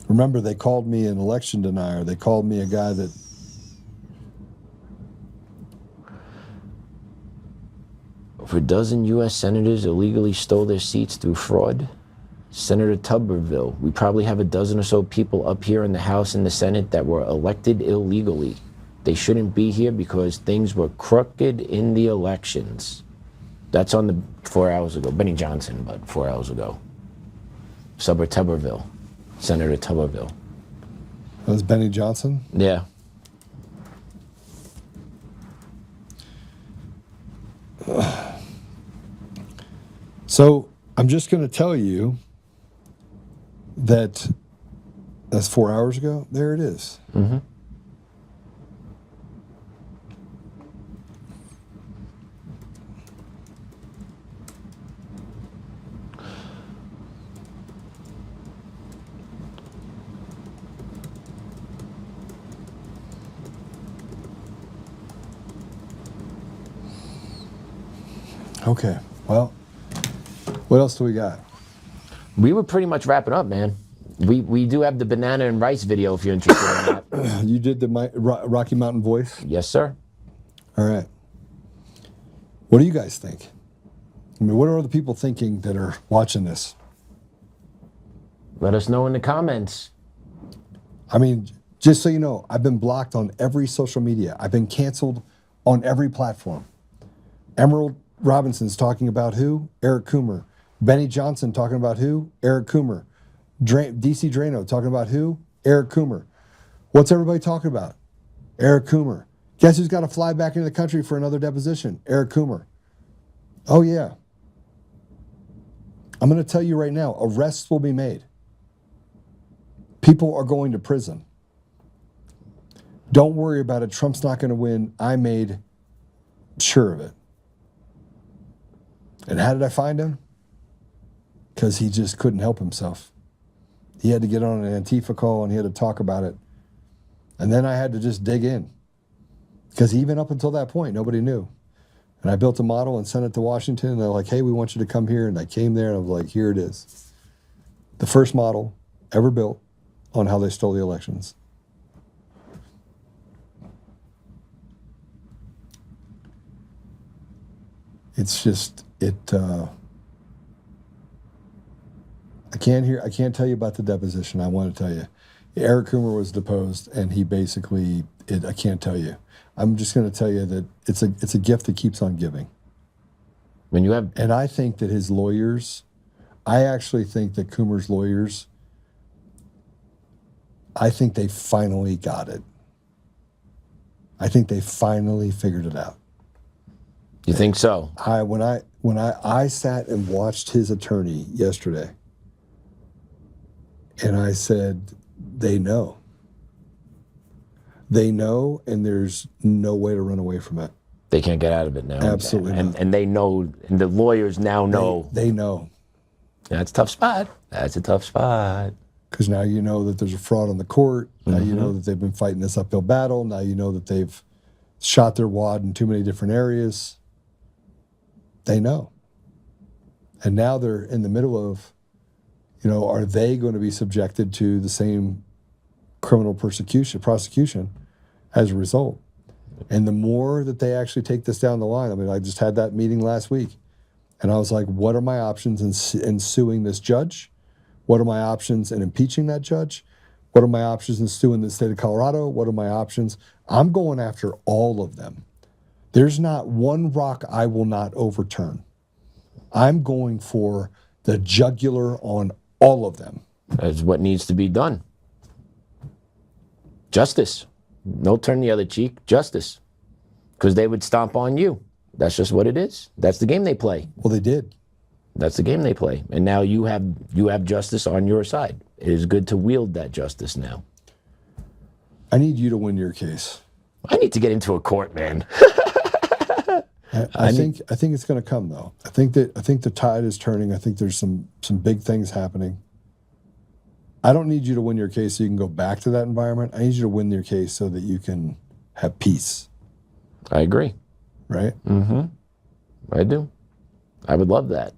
Remember, they called me an election denier. They called me a guy that... Over a dozen U.S. senators illegally stole their seats through fraud. Senator Tuberville, we probably have a dozen or so people up here in the House and the Senate that were elected illegally. They shouldn't be here because things were crooked in the elections. That's on the 4 hours ago. Benny Johnson, but 4 hours ago. Senator Tuberville. Senator Tuberville. That was Benny Johnson? Yeah. So I'm just going to tell you that that's 4 hours ago. There it is. Mm-hmm. Okay. Well, what else do we got? We were pretty much wrapping up, man. We do have the banana and rice video if you're interested in that. You did the Rocky Mountain voice? Yes, sir. All right. What do you guys think? I mean, what are the people thinking that are watching this? Let us know in the comments. I mean, just so you know, I've been blocked on every social media. I've been canceled on every platform. Emerald Robinson's talking about who? Eric Coomer. Benny Johnson talking about who? Eric Coomer. DC Drano talking about who? Eric Coomer. What's everybody talking about? Eric Coomer. Guess who's got to fly back into the country for another deposition? Eric Coomer. Oh, yeah. I'm going to tell you right now, arrests will be made. People are going to prison. Don't worry about it. Trump's not going to win. I made sure of it. And how did I find him? Because he just couldn't help himself. He had to get on an Antifa call and he had to talk about it. And then I had to just dig in. Because even up until that point, nobody knew. And I built a model and sent it to Washington. And they're like, hey, we want you to come here. And I came there and I was like, here it is. The first model ever built on how they stole the elections. It's just, I can't tell you about the deposition. I want to tell you. Eric Coomer was deposed and he basically, I can't tell you. I'm just going to tell you that it's a gift that keeps on giving. And I think that his lawyers, I actually think that Coomer's lawyers, I think they finally got it. I think they finally figured it out. You think so? When I sat and watched his attorney yesterday, and I said, they know. They know, and there's no way to run away from it. They can't get out of it now. Absolutely not. And they know, and the lawyers now know. They know. That's a tough spot. That's a tough spot. Because now you know that there's a fraud on the court. Now you know that they've been fighting this uphill battle. Now you know that they've shot their wad in too many different areas. They know. And now they're in the middle of, are they going to be subjected to the same criminal prosecution as a result? And the more that they actually take this down the line, I mean, I just had that meeting last week, and I was like, what are my options in suing this judge? What are my options in impeaching that judge? What are my options in suing the state of Colorado? What are my options? I'm going after all of them. There's not one rock I will not overturn. I'm going for the jugular on all of them. That's what needs to be done. Justice. No turn the other cheek. Justice. Because they would stomp on you. That's just what it is. That's the game they play. Well, they did. That's the game they play. And now you have justice on your side. it is good to wield that justice now. I need you to win your case. I need to get into a court, man. I think it's going to come though. I think the tide is turning. I think there's some big things happening. I don't need you to win your case so you can go back to that environment. I need you to win your case so that you can have peace. I agree. Right? Mm-hmm. I do. I would love that.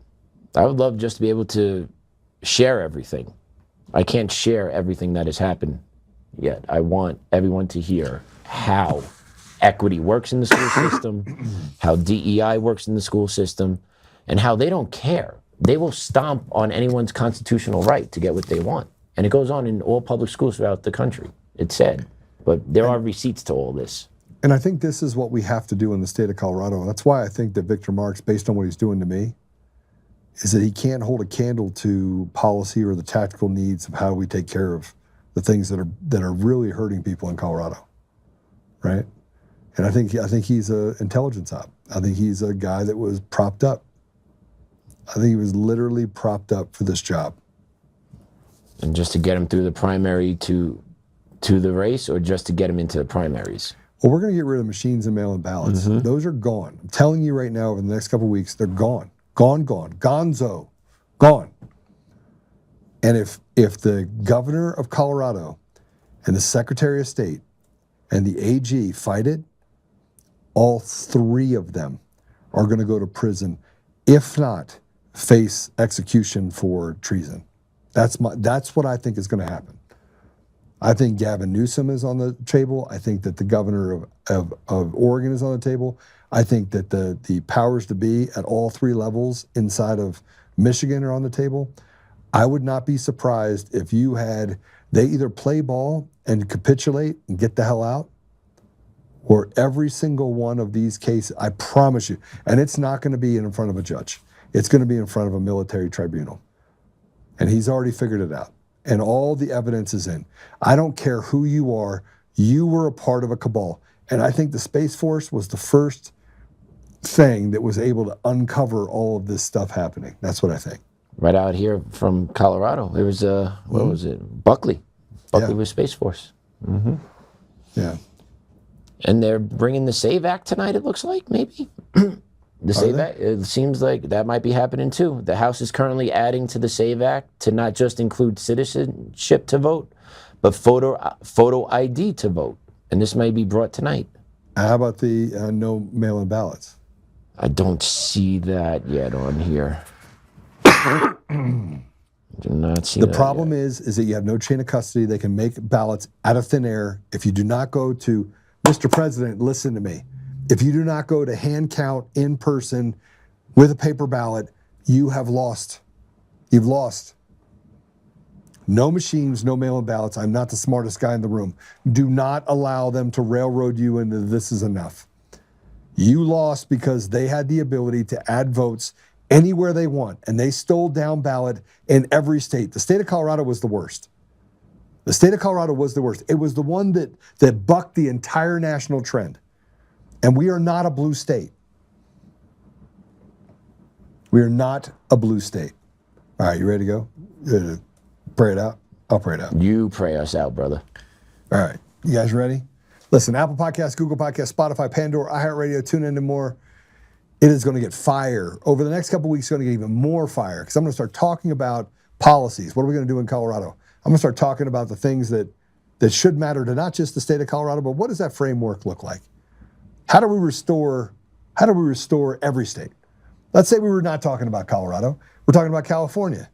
I would love just to be able to share everything. I can't share everything that has happened yet. I want everyone to hear how equity works in the school system, how DEI works in the school system, and how they don't care. They will stomp on anyone's constitutional right to get what they want. And it goes on in all public schools throughout the country. It's sad, but there are receipts to all this. And I think this is what we have to do in the state of Colorado. And that's why I think that Victor Marks, based on what he's doing to me, is that he can't hold a candle to policy or the tactical needs of how we take care of the things that are really hurting people in Colorado, right? And I think he's an intelligence op. I think he's a guy that was propped up. I think he was literally propped up for this job. And just to get him through the primary to the race, or just to get him into the primaries? Well, we're going to get rid of machines and mail-in ballots. Mm-hmm. Those are gone. I'm telling you right now, over the next couple of weeks, they're gone. Gone. Gonzo. Gone. And if the governor of Colorado and the Secretary of State and the AG fight it, all three of them are going to go to prison, if not face execution for treason. That's what I think is going to happen. I think Gavin Newsom is on the table. I think that the governor of Oregon is on the table. I think that the powers to be at all three levels inside of Michigan are on the table. I would not be surprised if they either play ball and capitulate and get the hell out, or every single one of these cases, I promise you, and it's not going to be in front of a judge. It's going to be in front of a military tribunal. And he's already figured it out. And all the evidence is in. I don't care who you are, you were a part of a cabal. And I think the Space Force was the first thing that was able to uncover all of this stuff happening. That's what I think. Right out here from Colorado, there was what was it? Buckley. Buckley was Space Force. Mm-hmm. Yeah. And they're bringing the SAVE Act tonight, it looks like, maybe. The SAVE Act, it seems like that might be happening too. The House is currently adding to the SAVE Act to not just include citizenship to vote, but photo ID to vote. And this may be brought tonight. How about the no mail-in ballots? I don't see that yet on here. Do not see the that problem yet. is that you have no chain of custody. They can make ballots out of thin air. If you do not go to, Mr. President, listen to me. If you do not go to hand count in person with a paper ballot, you have lost. You've lost. No machines, no mail-in ballots. I'm not the smartest guy in the room. Do not allow them to railroad you into this is enough. You lost because they had the ability to add votes anywhere they want, and they stole down ballot in every state. The state of Colorado was the worst. The state of Colorado was the worst. It was the one that bucked the entire national trend. And we are not a blue state. We are not a blue state. All right, you ready to go? Pray it out? I'll pray it out. You pray us out, brother. All right, you guys ready? Listen, Apple Podcasts, Google Podcasts, Spotify, Pandora, iHeartRadio, tune in and more. It is going to get fire. Over the next couple of weeks, it's going to get even more fire because I'm going to start talking about policies. What are we going to do in Colorado? I'm going to start talking about the things that should matter to not just the state of Colorado, but what does that framework look like? How do we restore every state? Let's say we were not talking about Colorado. We're talking about California.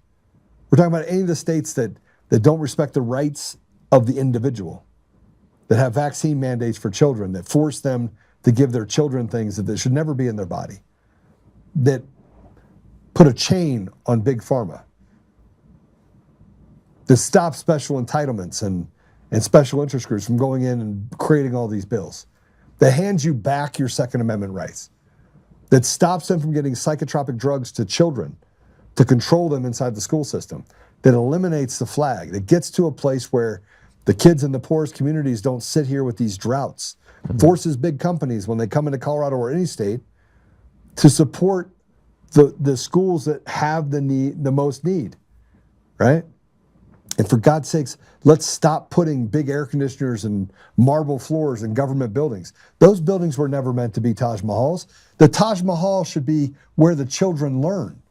We're talking about any of the states that don't respect the rights of the individual, that have vaccine mandates for children, that force them to give their children things that should never be in their body, that put a chain on Big Pharma, that stop special entitlements and special interest groups from going in and creating all these bills, that hands you back your Second Amendment rights, that stops them from getting psychotropic drugs to children to control them inside the school system, that eliminates the flag, that gets to a place where the kids in the poorest communities don't sit here with these droughts, forces big companies when they come into Colorado or any state to support the schools that have the most need, right? And for God's sakes, let's stop putting big air conditioners and marble floors in government buildings. Those buildings were never meant to be Taj Mahals. The Taj Mahal should be where the children learn.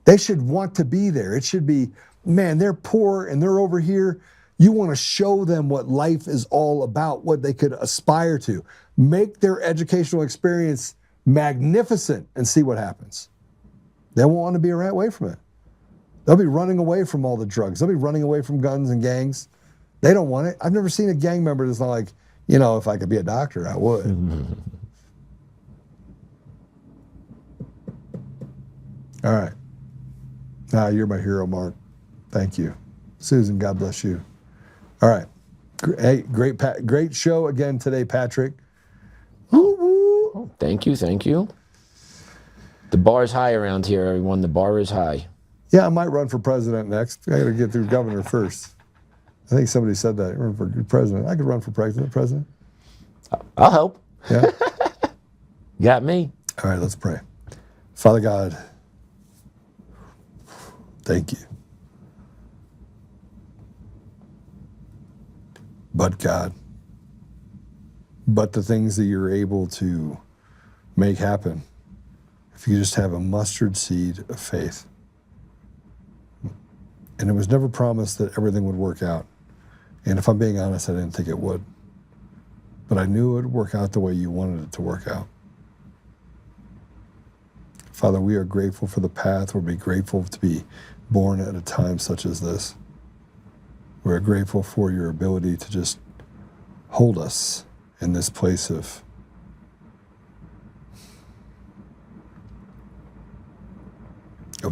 They should want to be there. It should be, man, they're poor and they're over here. You want to show them what life is all about, what they could aspire to. Make their educational experience magnificent and see what happens. They won't want to be away from it. They'll be running away from all the drugs. They'll be running away from guns and gangs. They don't want it. I've never seen a gang member that's not like, if I could be a doctor, I would. All right. You're my hero, Mark. Thank you. Susan, God bless you. All right. Hey, great show again today, Patrick. Oh, thank you. The bar's high around here, everyone. The bar is high. Yeah, I might run for president next. I got to get through governor first. I think somebody said that. Run for president. I could run for president. I'll help. Yeah. Got me. All right, let's pray. Father God, thank you. But God, but the things that you're able to make happen, if you just have a mustard seed of faith. And it was never promised that everything would work out. And if I'm being honest, I didn't think it would. But I knew it would work out the way you wanted it to work out. Father, we are grateful for the path. We'll be grateful to be born at a time such as this. We're grateful for your ability to just hold us in this place of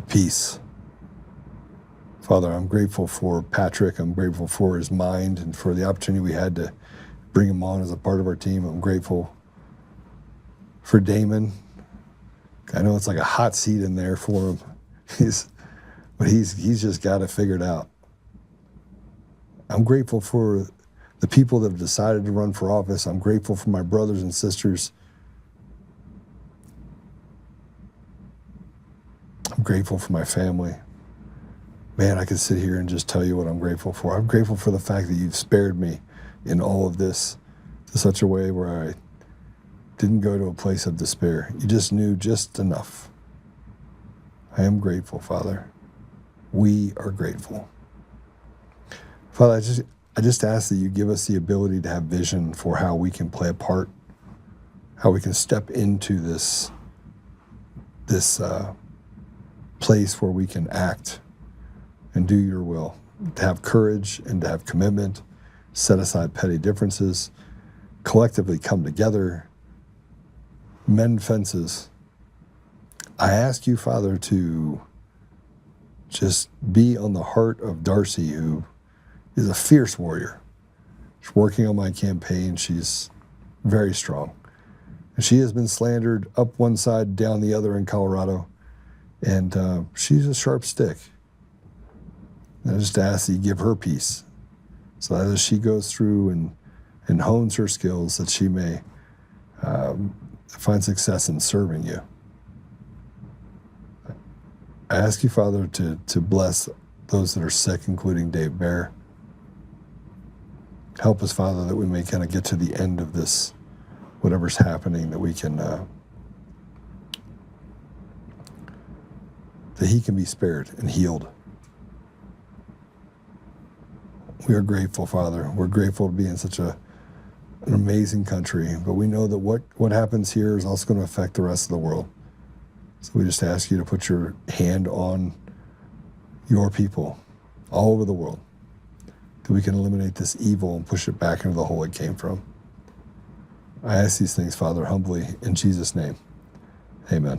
peace. Father, I'm grateful for Patrick. I'm grateful for his mind and for the opportunity we had to bring him on as a part of our team. I'm grateful for Damon. I know it's like a hot seat in there for him. He's just got it figured out. I'm grateful for the people that have decided to run for office. I'm grateful for my brothers and sisters. I'm grateful for my family. Man, I could sit here and just tell you what I'm grateful for. I'm grateful for the fact that you've spared me in all of this to such a way where I didn't go to a place of despair. You just knew just enough. I am grateful, Father. We are grateful. Father, I just ask that you give us the ability to have vision for how we can play a part, how we can step into this place where we can act and do your will, to have courage and to have commitment, set aside petty differences, collectively come together, mend fences. I ask you, Father, to just be on the heart of Darcy, who is a fierce warrior. She's working on my campaign. She's very strong. And she has been slandered up one side, down the other in Colorado. And she's a sharp stick. And I just ask that you give her peace so that as she goes through and hones her skills, that she may find success in serving you. I ask you, Father, to bless those that are sick, including Dave Bear. Help us, Father, that we may kind of get to the end of this, whatever's happening, that we can, that he can be spared and healed. We are grateful, Father. We're grateful to be in such an amazing country, but we know that what happens here is also going to affect the rest of the world. So we just ask you to put your hand on your people all over the world, that we can eliminate this evil and push it back into the hole it came from. I ask these things, Father, humbly, in Jesus' name. Amen.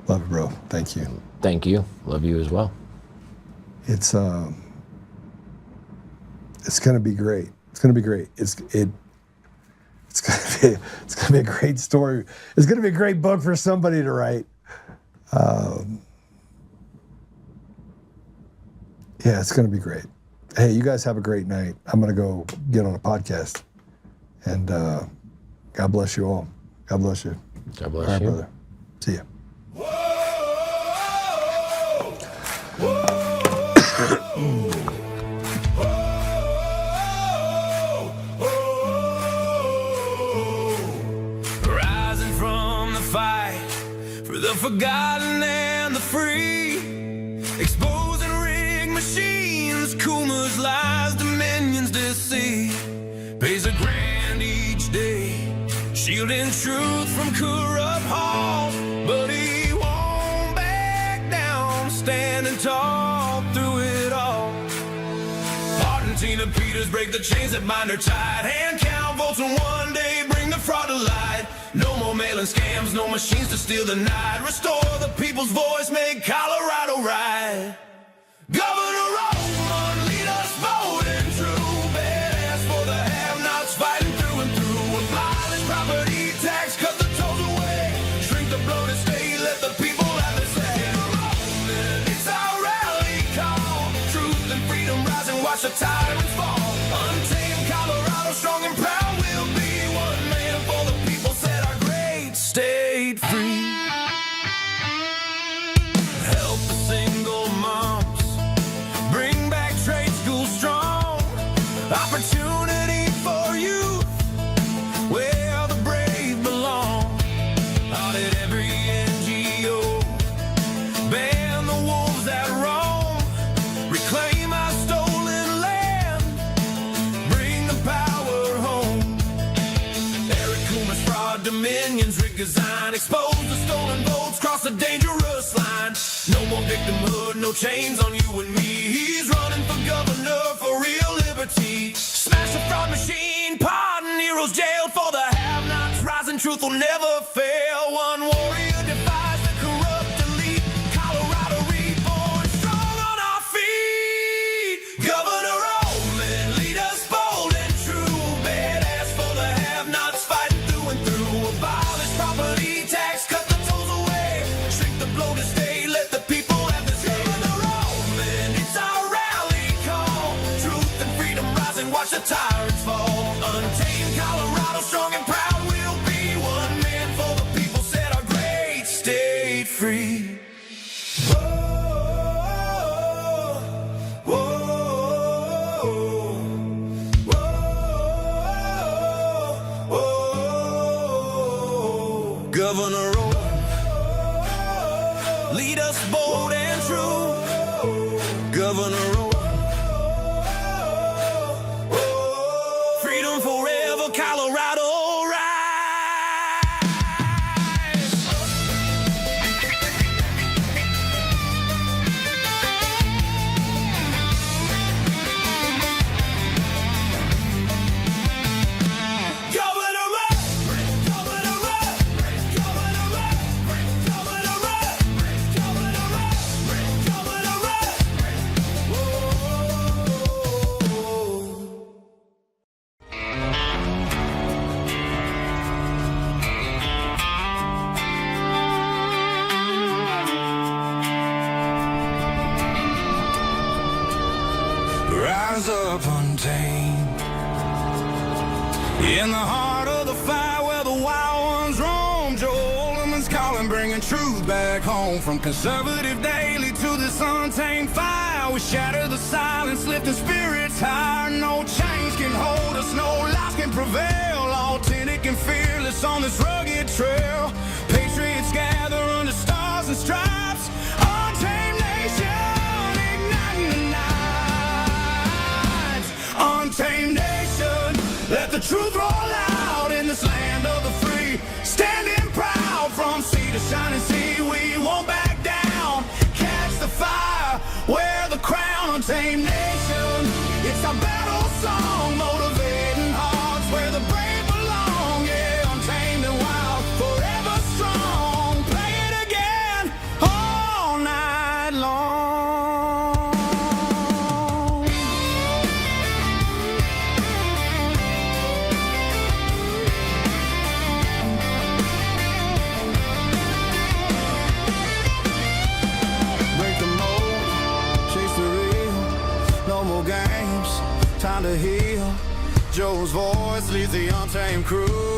Love you, bro. Thank you. Thank you. Love you as well. It's going to be great. It's going to be great. It's going to be a great story. It's going to be a great book for somebody to write. Yeah, it's going to be great. Hey, you guys have a great night. I'm going to go get on a podcast. And God bless you all. God bless you. God bless All right, you. brother. See ya. Rising from the fight for the forgotten and the free, exposing rigged machines, Coomer's lies, Dominion's deceit, pays a grand each day, shielding truth from corrupt halls, but he won't back down, standing tall through it all. Martin, Tina Peters break the chains that bind her tight, hand count votes and one day bring the fraud to light. No more mailing scams, no machines to steal the night. Restore the people's voice, make Colorado right. Governor Oltmann, lead us bold and true. Badass for the have-nots, fighting through and through. Abolish property tax, cut the tolls away. Shrink the bloated state, let the people have their say. It's our rally call. Truth and freedom rise and watch the tyrants fall. Untamed Colorado, strong and proud, we'll be one man for the people. Set our great state free. Help the single moms, bring back trade school strong. Opportunity for youth, where the brave belong. Audit every NGO, ban the wolves that roam. Reclaim our stolen land, bring the power home. Eric Coomer's fraud, Dominion's rigged design, expose the stolen votes, cross the dangerous line. No more victimhood, no chains on you and me. He's running for governor for real liberty. Smash the fraud machine, pardon heroes jailed for the have-nots. Rising truth will never fail. One warrior defies the corrupt elite. Colorado reborn, strong on our feet. Governor Oltmann, lead us bold and true. Badass for the have-nots, fighting through and through. Abolish property tax, cut the tolls away. Shrink the bloated state, let the people have the say. Governor Oltmann, it's our rally call. Truth and freedom rise and watch the tyrants fall. Untamed Colorado, strong and proud, we'll be one man for the people. Set our great state free. Governor Oltmann, lead us bold and true. Governor Oltmann, freedom forever, Colorado rise up untamed. In the heart of the fight where the wild ones roam, Joe Oltmann's calling, bringing truth back home. From conservative daily to this untamed fire, we shatter the silence, lifting spirits higher. No chains can hold us, no lies can prevail. Authentic and fearless on this rugged trail. Patriots gather under stars and stripes. Untamed nation, igniting the night. Untamed nation, let the truth roll out in this land of the free. Standing proud from sea to shining sea, we won't back down. Catch the fire, wear the crown. Untamed nation, it's our battle song, motivating hearts where the brave belong. Yeah, untamed and wild, forever strong. Play it again all night long. Break the mold, chase the real. No more games, time to heal. Joe's voice leads the untamed crew.